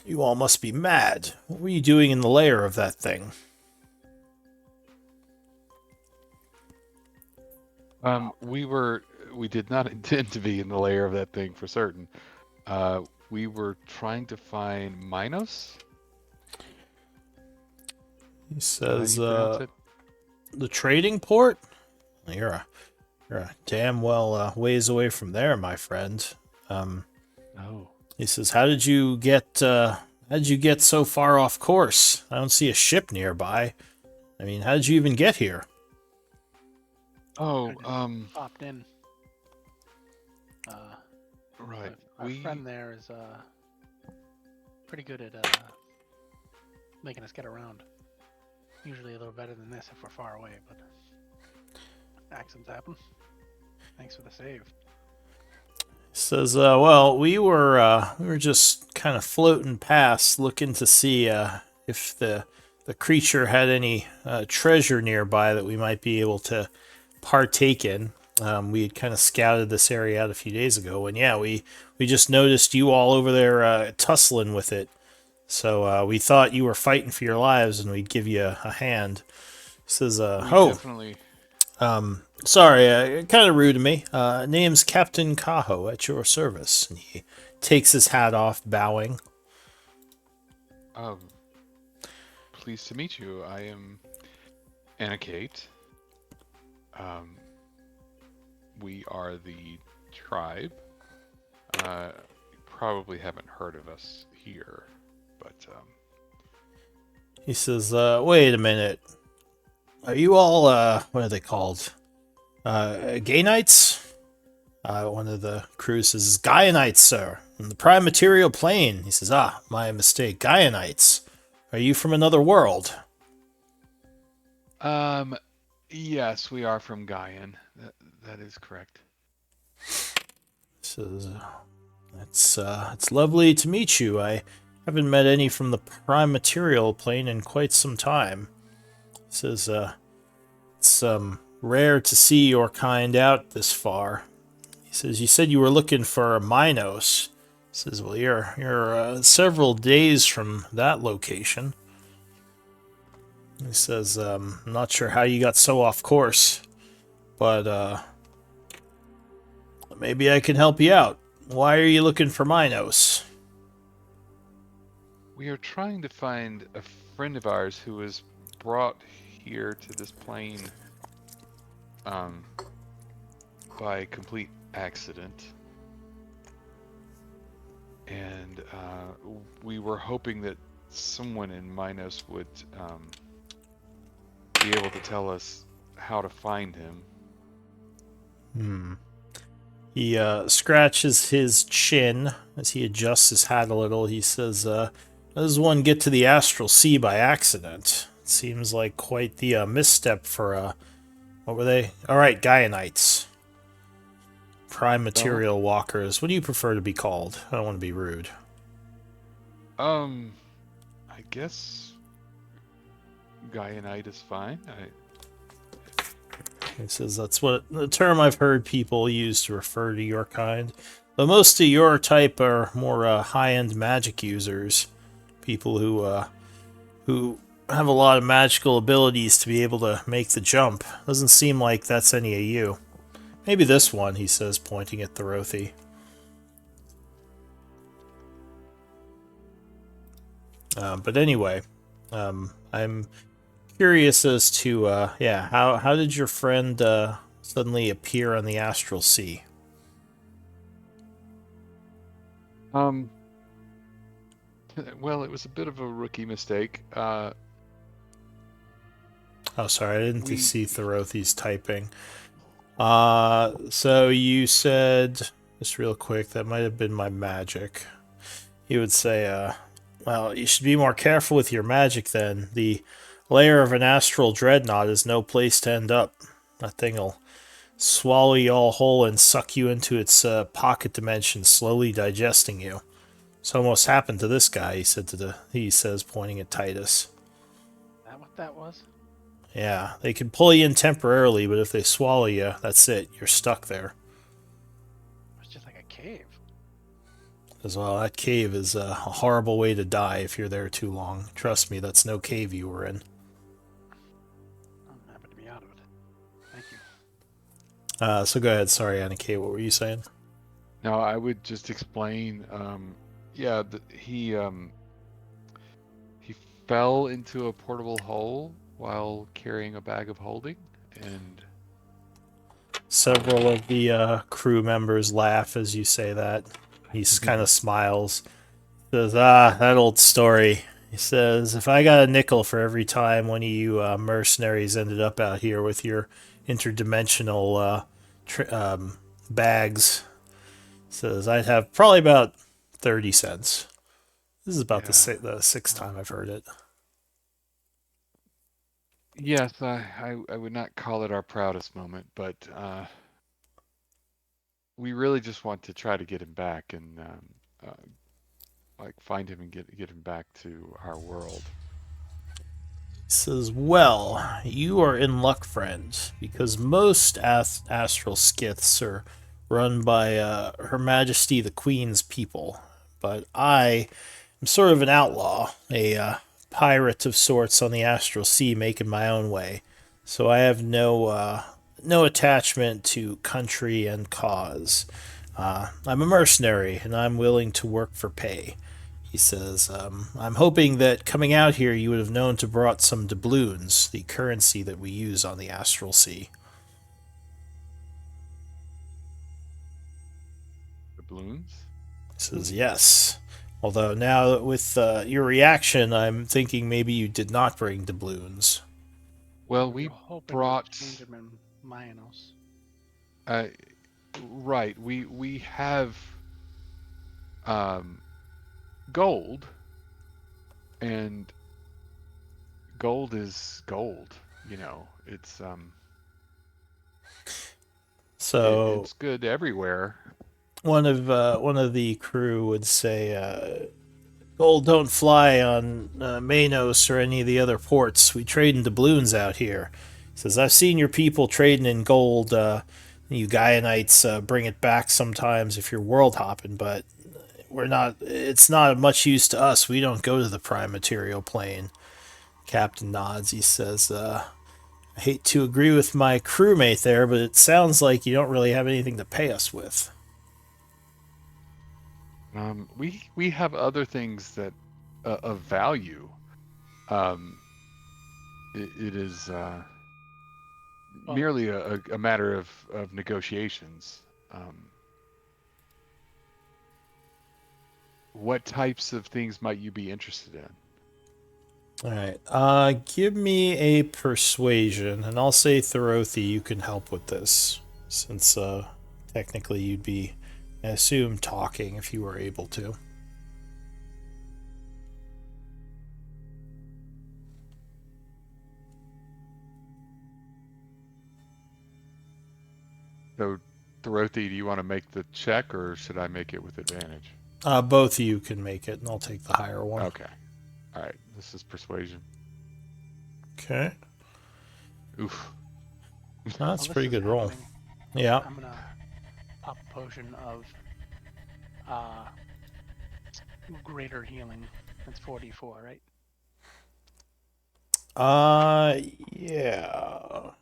you all must be mad. What were you doing in the lair of that thing? We did not intend to be in the lair of that thing for certain. We were trying to find Minos. He Is that how says, you pronounce it? the trading port? You're a damn well ways away from there, my friend. Oh. He says, how did you get so far off course? I don't see a ship nearby. I mean, how did you even get here? Oh, I just popped in. right. Our friend there is pretty good at making us get around. Usually a little better than this if we're far away, but accidents happen. Thanks for the save. He says, well, we were just kind of floating past, looking to see if the creature had any treasure nearby that we might be able to partake in. We had kind of scouted this area out a few days ago, and yeah, we just noticed you all over there tussling with it. So we thought you were fighting for your lives, and we'd give you a hand. He says, Definitely. sorry, kind of rude of me. Name's Captain Kaho at your service. And he takes his hat off, bowing. Pleased to meet you. I am Anakate. We are the tribe. You probably haven't heard of us here, but He says, wait a minute. Are you all, what are they called? Gay Knights? One of the crews says, Gaianites, sir, in the prime material plane. He says, my mistake, Gaianites. Are you from another world? Yes, we are from Gaian. That is correct. Says, it's lovely to meet you. I haven't met any from the Prime Material plane in quite some time. Says, it's rare to see your kind out this far. He says, you said you were looking for Minos. He says, well, you're several days from that location. He says, I'm not sure how you got so off course, but maybe I can help you out. Why are you looking for Minos? We are trying to find a friend of ours who was brought here to this plane um, by complete accident. And we were hoping that someone in Minos would be able to tell us how to find him. He scratches his chin as he adjusts his hat a little. He says, how does one get to the astral sea by accident? It seems like quite the misstep for, what were they? Alright, Gaianites. Prime Well, material walkers. What do you prefer to be called? I don't want to be rude. I guess Gaianite is fine. He says that's what the term I've heard people use to refer to your kind. But most of your type are more high-end magic users, people who have a lot of magical abilities to be able to make the jump. Doesn't seem like that's any of you. Maybe this one, he says, pointing at Thorothi. But anyway, I'm curious as to how did your friend suddenly appear on the astral sea? Um, well, it was a bit of a rookie mistake. Oh, sorry, I didn't We see Thorothi's typing. So you said, just real quick, that might have been my magic. He would say, well, you should be more careful with your magic then. The lair of an astral dreadnought is no place to end up. That thing'll swallow you all whole and suck you into its pocket dimension, slowly digesting you. It's almost happened to this guy, he says, pointing at Titus. Is that what that was? Yeah, they can pull you in temporarily, but if they swallow you, that's it. You're stuck there. It's just like a cave. As well, that cave is a horrible way to die if you're there too long. Trust me, that's no cave you were in. I'm happy to be out of it. Thank you. So go ahead. Sorry, Annika, what were you saying? No, I would just explain. Yeah, he fell into a portable hole while carrying a bag of holding, and Several of the crew members laugh as you say that. He kind of smiles. Says, that old story. He says, if I got a nickel for every time one of you mercenaries ended up out here with your interdimensional bags, says I'd have probably about 30 cents. This is about yeah, the sixth time I've heard it. yes, I would not call it our proudest moment, but we really just want to try to get him back and like find him and get him back to our world. He says, well, you are in luck, friend, because most astral skiths are run by Her Majesty the Queen's people. But I am sort of an outlaw, a pirate of sorts on the astral sea, making my own way. So I have no attachment to country and cause. I'm a mercenary, and I'm willing to work for pay. He says, I'm hoping that coming out here you would have known to brought some doubloons, the currency that we use on the astral sea. The balloons? He says, yes. Although now with your reaction, I'm thinking maybe you did not bring doubloons. Well, We we were hoping brought. to change him in Minos. Uh, right, we have um, gold, and gold is gold. You know, it's So it's good everywhere. one of the crew would say, "Gold don't fly on Manos or any of the other ports. We trade in doubloons out here." He says, "I've seen your people trading in gold. You Gaianites bring it back sometimes if you're world hopping, but we're not. It's not of much use to us. We don't go to the prime material plane." Captain nods. He says, "I hate to agree with my crewmate there, but it sounds like you don't really have anything to pay us with." We have other things that of value. Um, it is Well, merely a matter of negotiations. Um, what types of things might you be interested in? All right. Give me a persuasion, and I'll say Thorothi, you can help with this, since technically you'd be, I assume, talking if you were able to. So, Dorothy, do you want to make the check, or should I make it with advantage? Both of you can make it, and I'll take the higher one. Okay. All right. This is persuasion. Okay. Oof. That's a this pretty is good roll. happening. Yeah. I'm gonna pop a potion of uh greater healing. That's 44, right? Yeah.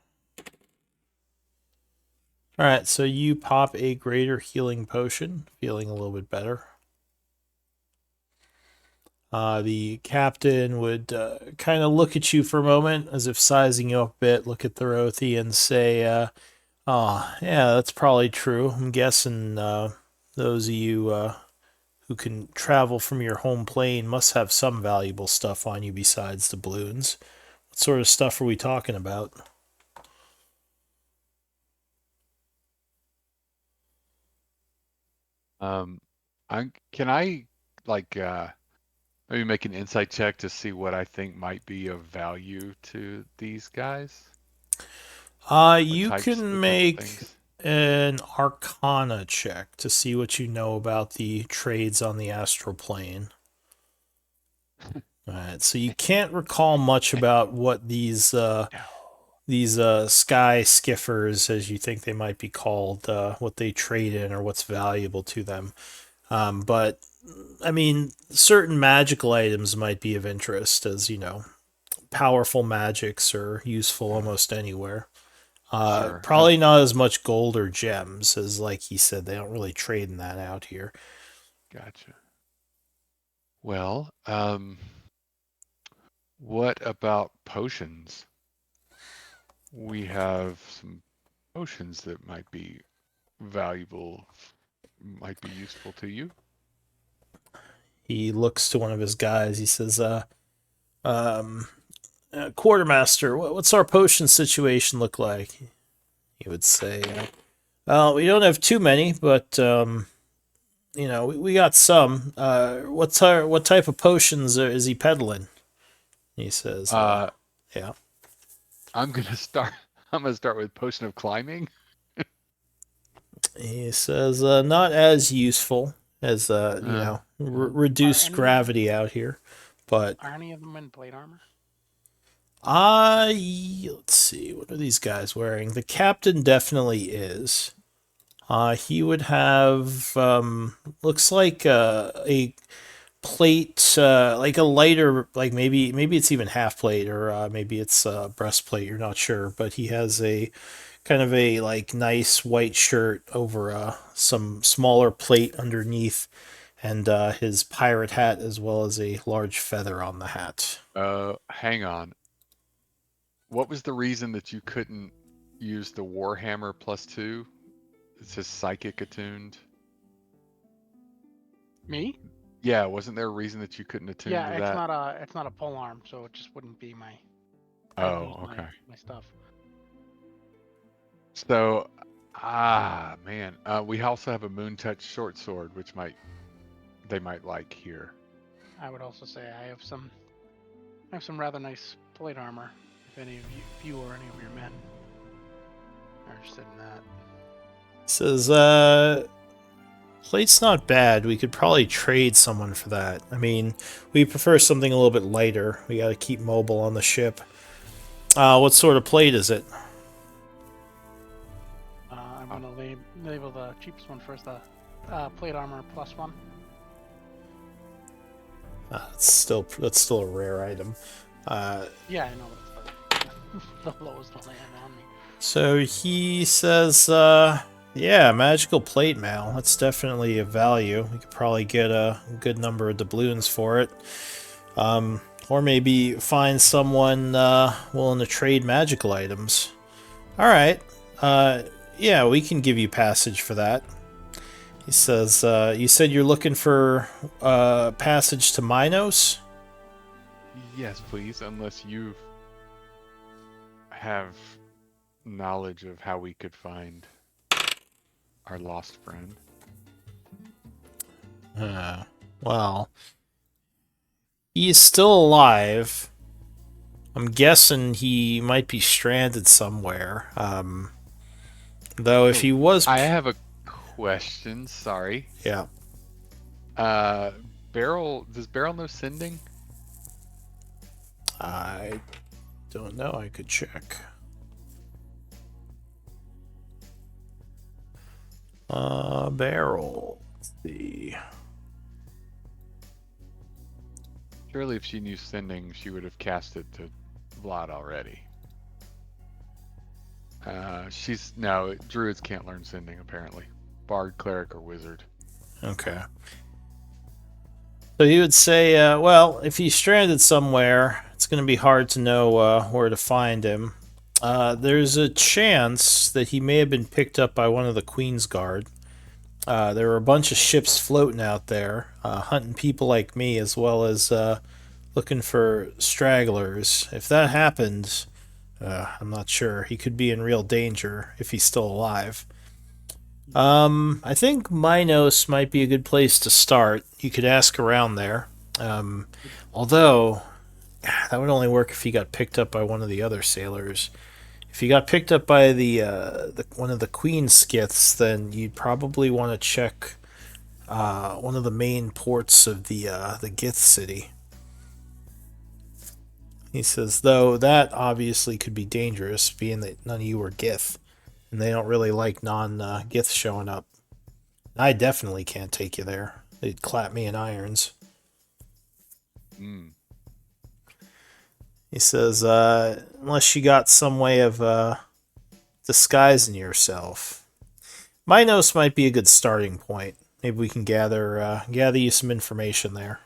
All right, so you pop a greater healing potion, feeling a little bit better. The captain would kind of look at you for a moment as if sizing you up a bit, look at Thorothi and say, "Oh, yeah, that's probably true. I'm guessing those of you who can travel from your home plane must have some valuable stuff on you besides the balloons. What sort of stuff are we talking about?" Um, can I like maybe make an insight check to see what I think might be of value to these guys? What You can types of make things? an Arcana check to see what you know about the trades on the astral plane. All right, so you can't recall much about what No. these sky skiffers, as you think they might be called, what they trade in or what's valuable to them. But I mean, certain magical items might be of interest, as you know, powerful magics are useful Uh, almost anywhere. sure. Probably not as much gold or gems as, like he said, they don't really trade in that out here. Gotcha. Well, what about potions? We have some potions that might be valuable, might be useful to you. He looks to one of his guys. He says, um, "Quartermaster, what's our potion situation look like?" He would say, "Well, we don't have too many, but we got some. What type of potions is he peddling?" He says, Uh, "Yeah." I'm gonna start. I'm gonna start with potion of climbing. He says, "Not as useful as Well, Are reduced any of them gravity out here, but are any of them in plate armor? let's see, what are these guys wearing? The captain definitely is. He would have looks like a plate, like a lighter, like maybe it's even half plate or maybe it's breastplate. You're not sure, but he has a kind of a like nice white shirt over some smaller plate underneath, and his pirate hat as well as a large feather on the hat. hang on. What was the reason that you couldn't use the Warhammer +2? It says psychic attuned. Me? Yeah, wasn't there a reason that you couldn't attune Yeah, to that? it's not a pole arm, so it just wouldn't be my. I'd lose Oh, okay. my stuff. So, man, we also have a Moon Touch short sword, which they might like here. I would also say I have some rather nice plate armor. If any of you or any of your men are interested in that. Says, plate's not bad. We could probably trade someone for that. I mean, we prefer something a little bit lighter. We gotta keep mobile on the ship. What sort of plate is it? I'm gonna label the cheapest one first. The plate armor +1. That's still a rare item. Yeah, I know, but it's the lowest one they have on me. So he says, yeah, magical plate mail. That's definitely a value. We could probably get a good number of doubloons for it. Or maybe find someone willing to trade magical items. Alright. Yeah, we can give you passage for that. He says, you said you're looking for passage to Minos? Yes, please, unless you have knowledge of how we could find our lost friend. Well, he is still alive. I'm guessing he might be stranded somewhere. Though if he was... I have a question, sorry. Yeah. Does Beryl know sending? I don't know. I could check. Barrel. Let's see. Surely if she knew sending, she would have cast it to Vlad already. No, druids can't learn sending apparently. Bard, cleric, or wizard. Okay. So he would say, well, if he's stranded somewhere, it's going to be hard to know where to find him. There's a chance that he may have been picked up by one of the Queen's Guard. There were a bunch of ships floating out there, hunting people like me, as well as looking for stragglers. If that happened, I'm not sure. He could be in real danger if he's still alive. I think Minos might be a good place to start. You could ask around there. Although, that would only work if he got picked up by one of the other sailors. If he got picked up by the one of the Queen Skiths, then you'd probably want to check one of the main ports of the Gith city. He says, though that obviously could be dangerous, being that none of you are Gith, and they don't really like non-Gith showing up. I definitely can't take you there. They'd clap me in irons. He says, unless you got some way of disguising yourself. Minos might be a good starting point. Maybe we can gather you some information there.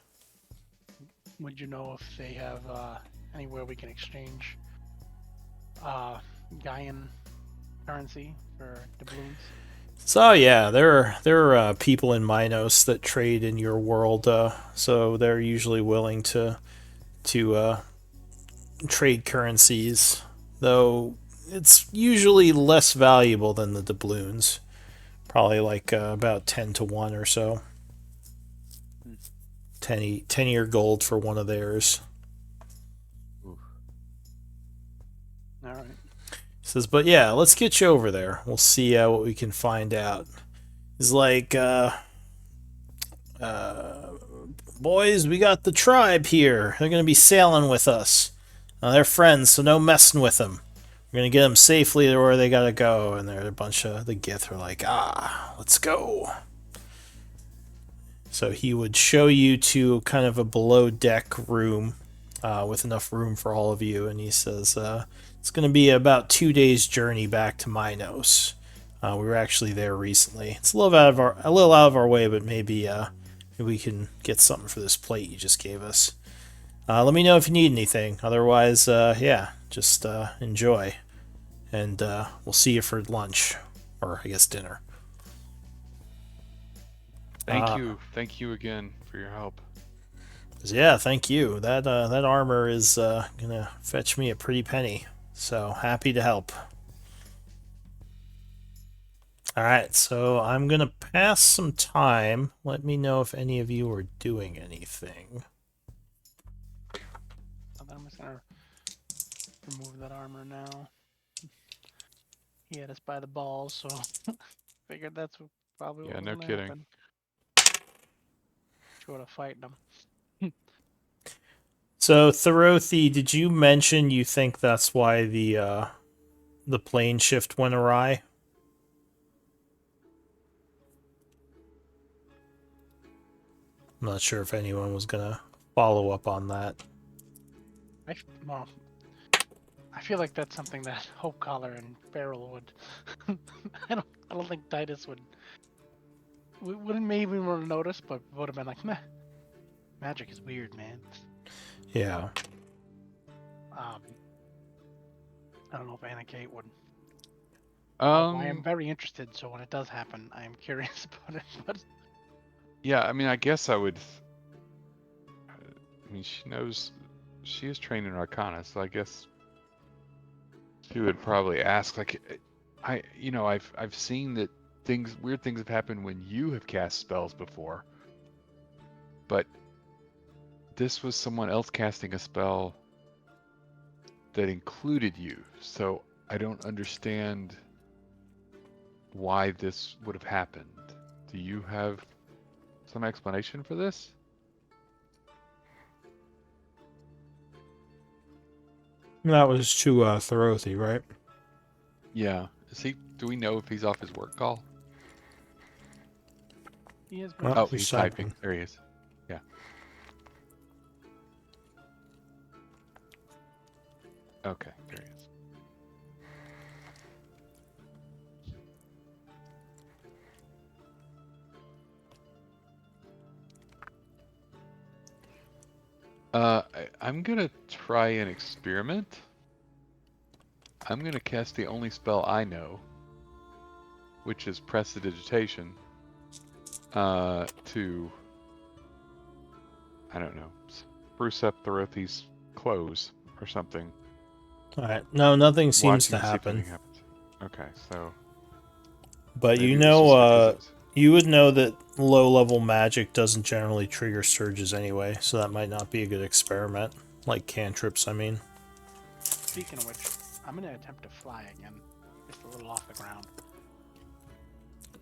Would you know if they have anywhere we can exchange Gaian currency for doubloons? So yeah, there are people in Minos that trade in your world, so they're usually willing to trade currencies, though it's usually less valuable than the doubloons. Probably like about 10 to 1 or so. 10-year gold for one of theirs. Alright. Says, but yeah, let's get you over there. We'll see what we can find out. He's like, boys, we got the tribe here. They're going to be sailing with us. They're friends, so no messing with them. We're going to get them safely to where they got to go. And there are a bunch of the Gith are like, let's go. So he would show you to kind of a below deck room with enough room for all of you. And he says, it's going to be about 2 days' journey back to Minos. We were actually there recently. It's a little out of our way, but maybe we can get something for this plate you just gave us. Let me know if you need anything. Otherwise, yeah, just enjoy. And we'll see you for lunch. Or, I guess, dinner. Thank you again for your help. Yeah, thank you. That armor is gonna fetch me a pretty penny. So, happy to help. Alright, so I'm gonna pass some time. Let me know if any of you are doing anything. I'm just gonna remove that armor now. He had us by the balls, so Figured that's probably Yeah, what was no gonna kidding. happen. Short of fighting them. So, Thorothi, did you mention you think that's why the plane shift went awry? I'm not sure if anyone was gonna follow up on that. Well, I feel like that's something that Hope Collar and Beryl would. I don't think Titus wouldn't maybe want to notice, but would have been like, meh, magic is weird, man. Yeah. Um, I don't know if Anna Kate would. I am very interested, so when it does happen, I am curious about it. But Yeah, I mean, I guess I would. I mean, she knows. She is trained in Arcana, so I guess she would probably ask. Like, I've seen that weird things have happened when you have cast spells before, but this was someone else casting a spell that included you, so I don't understand why this would have happened. Do you have some explanation for this? That was to Thorothi, right? Yeah. Do we know if he's off his work call? he has been. Oh, Oh, he's he's typing. typing. There he is. Yeah. Okay, there he is. I'm gonna try an experiment. I'm gonna cast the only spell I know, which is Prestidigitation, to, I don't know, spruce up Thorothi's clothes or something. Alright. No, nothing seems Watching to to see if happen. anything happens. Okay, so But maybe it was just because it was... you would know that low-level magic doesn't generally trigger surges anyway, so that might not be a good experiment. Like cantrips, I mean. Speaking of which, I'm gonna attempt to fly again, just a little off the ground.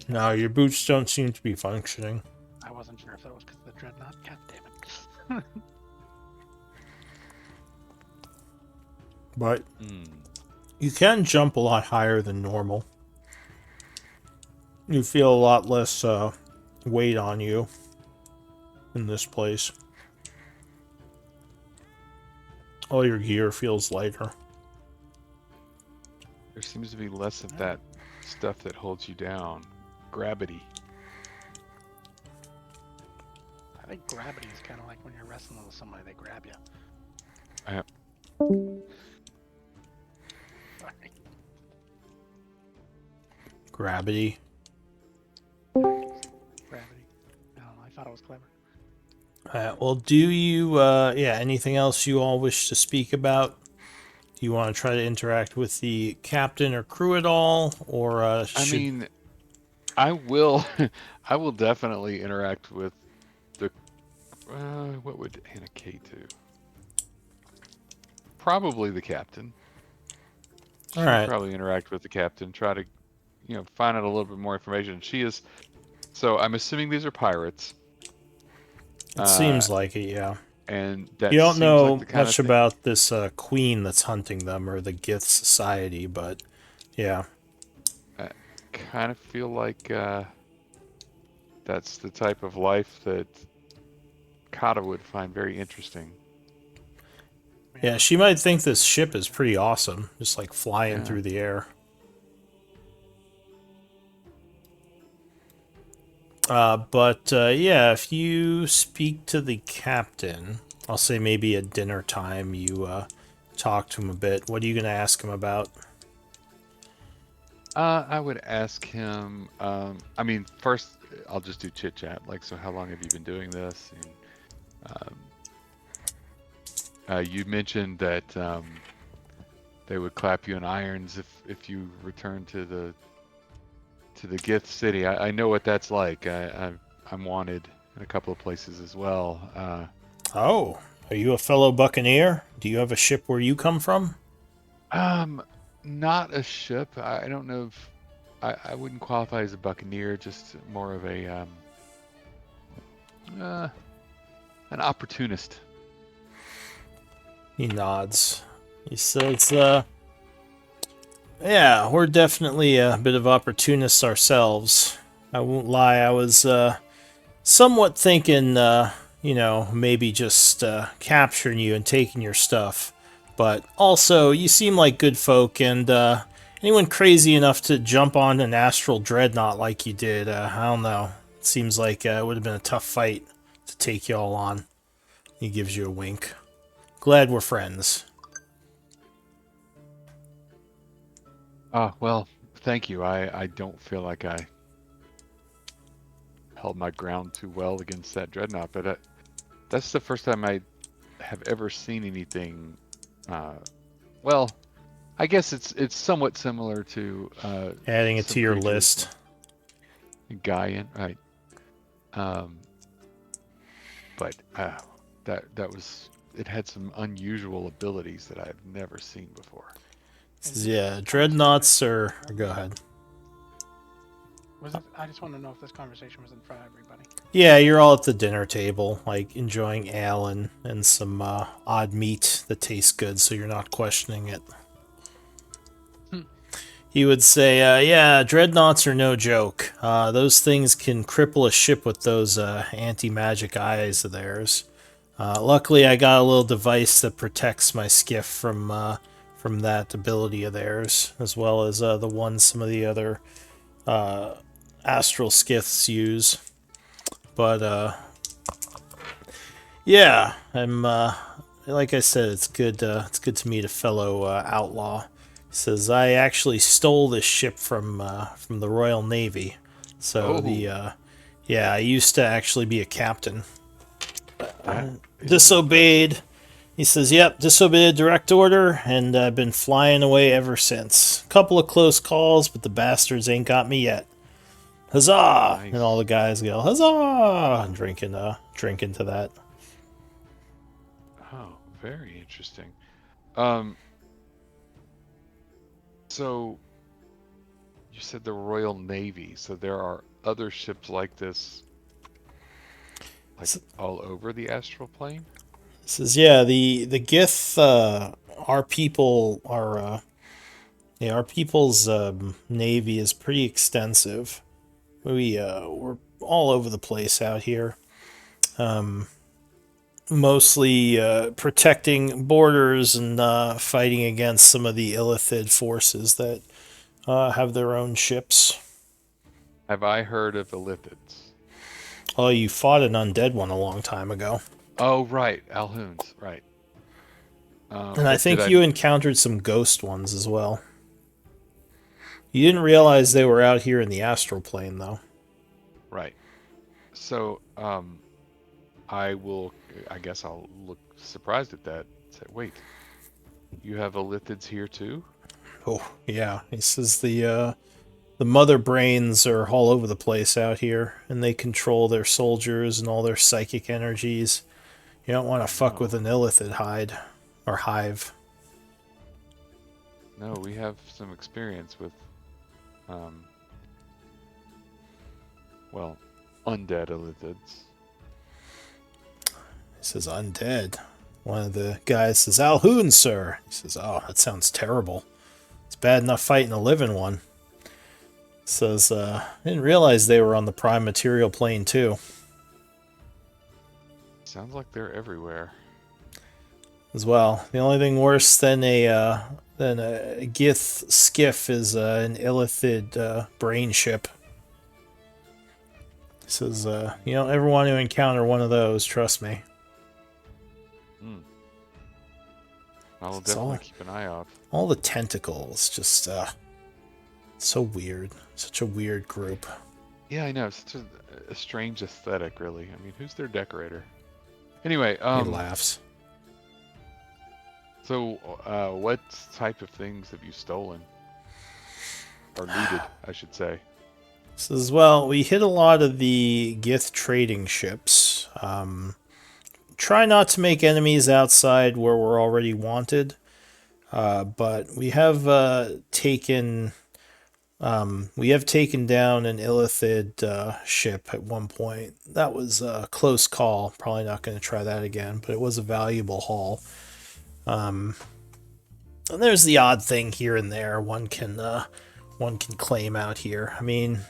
No, your boots don't seem to be functioning. I wasn't sure if that was because of the dreadnought. God damn it. But you can jump a lot higher than normal. You feel a lot less weight on you in this place. All your gear feels lighter. There seems to be less of that stuff that holds you down. Gravity. I think gravity is kind of like when you're wrestling with somebody, they grab you. Sorry. Gravity. Gravity. I don't know. I thought it was clever. Well, do you, anything else you all wish to speak about? Do you want to try to interact with the captain or crew at all? Or, I mean, I will, I will definitely interact with the, what would Anna Kate do? Probably the captain. She'd Alright. probably interact with the captain, try to, find out a little bit more information. So I'm assuming these are pirates. It seems like it, yeah. And that You don't seems know like the kind much of thing. about this queen that's hunting them or the Gith Society, but yeah. I kind of feel like that's the type of life that Kata would find very interesting. Yeah, she might think this ship is pretty awesome, just like flying Yeah. through the air. Yeah, if you speak to the captain, I'll say maybe at dinner time you talk to him a bit. What are you going to ask him about? I would ask him. I mean, first I'll just do chit chat. Like, so how long have you been doing this? And you mentioned that they would clap you in irons if you return to the Gith City. I know what that's like. I'm wanted in a couple of places as well. Oh, are you a fellow buccaneer? Do you have a ship where you come from? Not a ship. I don't know if I wouldn't qualify as a buccaneer, just more of uh, an opportunist. He nods. He says, yeah, we're definitely a bit of opportunists ourselves. I won't lie, I was somewhat thinking, maybe just capturing you and taking your stuff. But also, you seem like good folk, and anyone crazy enough to jump on an astral dreadnought like you did, I don't know. It seems like it would have been a tough fight to take you all on. He gives you a wink. Glad we're friends. Well, thank you. I don't feel like I held my ground too well against that dreadnought, but that's the first time I have ever seen anything. Well, I guess it's somewhat similar to Adding it some to your creatures list. in Gaian, right? Um, but that was it had some unusual abilities that I've never seen before. Yeah, dreadnoughts are. Go ahead. Was it? I just want to know if this conversation was in front of everybody. Yeah, you're all at the dinner table, like enjoying ale and some odd meat that tastes good, so you're not questioning it. He would say, yeah, dreadnoughts are no joke. Those things can cripple a ship with those anti-magic eyes of theirs. Luckily, I got a little device that protects my skiff from that ability of theirs, as well as the one some of the other astral skiffs use. But yeah, I'm like I said, it's good. It's good to meet a fellow outlaw. He says I actually stole this ship from the Royal Navy. So Oh, yeah, I used to actually be a captain. that is Disobeyed. He says, "Yep, disobeyed a direct order, and I've been flying away ever since. Couple of close calls, but the bastards ain't got me yet. Huzzah!" And all nice. the guys go, "Huzzah!" and drinking to that. Oh, very interesting. Um, so you said the Royal Navy, so there are other ships like this, like all over the astral plane? Says, yeah, the Gith, our people are, yeah, our people's navy is pretty extensive. We're all over the place out here. Mostly protecting borders and fighting against some of the Illithid forces that have their own ships. Have I heard of Illithids? Oh, you fought an undead one a long time ago. Oh, right, Alhoons, right. And I But did think I? you encountered some ghost ones as well. You didn't realize they were out here in the astral plane, though. Right. So, I will. I guess I'll look surprised at that. Say, wait, you have Illithids here too? Oh, yeah. He says the mother brains are all over the place out here, and they control their soldiers and all their psychic energies. You don't want Oh to fuck with no, an illithid hide or hive. no, we have some experience with, um, well, undead Illithids. He says undead. One of the guys says, Alhoon, sir. He says, oh, that sounds terrible. It's bad enough fighting a living one. Says, I didn't realize they were on the prime material plane too. Sounds like they're everywhere. As well. The only thing worse than a Gith skiff is an Illithid brain ship. He says, you don't ever want to encounter one of those, trust me. Hmm. I will It's definitely keep an eye out. all the tentacles, just so weird. Such a weird group. Yeah, I know. It's such a strange aesthetic, really. I mean, who's their decorator? Anyway, He laughs. so what type of things have you stolen or looted, I should say? Says, well, we hit a lot of the Gith trading ships. Try not to make enemies outside where we're already wanted. But we have taken We have taken down an Illithid ship at one point. That was a close call. Probably not going to try that again, but it was a valuable haul. And there's the odd thing here and there one can claim out here. I mean,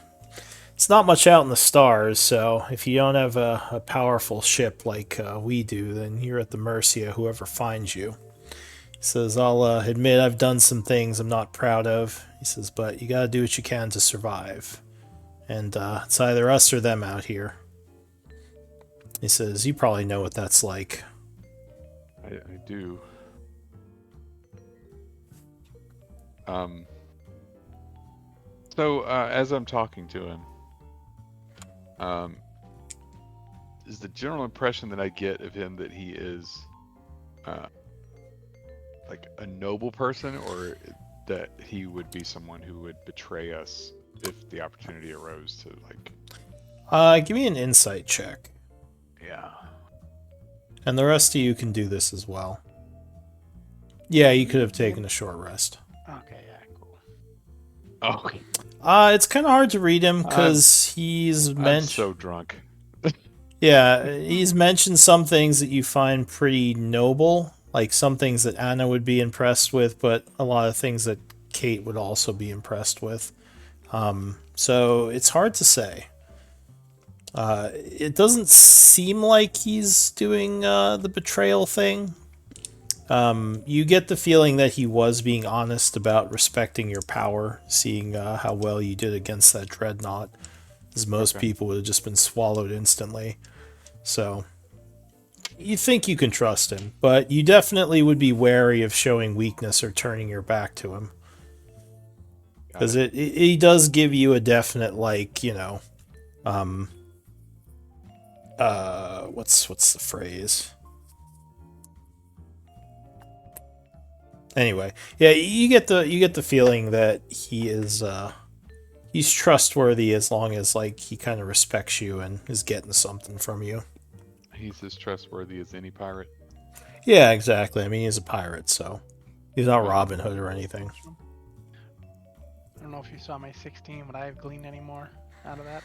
it's not much out in the stars, so if you don't have a powerful ship like we do, then you're at the mercy of whoever finds you. He says, I'll admit I've done some things I'm not proud of. He says, but you gotta do what you can to survive. And it's either us or them out here. He says, you probably know what that's like. I do. So as I'm talking to him, is the general impression that I get of him that he is like a noble person, or that he would be someone who would betray us if the opportunity arose to, like... Give me an insight check. Yeah. And the rest of you can do this as well. Yeah, you could have taken a short rest. Okay, yeah, cool. Oh, It's kind of hard to read him because he's I'm so drunk. Yeah, he's mentioned some things that you find pretty noble, like some things that Anna would be impressed with, but a lot of things that Kate would also be impressed with. So it's hard to say. It doesn't seem like he's doing the betrayal thing. You get the feeling that he was being honest about respecting your power, seeing how well you did against that dreadnought, as most people would have just been swallowed instantly. So you think you can trust him, but you definitely would be wary of showing weakness or turning your back to him. Because he does give you a definite, like, you know, what's the phrase? Anyway, yeah, you get the feeling that he is he's trustworthy as long as, like, he kind of respects you and is getting something from you. He's as trustworthy as any pirate. Yeah, exactly. I mean, he's a pirate, so he's not Robin Hood or anything. I don't know if you saw my 16, but I have gleaned any more out of that.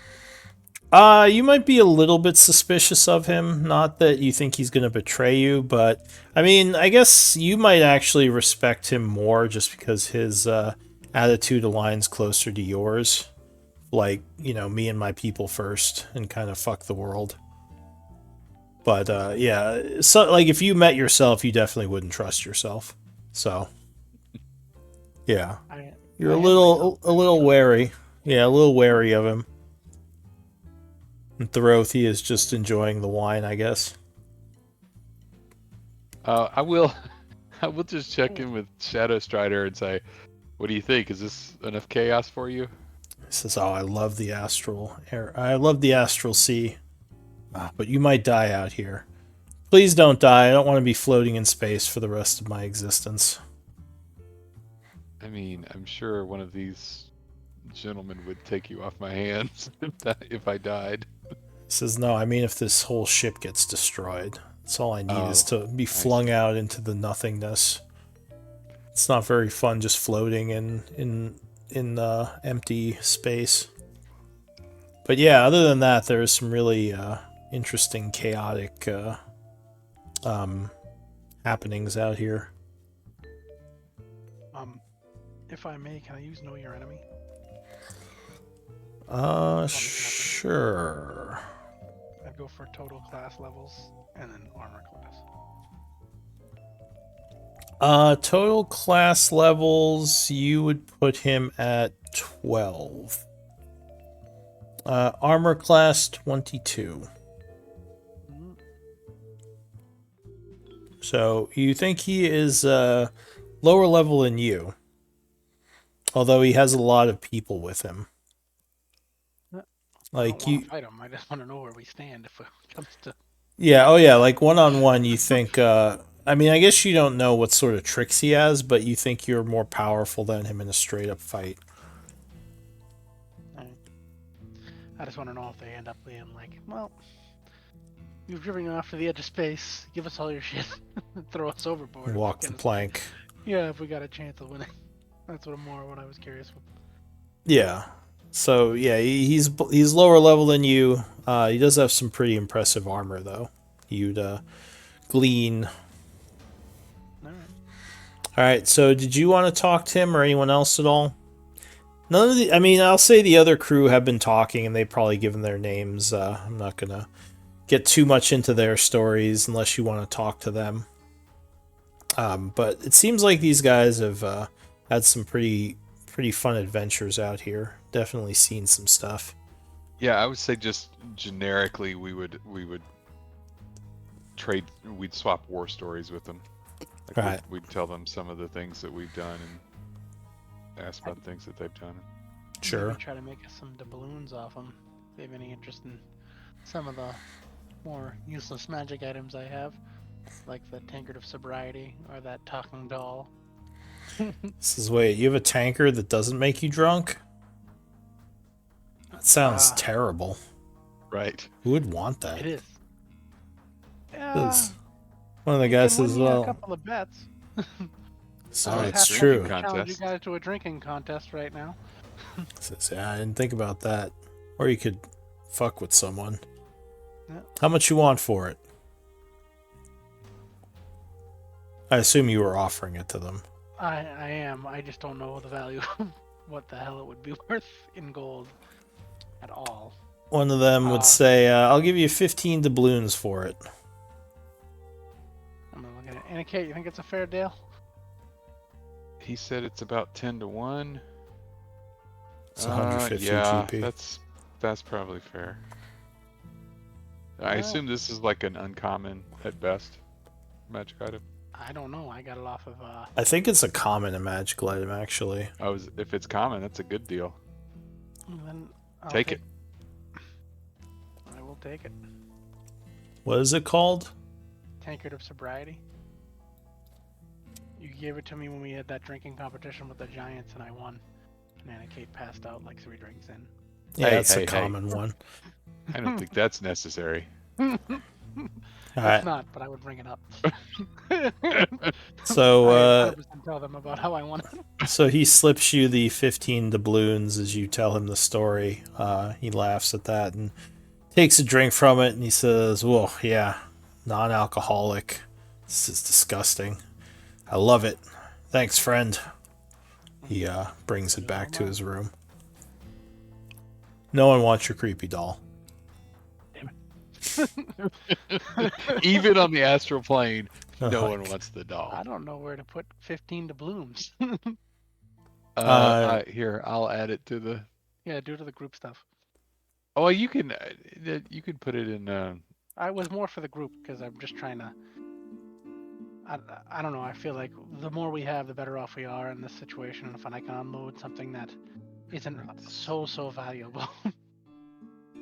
You might be a little bit suspicious of him. Not that you think he's going to betray you, but I mean, I guess you might actually respect him more just because his attitude aligns closer to yours. Like, you know, me and my people first, and kind of fuck the world. But yeah, so like if you met yourself, you definitely wouldn't trust yourself. So yeah, you're a little wary. Yeah, a little wary of him. And Thorothy is just enjoying the wine, I guess. I will just check in with Shadow Strider and say, what do you think? Is this enough chaos for you? He says, "Oh, I love the astral air. I love the astral sea. But you might die out here. Please don't die. I don't want to be floating in space for the rest of my existence." I mean, I'm sure one of these gentlemen would take you off my hands if I died. He says, "No, I mean if this whole ship gets destroyed. That's all I need is to be flung out into the nothingness. It's not very fun just floating in empty space." But yeah, other than that, there's some really interesting, chaotic happenings out here. If I may, can I use Know Your Enemy? Sure. I'd go for total class levels and then armor class. Total class levels, you would put him at 12. Armor class 22. So you think he is lower level than you, although he has a lot of people with him. Like I don't fight him. I just want to know where we stand if it comes to. Yeah. Oh yeah. Like one-on-one, you think. I mean, I guess you don't know what sort of tricks he has, but you think you're more powerful than him in a straight-up fight. I just want to know if they end up being like, well, you've driven off to the edge of space. Give us all your shit. Throw us overboard. Walk the plank. Yeah, if we got a chance of winning. That's what I was curious with. Yeah. So yeah, he's lower level than you. He does have some pretty impressive armor though. You'd glean. All right. All right. So did you want to talk to him or anyone else at all? None of the. I mean, I'll say the other crew have been talking and they've probably given their names. I'm not gonna get too much into their stories unless you want to talk to them. But it seems like these guys have had some pretty fun adventures out here. Definitely seen some stuff. Yeah, I would say just generically, we would we'd swap war stories with them. Like Right. we'd tell them some of the things that we've done and ask about things that they've done. Sure. Maybe try to make us some doubloons off them. If they have any interest in some of the more useless magic items I have, like the tankard of sobriety or that talking doll. Wait, you have a tanker that doesn't make you drunk? That sounds Ah. terrible. Right. Who would want that? It is. This- One of the You guys can win says, me a "Well, couple of bets. so Oh, it's have to true." Challenge you Contest. guys to a drinking contest right now. Says, "Yeah, I didn't think about that." Or you could fuck with someone. Yeah. How much you want for it? I assume you were offering it to them. I am. I just don't know the value of what the hell it would be worth in gold at all. One of them would say, "I'll give you 15 doubloons for it." I'm gonna look at it. Anna Kate, you think it's a fair deal? He said it's about 10 to 1. It's 150 yeah, GP. that's probably fair. I assume this is like an uncommon at best magic item. I don't know. I got it off of I think it's a common and magical item, actually. If it's common, that's a good deal. then I'll Take it. I will take it. What is it called? Tankard of sobriety. You gave it to me when we had that drinking competition with the Giants, and I won. And Anna Kate passed out like 3 drinks in. Yeah, Hey, it's a hey. common one. I don't think that's necessary. All It's right. not, but I would bring it up. So, I 100% tell them about how I won it. so he slips you the 15 doubloons as you tell him the story. He laughs at that and takes a drink from it, and he says, "Well, yeah, non-alcoholic. This is disgusting. I love it. Thanks, friend." He brings it back to his room. No one wants your creepy doll. Even on the astral plane, Oh no my one God. wants the I doll. don't know where to put 15 doblooms. Here, I'll add it to the. Yeah, due to the group stuff. Oh, you can put it in. I was more for the group because I'm just trying to. I don't know. I feel like the more we have, the better off we are in this situation. And if I can unload something that isn't so valuable,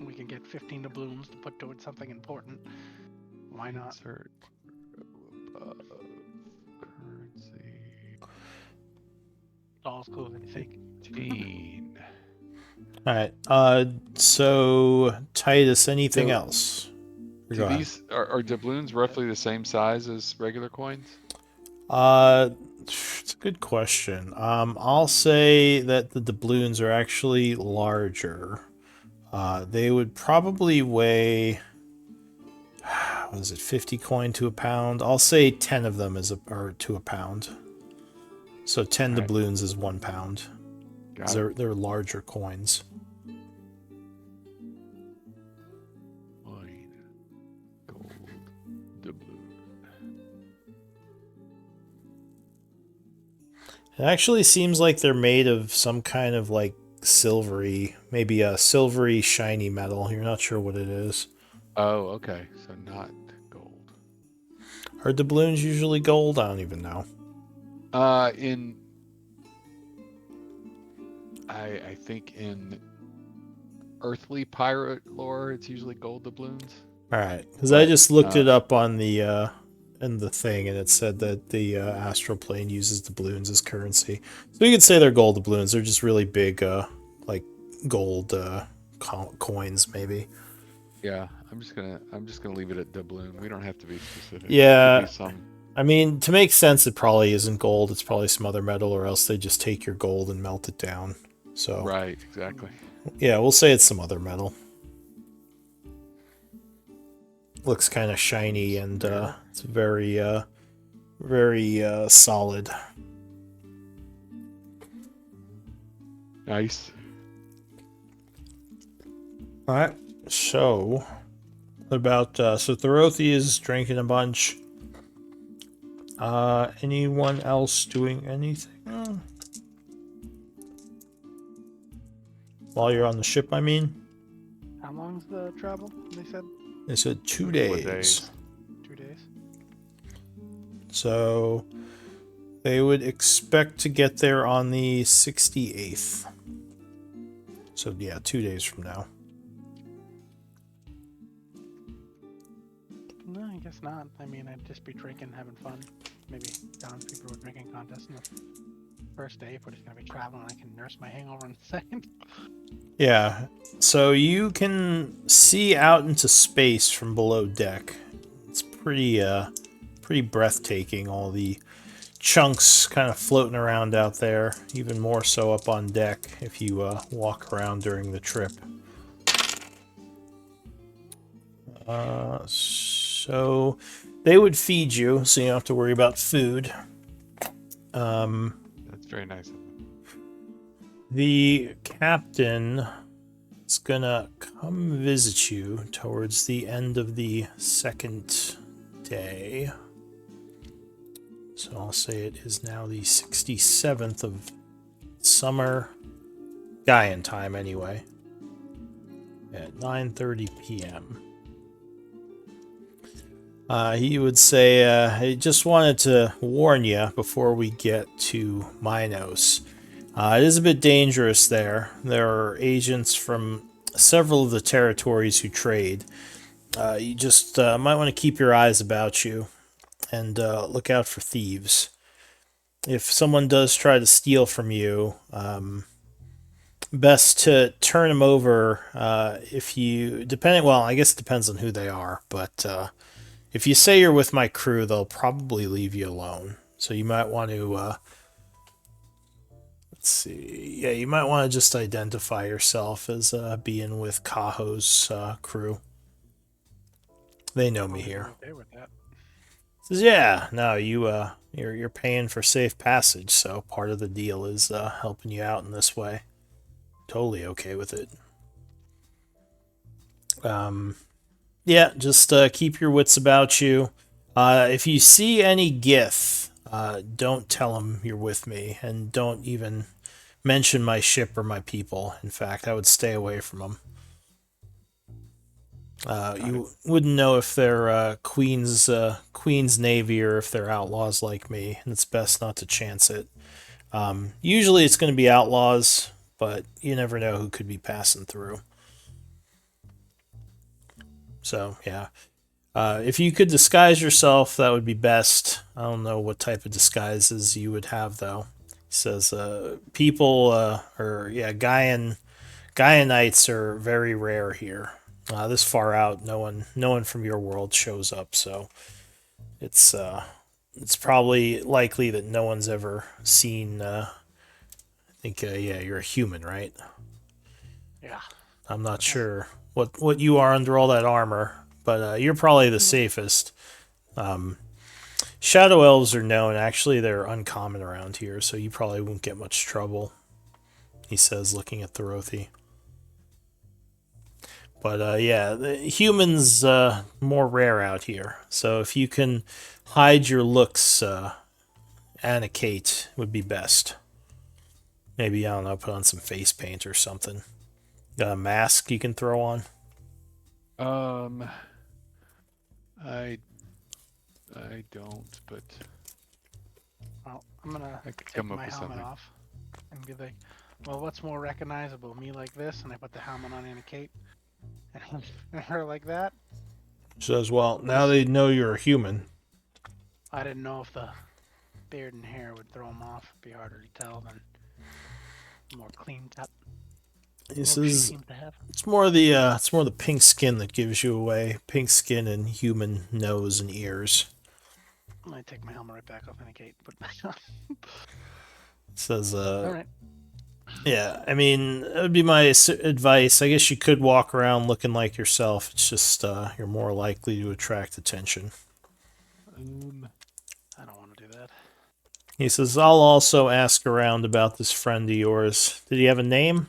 we can get 15 doubloons to put towards something important. Why not? Insert above currency. All's cool, I think. 15. All right. So Titus, anything So- else? Do Go ahead. these are doubloons roughly the same size as regular coins? It's a good question. I'll say that the doubloons are actually larger. They would probably weigh, what is it, 50 coin to a pound? I'll say 10 of them are to a pound. So 10 Right. doubloons is 1 pound. Got it. They're larger coins. Coin. Gold. Doubloon. It actually seems like they're made of some kind of like silvery, maybe a silvery shiny metal. You're not sure what it is. Oh, okay. So not gold. Are doubloons usually gold? I don't even know. I think in earthly pirate lore, it's usually gold doubloons. All right, because I just looked uh, it up on the in the thing, and it said that the astral plane uses doubloons as currency. So you could say they're gold doubloons. They're just really big, like gold coins, maybe. Yeah, I'm just gonna leave it at doubloon. We don't have to be specific. Yeah. It could be some. I mean, to make sense, it probably isn't gold. It's probably some other metal, or else they just take your gold and melt it down. So Right, exactly. yeah, we'll say it's some other metal. Looks kind of shiny and it's very solid. Nice. All right. So what about so Thorothi is drinking a bunch. Anyone else doing anything? While you're on the ship, I mean. How long's the travel? They said They said 2 24 days. 2 days. So they would expect to get there on the 68th. So yeah, 2 days from now. No, I guess not. I mean, I'd just be drinking, having fun. Maybe townspeople with drinking contest on the first day, but it's gonna be traveling. I can nurse my hangover in a second. Yeah. So you can see out into space from below deck. It's pretty breathtaking, all the chunks kind of floating around out there, even more so up on deck if you walk around during the trip. So they would feed you, so you don't have to worry about food. That's very nice of them. The captain is gonna come visit you towards the end of the second day. So I'll say it is now the 67th of summer, Gaian time anyway, at 9:30 p.m. He would say, I just wanted to warn you before we get to Minos. It is a bit dangerous there. There are agents from several of the territories who trade. You just might want to keep your eyes about you and look out for thieves. If someone does try to steal from you, best to turn them over. Well, I guess it depends on who they are, but if you say you're with my crew, they'll probably leave you alone. So you might want to, let's see, yeah, you might want to just identify yourself as being with Kaho's crew. They know me here. Okay with that. Says, yeah, no, you're paying for safe passage, so part of the deal is helping you out in this way. Totally okay with it. Yeah, just keep your wits about you. If you see any Gith, don't tell them you're with me, and don't even mention my ship or my people. In fact, I would stay away from them. You wouldn't know if they're Queen's Navy or if they're outlaws like me, and it's best not to chance it. Usually it's going to be outlaws, but you never know who could be passing through. So, yeah. If you could disguise yourself, that would be best. I don't know what type of disguises you would have, though. He says, Gaianites are very rare here. This far out, no one from your world shows up, so it's probably likely that no one's ever seen. I think, yeah, you're a human, right? Yeah. I'm not sure what you are under all that armor, but you're probably the safest. Shadow elves are known. Actually, they're uncommon around here, so you probably won't get much trouble. He says, looking at Thorothi. But yeah, the humans more rare out here. So if you can hide your looks, Anna-Kate would be best. Maybe, I don't know, put on some face paint or something. Got a mask you can throw on? I don't, but Well, I'm gonna I could take come up my with helmet something. off and be like, well, what's more recognizable, me like this, and I put the helmet on Anna Kate, and her like that? Says, well, now they know you're a human. I didn't know if the beard and hair would throw them off. It'd be harder to tell than more clean cut. He look she says, seems to have. it's more the pink skin that gives you away. Pink skin and human nose and ears. I'm gonna take my helmet right back off Anna Kate, put it back on. It says, All right. Yeah, I mean, that would be my advice. I guess you could walk around looking like yourself. It's just you're more likely to attract attention. I don't want to do that. He says, I'll also ask around about this friend of yours. Did he have a name?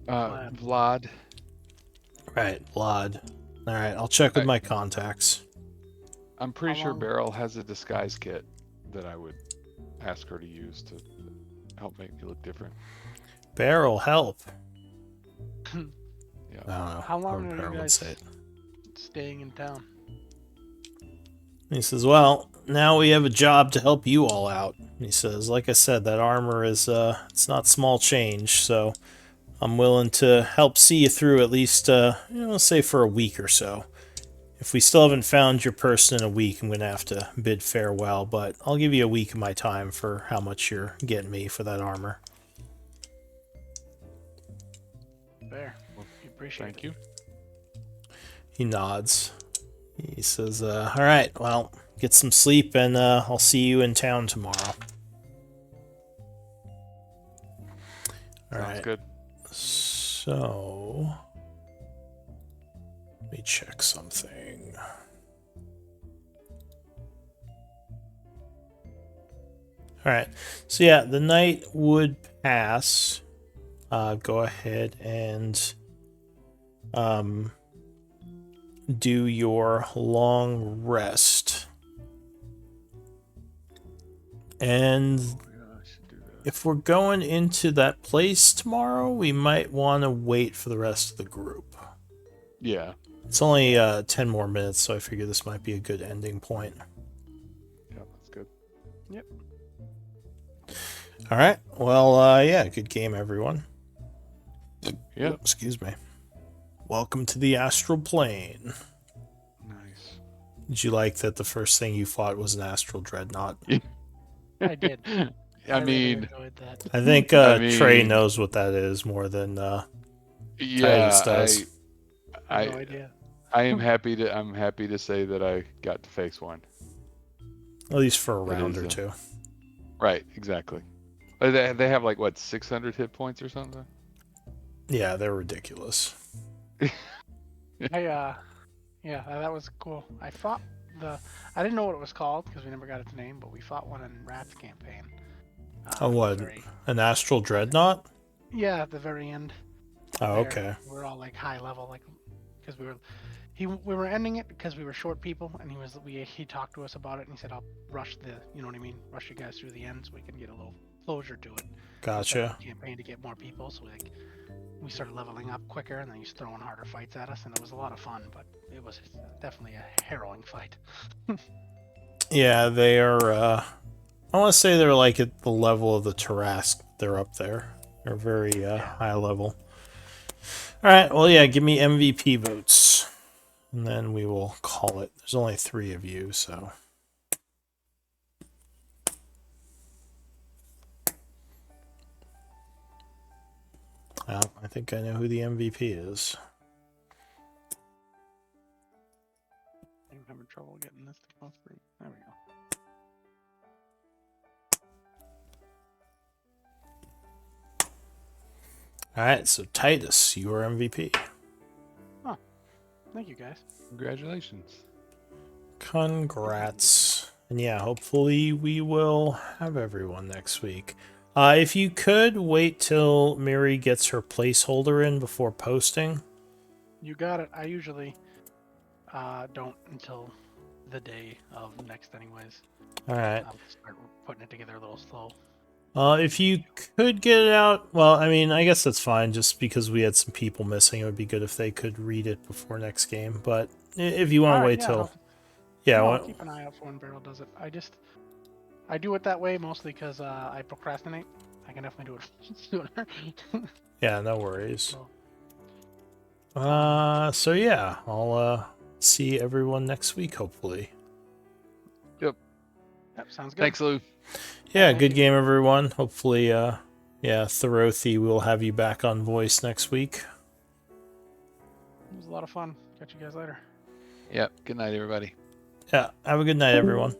Vlad. Vlad. Right, Vlad. All right, I'll check with I- my contacts. I'm pretty How sure long- Beryl has a disguise kit that I would ask her to use to help make me look different. Barrel, help. Yeah. I don't know. How long how are Barrel you would guys say it. staying in town? He says, well, now we have a job to help you all out. He says, like I said, that armor is, it's not small change, so I'm willing to help see you through at least, say for a week or so. If we still haven't found your person in a week, I'm going to have to bid farewell, but I'll give you a week of my time for how much you're getting me for that armor. Fair. We appreciate Thank it. you. He nods. He says, all right, well, get some sleep, and I'll see you in town tomorrow. All Sounds right. good. So, let me check something. All right. So yeah, the night would pass. Go ahead and do your long rest. And Yeah, I should do that. if we're going into that place tomorrow, we might want to wait for the rest of the group. Yeah. It's only 10 more minutes, so I figure this might be a good ending point. Yeah, that's good. All right. Well, yeah, good game, everyone. Yeah. Excuse me. Welcome to the astral plane. Nice. Did you like that the first thing you fought was an astral dreadnought? I did. I really mean, enjoyed that. I think I Trey mean- knows what that is more than Titus yeah, does. I have no I idea. I'm happy to say that I got to face one. At least for a That round is, or two. Right, exactly. They have like what, 600 hit points or something? Yeah, they're ridiculous. Yeah, that was cool. I fought I didn't know what it was called because we never got its name, but we fought one in Rat's campaign. Oh, what? An astral dreadnought? Yeah, at the very end. Oh, there, okay. We're all like high level, like because we were ending it because we were short people, and he talked to us about it, and he said, "I'll rush rush you guys through the end so we can get a little closure to it." Gotcha. Campaign to get more people, so we started leveling up quicker, and then he's throwing harder fights at us, and it was a lot of fun, but it was definitely a harrowing fight. Yeah, they are. I want to say they're like at the level of the Tarask. They're up there. They're very high level. All right. Well, yeah. Give me MVP votes, and then we will call it. There's only 3 of you, so. Well, I think I know who the MVP is. I'm having trouble getting this to go through. There we go. All right. So Titus, you are MVP. Thank you, guys. Congratulations. Congrats. And yeah, hopefully we will have everyone next week. If you could wait till Miri gets her placeholder in before posting. You got it. I usually don't until the day of next, anyways. All right. I'll start putting it together a little slow. If you could get it out, well, I mean, I guess that's fine. Just because we had some people missing, it would be good if they could read it before next game. But if you want to Alright, wait yeah, till, I'll- yeah, No, I'll well, keep an eye out for when Beryl does it. I do it that way mostly because I procrastinate. I can definitely do it sooner. yeah, no worries. So, So yeah, I'll see everyone next week, hopefully. yep, sounds good. Thanks, Lou. Yeah, Thank good you. game, everyone. Hopefully, yeah, Thorothi will have you back on voice next week. It was a lot of fun. Catch you guys later. Yep. Good night, everybody. Yeah, have a good night, everyone.